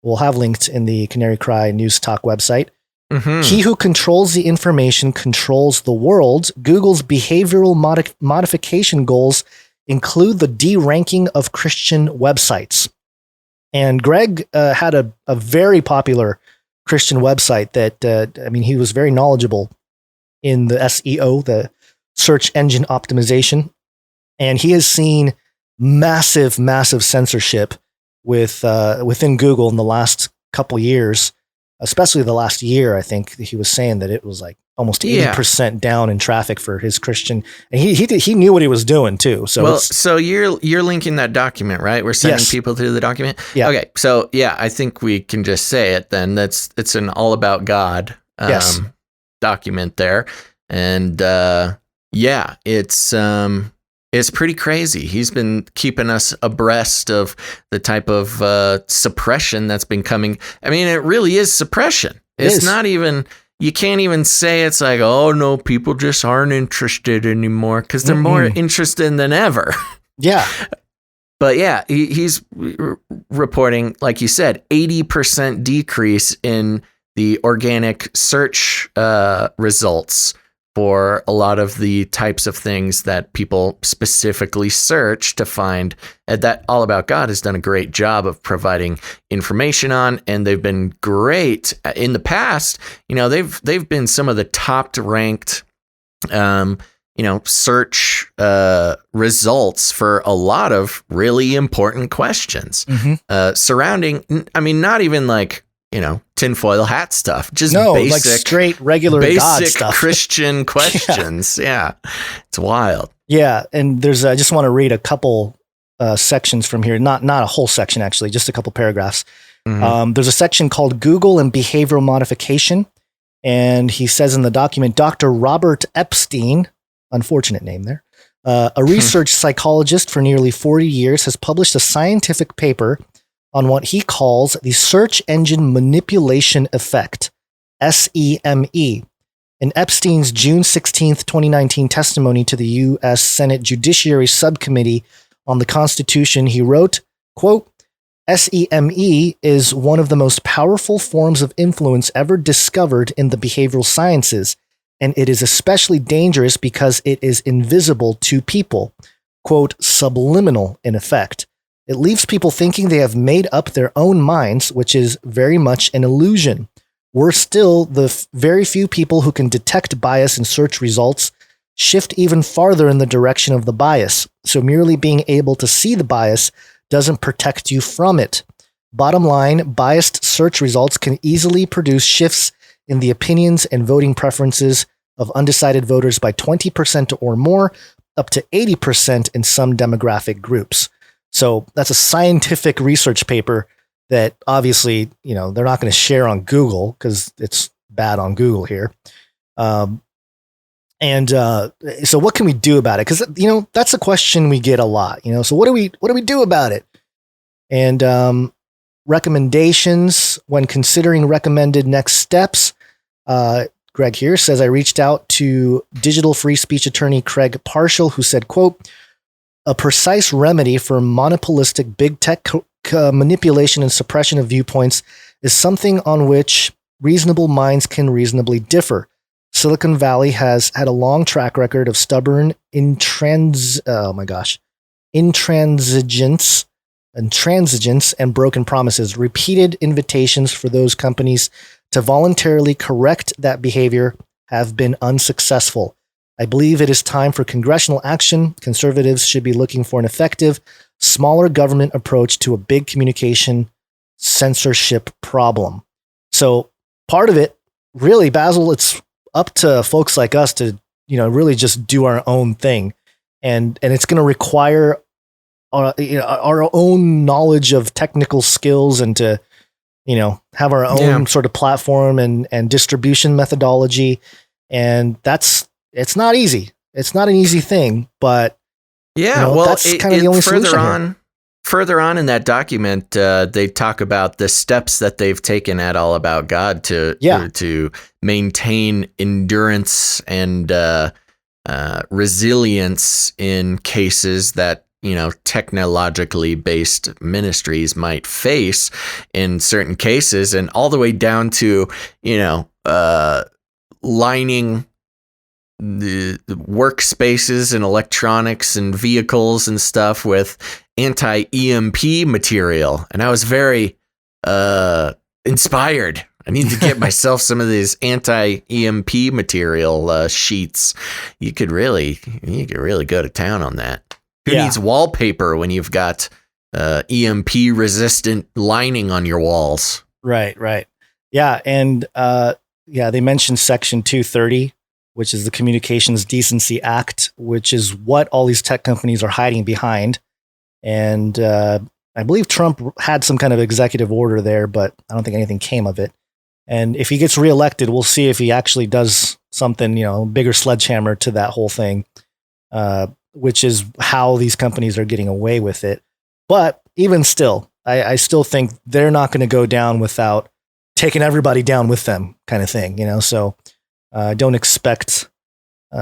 D: we'll have linked in the Canary Cry News Talk website.
A: Mm-hmm.
D: He who controls the information controls the world. Google's behavioral modification goals include the de-ranking of Christian websites. And Greg had a very popular Christian website that, he was very knowledgeable in the SEO, the search engine optimization. And he has seen massive censorship within Google in the last couple years, especially the last year. I think he was saying that it was like almost 80% down in traffic for his Christian, and he knew what he was doing too. So
A: you're linking that document, right? We're sending people to the document.
D: Yeah.
A: Okay. So I think we can just say it then. It's an all about God document there, and it's pretty crazy. He's been keeping us abreast of the type of suppression that's been coming. I mean, it really is suppression. It's not even, you can't even say it's like, oh no, people just aren't interested anymore, because they're more interested than ever.
D: Yeah.
A: But he's reporting, like you said, 80% decrease in the organic search results for a lot of the types of things that people specifically search to find. That All About God has done a great job of providing information on, and they've been great in the past. They've been some of the top ranked, search results for a lot of really important questions surrounding. I mean, not even like, tinfoil hat stuff, just basic,
D: like straight regular God stuff.
A: Christian questions. Yeah. It's wild.
D: Yeah. And I just want to read a couple sections from here. Not a whole section, actually, just a couple paragraphs. There's a section called Google and Behavioral Modification. And he says in the document, Dr. Robert Epstein, unfortunate name there, a research psychologist for nearly 40 years, has published a scientific paper on what he calls the search engine manipulation effect, SEME. In Epstein's June 16th, 2019 testimony to the U.S. Senate Judiciary Subcommittee on the Constitution, he wrote, quote, SEME is one of the most powerful forms of influence ever discovered in the behavioral sciences, and it is especially dangerous because it is invisible to people, quote, subliminal in effect. It leaves people thinking they have made up their own minds, which is very much an illusion. Worse still, the very few people who can detect bias in search results shift even farther in the direction of the bias. So merely being able to see the bias doesn't protect you from it. Bottom line, biased search results can easily produce shifts in the opinions and voting preferences of undecided voters by 20% or more, up to 80% in some demographic groups. So that's a scientific research paper that obviously, they're not going to share on Google because it's bad on Google here. So what can we do about it? Because, that's a question we get a lot, so what do we do about it? And recommendations when considering recommended next steps. Greg here says, I reached out to digital free speech attorney Craig Parshall, who said, quote, a precise remedy for monopolistic big tech manipulation and suppression of viewpoints is something on which reasonable minds can reasonably differ. Silicon Valley has had a long track record of stubborn intransigence and broken promises, repeated invitations for those companies to voluntarily correct that behavior have been unsuccessful. I believe it is time for congressional action. Conservatives should be looking for an effective, smaller government approach to a big communication censorship problem. So part of it, really, Basil, it's up to folks like us to, really just do our own thing. And it's going to require our own knowledge of technical skills and to, have our own sort of platform and distribution methodology. And it's not easy. It's not an easy thing, but that's kind of the only solution here.
A: Further on in that document, they talk about the steps that they've taken at All About God to maintain endurance and resilience in cases that technologically based ministries might face in certain cases, and all the way down to, lining the workspaces and electronics and vehicles and stuff with anti-EMP material. And I was very inspired. I need to get myself some of these anti-EMP material sheets. You could really go to town on that. Who needs wallpaper when you've got EMP resistant lining on your walls?
D: Right. Yeah, and they mentioned Section 230, which is the Communications Decency Act, which is what all these tech companies are hiding behind. And I believe Trump had some kind of executive order there, but I don't think anything came of it. And if he gets reelected, we'll see if he actually does something, bigger sledgehammer to that whole thing, which is how these companies are getting away with it. But even still, I still think they're not going to go down without taking everybody down with them, kind of thing, So don't expect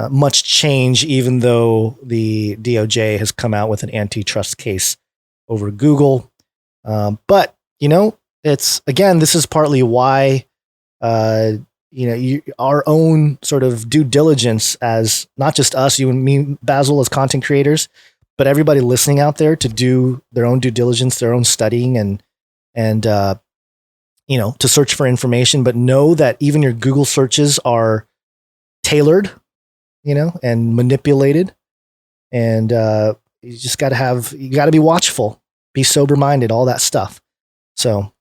D: much change, even though the DOJ has come out with an antitrust case over Google. But, it's, again, this is partly why, our own sort of due diligence as not just us, you and me, Basil, as content creators, but everybody listening out there to do their own due diligence, their own studying and to search for information, but know that even your Google searches are tailored, and manipulated. And you just got to be watchful, be sober minded, all that stuff. So,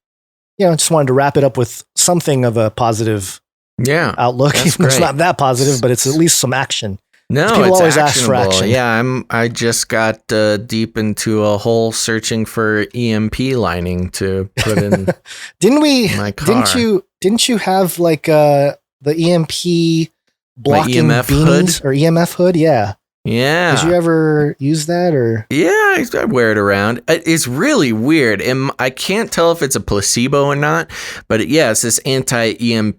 D: just wanted to wrap it up with something of a positive outlook. It's not that positive, but it's at least some action.
A: No,
D: people
A: it's
D: always
A: actionable.
D: ask for action.
A: Yeah, I just got deep into a hole searching for EMP lining to put in. My car.
D: Didn't you have like the EMP blocking
A: EMF
D: beams
A: hood?
D: Or EMF hood? Yeah.
A: Yeah.
D: Did you ever use that or?
A: Yeah, I wear it around. It's really weird. And I can't tell if it's a placebo or not, but it's this EMF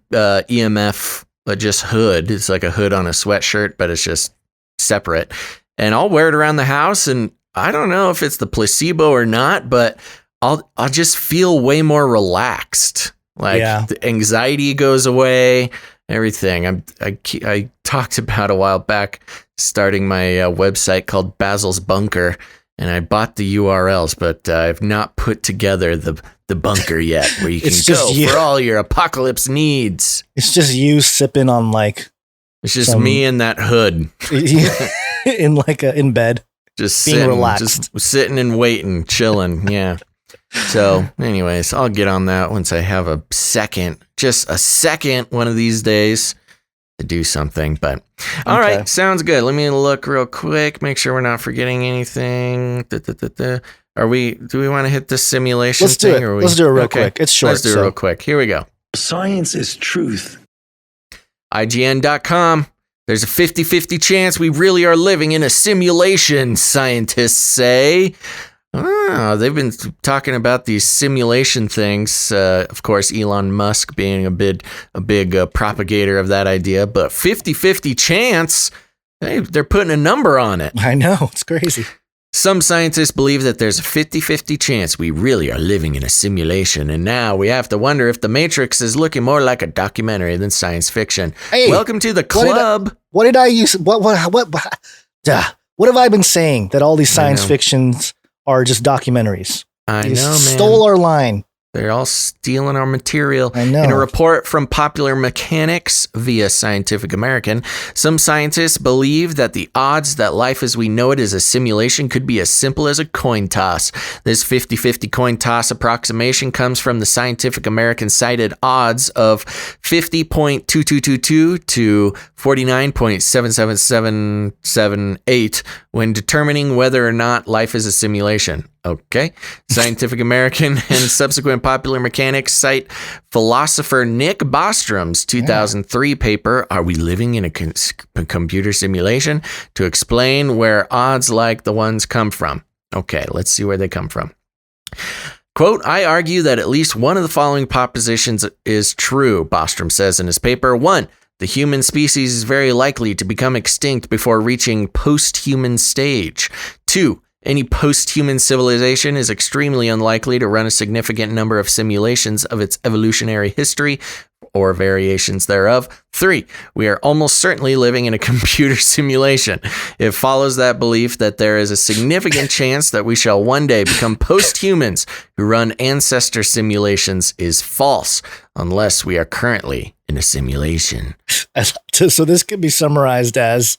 A: just hood. It's like a hood on a sweatshirt, but it's just separate. And I'll wear it around the house, and I don't know if it's the placebo or not, but I'll just feel way more relaxed. Like the anxiety goes away, everything. I talked about a while back starting my website called Basil's Bunker, and I bought the URLs, but I've not put together the bunker yet, where you can go for all your apocalypse needs.
D: It's just you sipping on
A: it's just me in that hood
D: in bed,
A: just
D: being relaxed,
A: just sitting and waiting, chilling. Yeah. So anyways, I'll get on that once I have just a second one of these days to do something. But all right, sounds good. Let me look real quick, make sure we're not forgetting anything. Do we want to hit the simulation thing?
D: Let's do it real quick. It's short.
A: Let's do it real quick. Here we go.
E: Science is truth.
A: IGN.com. There's a 50-50 chance we really are living in a simulation, scientists say. They've been talking about these simulation things. Of course, Elon Musk being a big propagator of that idea. But 50-50 chance, they're putting a number on it.
D: I know. It's crazy.
A: Some scientists believe that there's a 50-50 chance we really are living in a simulation. And now we have to wonder if The Matrix is looking more like a documentary than science fiction.
D: Hey,
A: welcome to the club.
D: What did I use? What have I been saying that all these science fictions are just documentaries?
A: I know, man.
D: Stole our line.
A: They're all stealing our material.
D: I know.
A: In a report from Popular Mechanics via Scientific American, some scientists believe that the odds that life as we know it is a simulation could be as simple as a coin toss. This 50-50 coin toss approximation comes from the Scientific American cited odds of 50.2222 to 49.77778 when determining whether or not life is a simulation. Okay. Scientific American and subsequent Popular Mechanics cite philosopher Nick Bostrom's 2003 paper, Are We Living in a Computer Simulation?, to explain where odds like the ones come from. Okay, let's see where they come from. Quote, I argue that at least one of the following propositions is true, Bostrom says in his paper. 1. The human species is very likely to become extinct before reaching post-human stage. 2. Any post-human civilization is extremely unlikely to run a significant number of simulations of its evolutionary history or variations thereof. 3, we are almost certainly living in a computer simulation. It follows that belief that there is a significant chance that we shall one day become post-humans who run ancestor simulations is false, unless we are currently in a simulation.
D: So this could be summarized as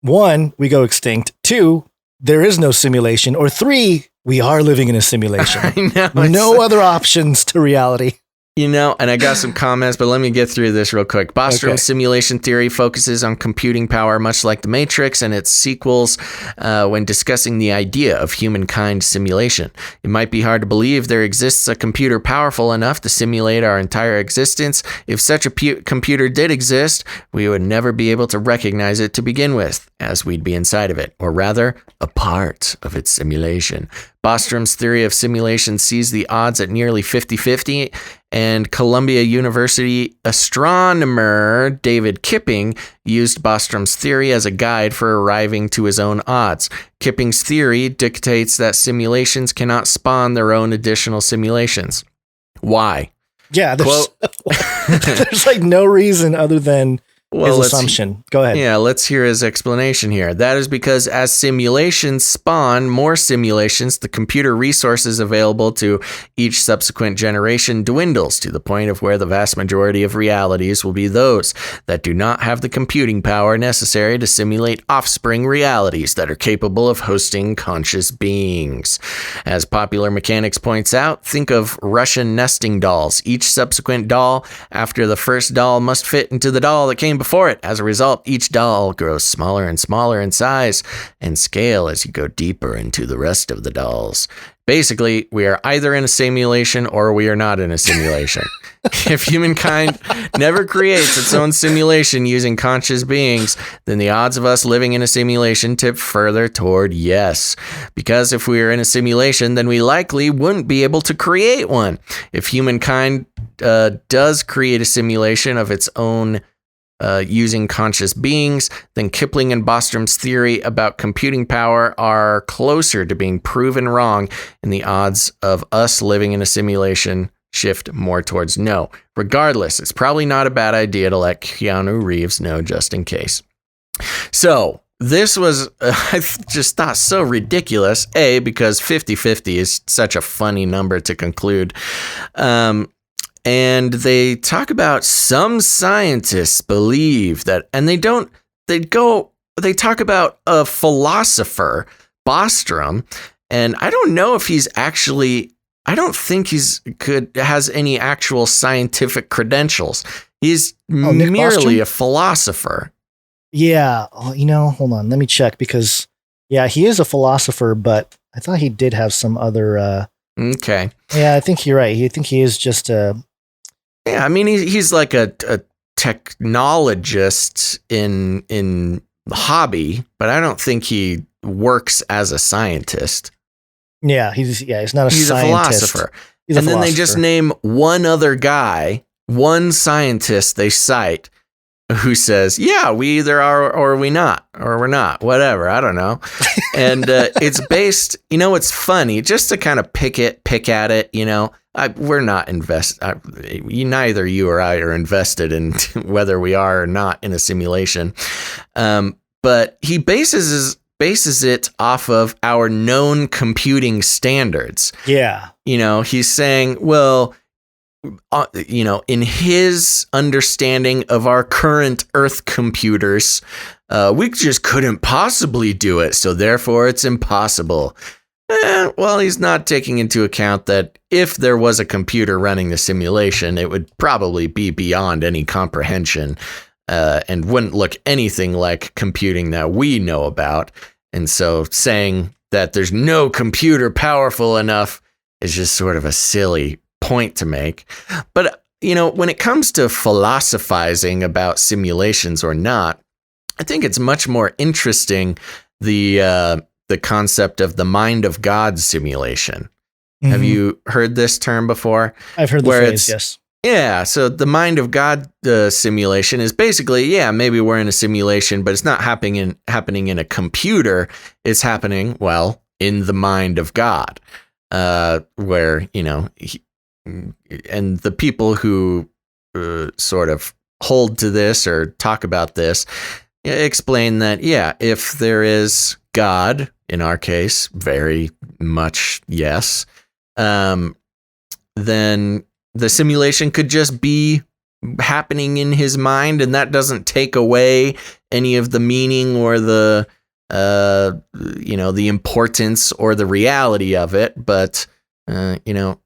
D: 1, we go extinct. 2, there is no simulation. Or 3, we are living in a simulation.
A: I know,
D: no other options to reality.
A: You know, and I got some comments, but let me get through this real quick. Bostrom's simulation theory focuses on computing power, much like The Matrix and its sequels, when discussing the idea of humankind simulation. It might be hard to believe there exists a computer powerful enough to simulate our entire existence. If such a computer did exist, we would never be able to recognize it to begin with, as we'd be inside of it, or rather, a part of its simulation. Bostrom's theory of simulation sees the odds at nearly 50-50, and Columbia University astronomer David Kipping used Bostrom's theory as a guide for arriving to his own odds. Kipping's theory dictates that simulations cannot spawn their own additional simulations. Why?
D: Yeah, there's like no reason other than his assumption. Go ahead.
A: Yeah, let's hear his explanation here. That is because as simulations spawn more simulations, the computer resources available to each subsequent generation dwindles to the point of where the vast majority of realities will be those that do not have the computing power necessary to simulate offspring realities that are capable of hosting conscious beings. As Popular Mechanics points out, think of Russian nesting dolls. Each subsequent doll after the first doll must fit into the doll that came before it. As a result, each doll grows smaller and smaller in size and scale as you go deeper into the rest of the dolls. Basically, we are either in a simulation or we are not in a simulation. If humankind never creates its own simulation using conscious beings, then the odds of us living in a simulation tip further toward yes. Because if we are in a simulation, then we likely wouldn't be able to create one. If humankind does create a simulation of its own using conscious beings, then Kipling and Bostrom's theory about computing power are closer to being proven wrong, and the odds of us living in a simulation shift more towards no. Regardless, it's probably not a bad idea to let Keanu Reeves know just in case. So, this was, I just thought, so ridiculous. A, because 50-50 is such a funny number to conclude. And they talk about some scientists believe that, and they talk about a philosopher, Bostrom, and I don't know if he's actually, I don't think has any actual scientific credentials. He's merely a philosopher.
D: Yeah. Hold on. Let me check because, yeah, he is a philosopher, but I thought he did have some other.
A: Okay.
D: Yeah, I think you're right. I think he is just a.
A: Yeah, I mean, he's like a technologist in hobby, but I don't think he works as a scientist.
D: Yeah, he's not a scientist.
A: A philosopher. And then they just name one other guy, one scientist they cite, who says, yeah, we either are or we're not, whatever, I don't know. And it's based, it's funny, just to kind of pick at it, we're not neither you or I are invested in whether we are or not in a simulation. But he bases it off of our known computing standards.
D: Yeah.
A: He's saying, well, in his understanding of our current Earth computers, we just couldn't possibly do it. So therefore it's impossible. Well, he's not taking into account that if there was a computer running the simulation, it would probably be beyond any comprehension and wouldn't look anything like computing that we know about. And so saying that there's no computer powerful enough is just sort of a silly point to make. But, when it comes to philosophizing about simulations or not, I think it's much more interesting the concept of the mind of God simulation. Mm-hmm. Have you heard this term before?
D: I've heard the phrase, yes.
A: Yeah, so the mind of God simulation is basically, maybe we're in a simulation, but it's not happening in a computer. It's happening, in the mind of God, where, and the people who sort of hold to this or talk about this explain that, if there is God, in our case, very much yes, then the simulation could just be happening in his mind, and that doesn't take away any of the meaning or the the importance or the reality of it. But and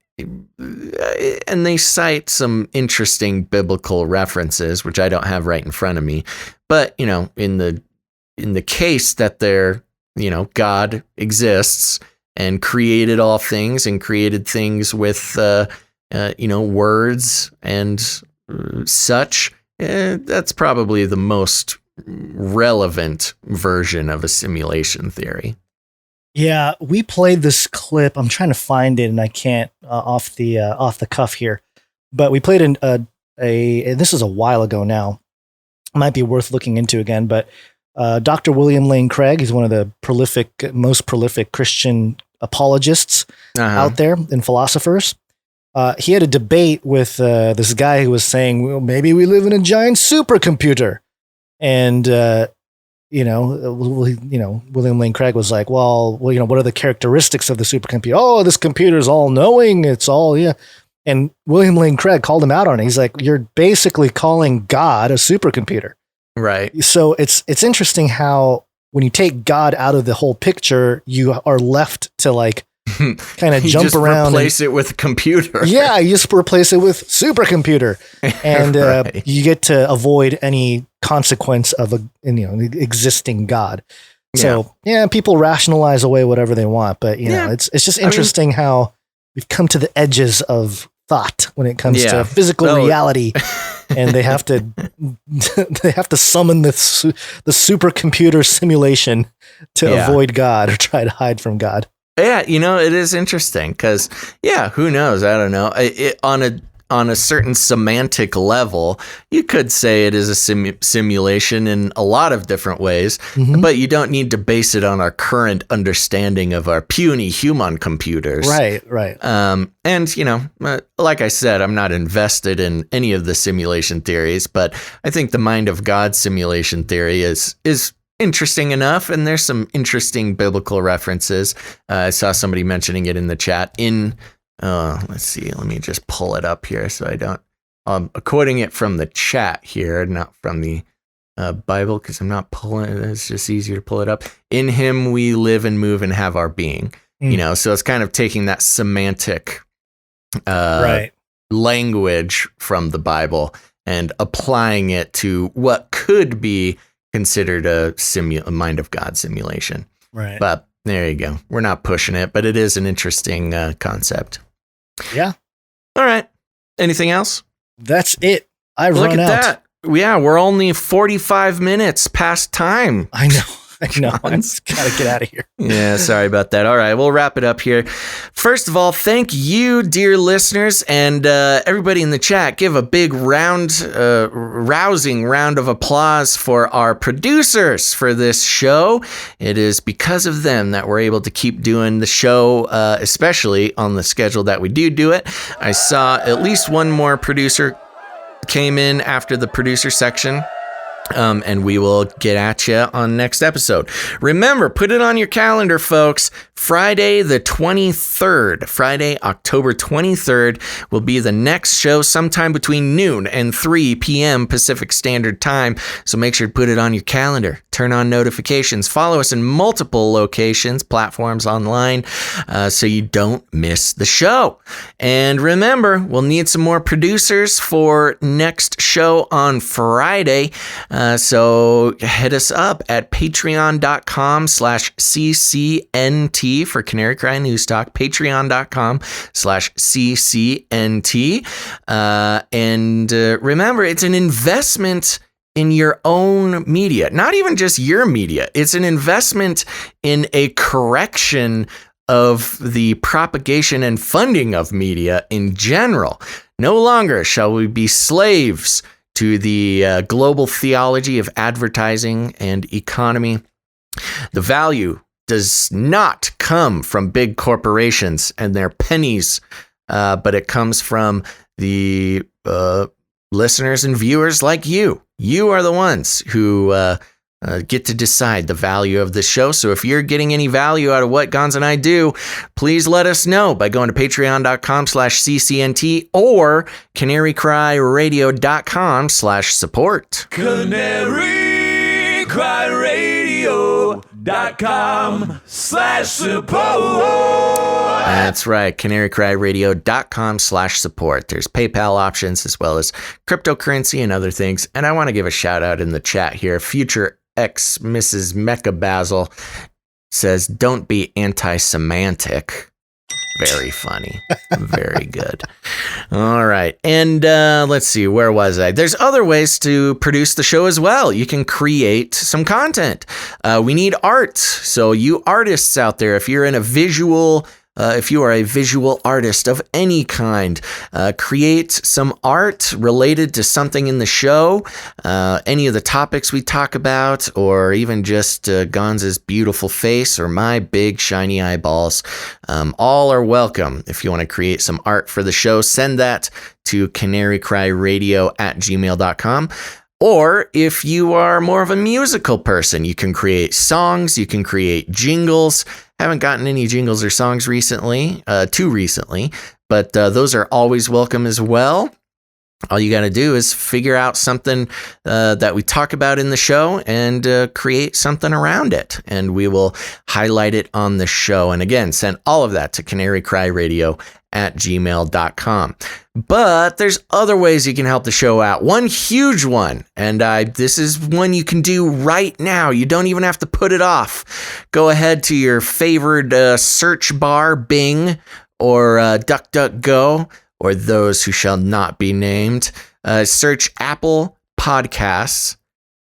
A: they cite some interesting biblical references, which I don't have right in front of me. But, in the case that God exists and created all things and created things with, words and such, that's probably the most relevant version of a simulation theory.
D: Yeah, we played this clip. I'm trying to find it, and I can't off the cuff here. But we played and this is a while ago now. Might be worth looking into again. But Dr. William Lane Craig, he's one of the most prolific Christian apologists out there and philosophers. He had a debate with this guy who was saying, well, maybe we live in a giant supercomputer, and William Lane Craig was like, well, what are the characteristics of the supercomputer? Oh, this computer is all knowing. It's all, yeah. And William Lane Craig called him out on it. He's like, you're basically calling God a supercomputer.
A: Right.
D: So it's interesting how when you take God out of the whole picture, you are left to like kind of jump around.
A: Replace it with a computer.
D: Yeah, you just replace it with supercomputer. And
A: right.
D: You get to avoid any consequence of an existing God. So people rationalize away whatever they want, but it's just interesting how we've come to the edges of thought when it comes to physical reality, and they have to summon the supercomputer simulation to avoid God or try to hide from God.
A: Yeah, it is interesting because, who knows? I don't know. On a certain semantic level, you could say it is a simulation in a lot of different ways, but you don't need to base it on our current understanding of our puny human computers.
D: Right.
A: And, like I said, I'm not invested in any of the simulation theories, but I think the mind of God simulation theory is interesting enough, and there's some interesting biblical references. I saw somebody mentioning it in the chat let's see, let me just pull it up here so I don't, quoting it from the chat here, not from the Bible, because I'm not pulling it. It's just easier to pull it up. In him we live and move and have our being. So it's kind of taking that semantic language from the Bible and applying it to what could be considered a mind of God simulation.
D: Right.
A: But there you go. We're not pushing it, but it is an interesting concept.
D: Yeah.
A: All right. Anything else?
D: That's it. I've
A: Look
D: run
A: at
D: out.
A: that. Yeah, we're only 45 minutes past time.
D: I know. I just gotta get out of here.
A: Yeah, sorry about that. All right, we'll wrap it up here. First of all, thank you, dear listeners, and everybody in the chat. Give a big rousing round of applause for our producers for this show. It is because of them that we're able to keep doing the show, especially on the schedule that we do it. I saw at least one more producer came in after the producer section. And we will get at you on next episode. Remember, put it on your calendar, folks. Friday, the 23rd, Friday, October 23rd, will be the next show sometime between noon and 3 p.m. Pacific Standard Time. So make sure to put it on your calendar. Turn on notifications. Follow us in multiple locations, platforms online, so you don't miss the show. And remember, we'll need some more producers for next show on Friday. So hit us up at patreon.com/CCNT for Canary Cry News Talk, patreon.com/CCNT. And remember, it's an investment in your own media, not even just your media. It's an investment in a correction of the propagation and funding of media in general. No longer shall we be slaves to the global theology of advertising and economy. The value does not come from big corporations and their pennies, but it comes from the listeners and viewers like you. You are the ones who get to decide the value of the show. So if you're getting any value out of what Gonzo and I do, please let us know by going to patreon.com/ccnt or CanaryCryRadio.com/support.
N: CanaryCryRadio.com/support.
A: That's right, CanaryCryRadio.com/support. There's PayPal options as well as cryptocurrency and other things. And I want to give a shout out in the chat here. Future X Mrs. Mecha Basil says, "Don't be anti-semantic." Very funny. Very good. All right. And let's see, where was I? There's other ways to produce the show as well. You can create some content. We need art. So you artists out there, if you're in a visual if you are a visual artist of any kind, create some art related to something in the show, any of the topics we talk about, or even just Gonzo's beautiful face or my big shiny eyeballs. All are welcome. If you want to create some art for the show, send that to CanaryCryRadio@gmail.com. Or if you are more of a musical person, you can create songs, you can create jingles. Haven't gotten any jingles or songs recently, too recently, but those are always welcome as well. All you got to do is figure out something that we talk about in the show and create something around it, and we will highlight it on the show. And again, send all of that to CanaryCryRadio@gmail.com. But there's other ways you can help the show out. One huge one, and this is one you can do right now. You don't even have to put it off. Go ahead to your favorite search bar, Bing or DuckDuckGo, or those who shall not be named. Search Apple Podcasts,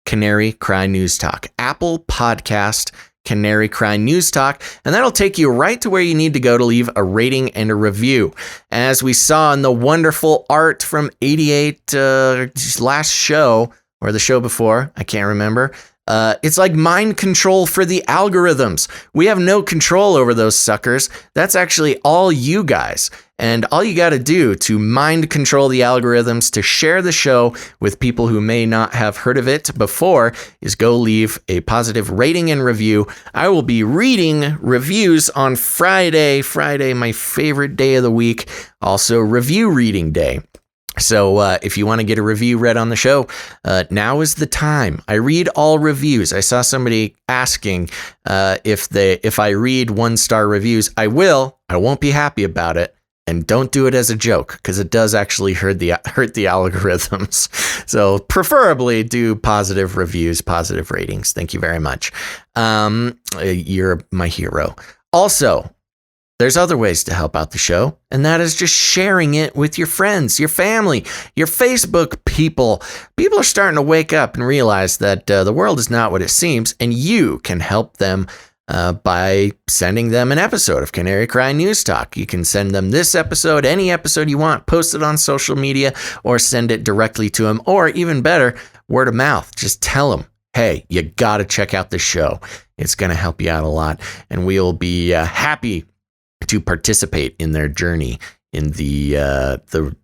A: Canary Cry News Talk. Apple Podcast, Canary Cry News Talk, and that'll take you right to where you need to go to leave a rating and a review. As we saw in the wonderful art from 88 last show, or the show before, I can't remember. It's like mind control for the algorithms. We have no control over those suckers. That's actually all you guys. And all you got to do to mind control the algorithms, to share the show with people who may not have heard of it before, is go leave a positive rating and review. I will be reading reviews on Friday. Friday, my favorite day of the week. Also review reading day. So if you want to get a review read on the show, now is the time. I read all reviews. I saw somebody asking if I read 1-star reviews. I will. I won't be happy about it. And don't do it as a joke, because it does actually hurt the algorithms. So preferably do positive reviews, positive ratings. Thank you very much. You're my hero. Also, there's other ways to help out the show, and that is just sharing it with your friends, your family, your Facebook people. People are starting to wake up and realize that the world is not what it seems, and you can help them by sending them an episode of Canary Cry News Talk. You can send them this episode, any episode you want, post it on social media, or send it directly to them, or even better, word of mouth. Just tell them, hey, you got to check out the show. It's going to help you out a lot, and we'll be happy to participate in their journey in the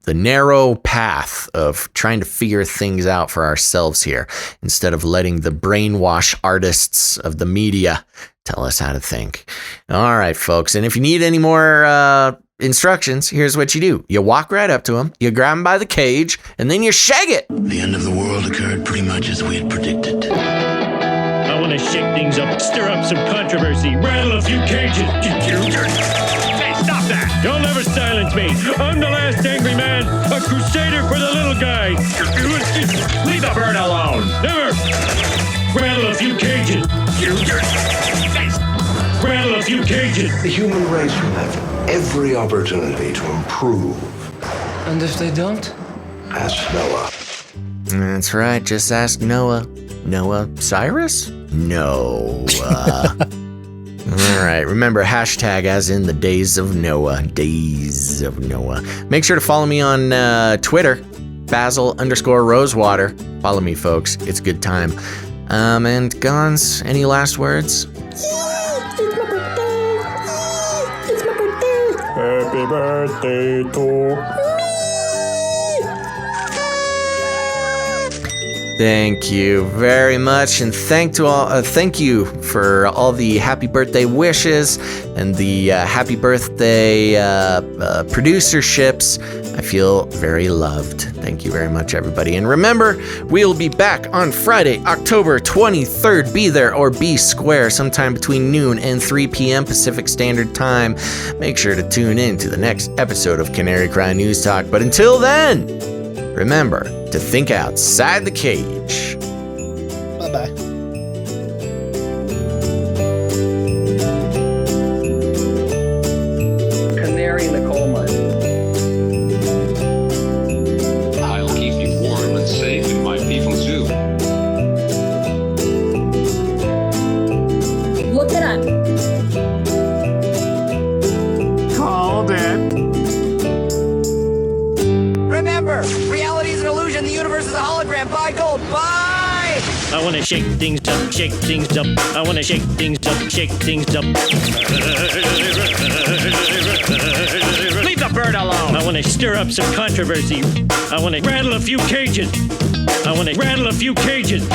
A: narrow path of trying to figure things out for ourselves here, instead of letting the brainwash artists of the media tell us how to think. All right, folks. And if you need any more instructions, here's what you do. You walk right up to them, you grab them by the cage, and then you shag it.
J: The end of the world occurred pretty much as we had predicted.
K: I want to shake things up, stir up some controversy, rattle a few cages. Hey, stop that! You'll never silence me. I'm the last angry man, a crusader for the little guy. Leave the bird alone. Never. Rattle a few cages. Rattle a few cages.
J: The human race will have every opportunity to improve.
O: And if they don't?
J: Ask Noah.
A: That's right. Just ask Noah. Noah Cyrus? Noah. All right. Remember, hashtag as in the days of Noah. Days of Noah. Make sure to follow me on Twitter, Basil_Rosewater. Follow me, folks. It's a good time. And Gons, any last words?
P: It's my birthday. It's my birthday.
K: Happy birthday to
A: Thank you very much, and thank you for all the happy birthday wishes and the happy birthday producerships. I feel very loved. Thank you very much, everybody. And remember, we'll be back on Friday, October 23rd. Be there or be square sometime between noon and 3 p.m. Pacific Standard Time. Make sure to tune in to the next episode of Canary Cry News Talk. But until then, remember to think outside the cage.
D: Bye-bye.
Q: Canary in the coal mine.
F: I'll keep you warm and safe in my people zoo.
P: Look it up.
R: Called it.
S: Remember, reality is an illusion. The universe is a hologram. Buy gold. Bye!
K: I wanna shake things up, shake things up. I wanna shake things up, shake things up. Leave the bird alone. I wanna stir up some controversy. I wanna rattle a few cages. I wanna rattle a few cages.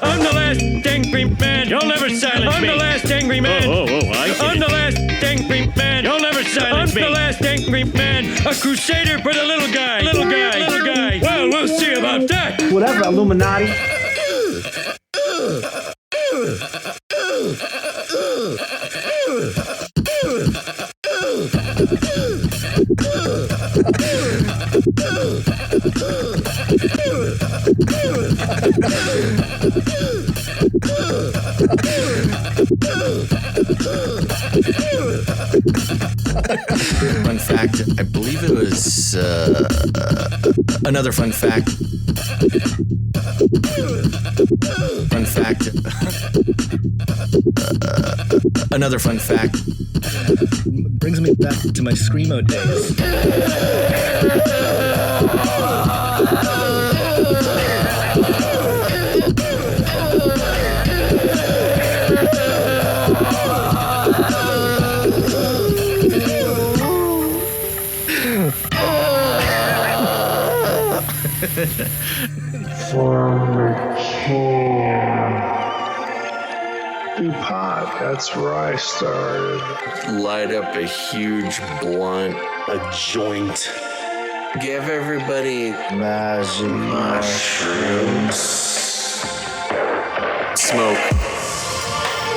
K: I'm the last angry man. You'll never silence me. I'm the last angry man. I'm the last angry man. You'll never silence me. I'm the last angry man. A crusader for the little guy. Little guy. Little guy. Well, we'll see about that.
R: Whatever, Illuminati.
A: Fun fact, I believe it was another fun fact. Fun fact. Another fun fact.
D: Brings me back to my Screamo days.
I: From the can. Pot, that's where I started.
A: Light up a huge blunt.
E: A joint.
A: Give everybody
D: magic mushrooms.
A: Smoke.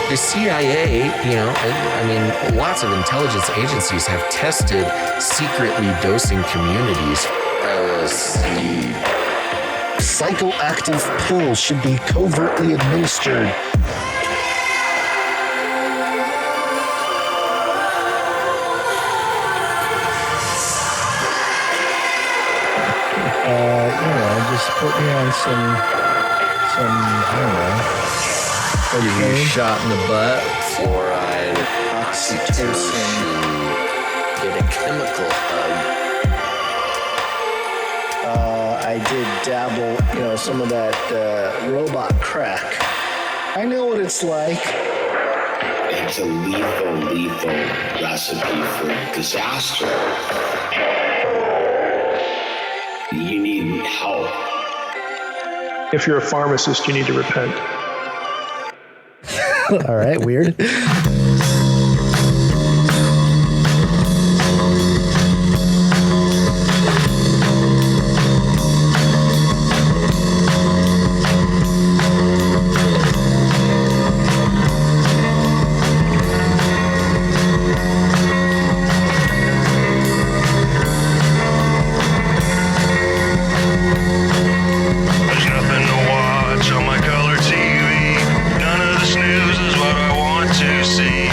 A: The CIA, lots of intelligence agencies have tested secretly dosing communities. LSD.
D: Psychoactive pills should be covertly administered. Just put me on some, I don't know.
A: Okay. Shot in the butt, fluoride, oxytocin, get a chemical hug.
D: I did dabble, some of that robot crack. I know what it's like.
J: It's a lethal recipe for disaster. You need help.
R: If you're a pharmacist, you need to repent.
D: All right, weird.
T: On my color TV, none of the snooze is what I want to see.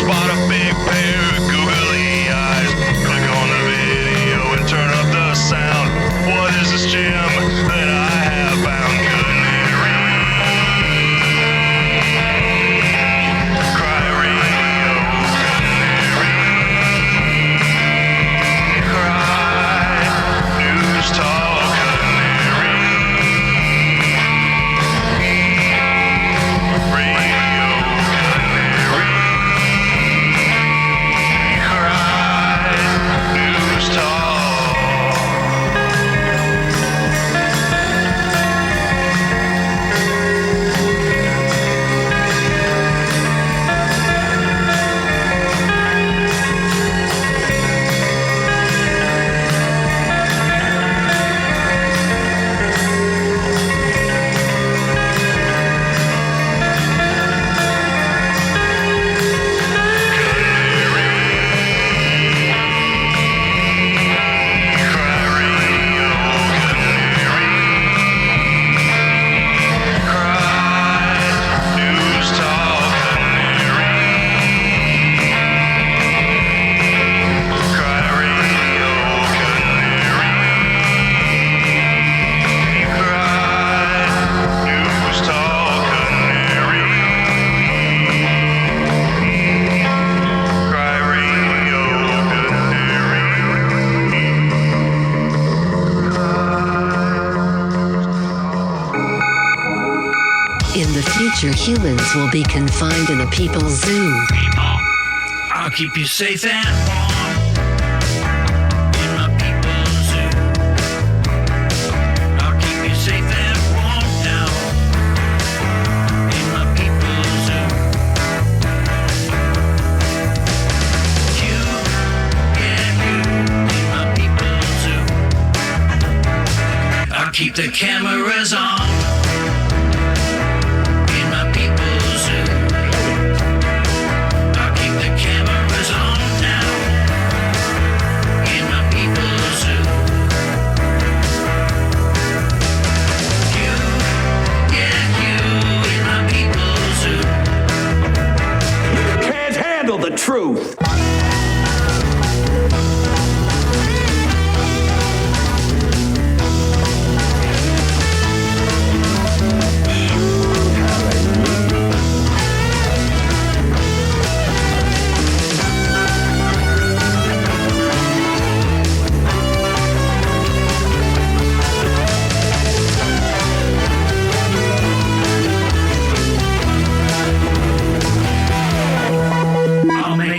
T: spot a big pair of googly eyes. Click on the video and turn up the sound. What is this gem that I have found? Cry radio, cry, news talk,
U: Humans will be confined in a people's zoo.
K: I'll keep you safe and warm in my people's zoo. I'll keep you safe and warm now in my people's zoo. You and you in my people's zoo. I'll keep the cameras on.
V: Truth.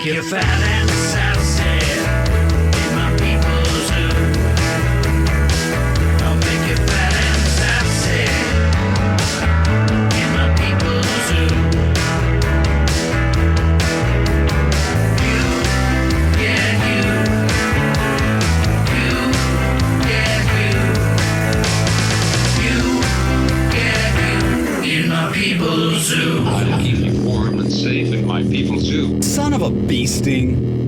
K: You're fat and sassy in my people's zoo. I'll make you fat and sassy in my people's zoo. You, yeah, you, yeah, you, in my people's zoo.
F: I'll keep you warm and safe in my people's zoo.
W: Son of a bee sting.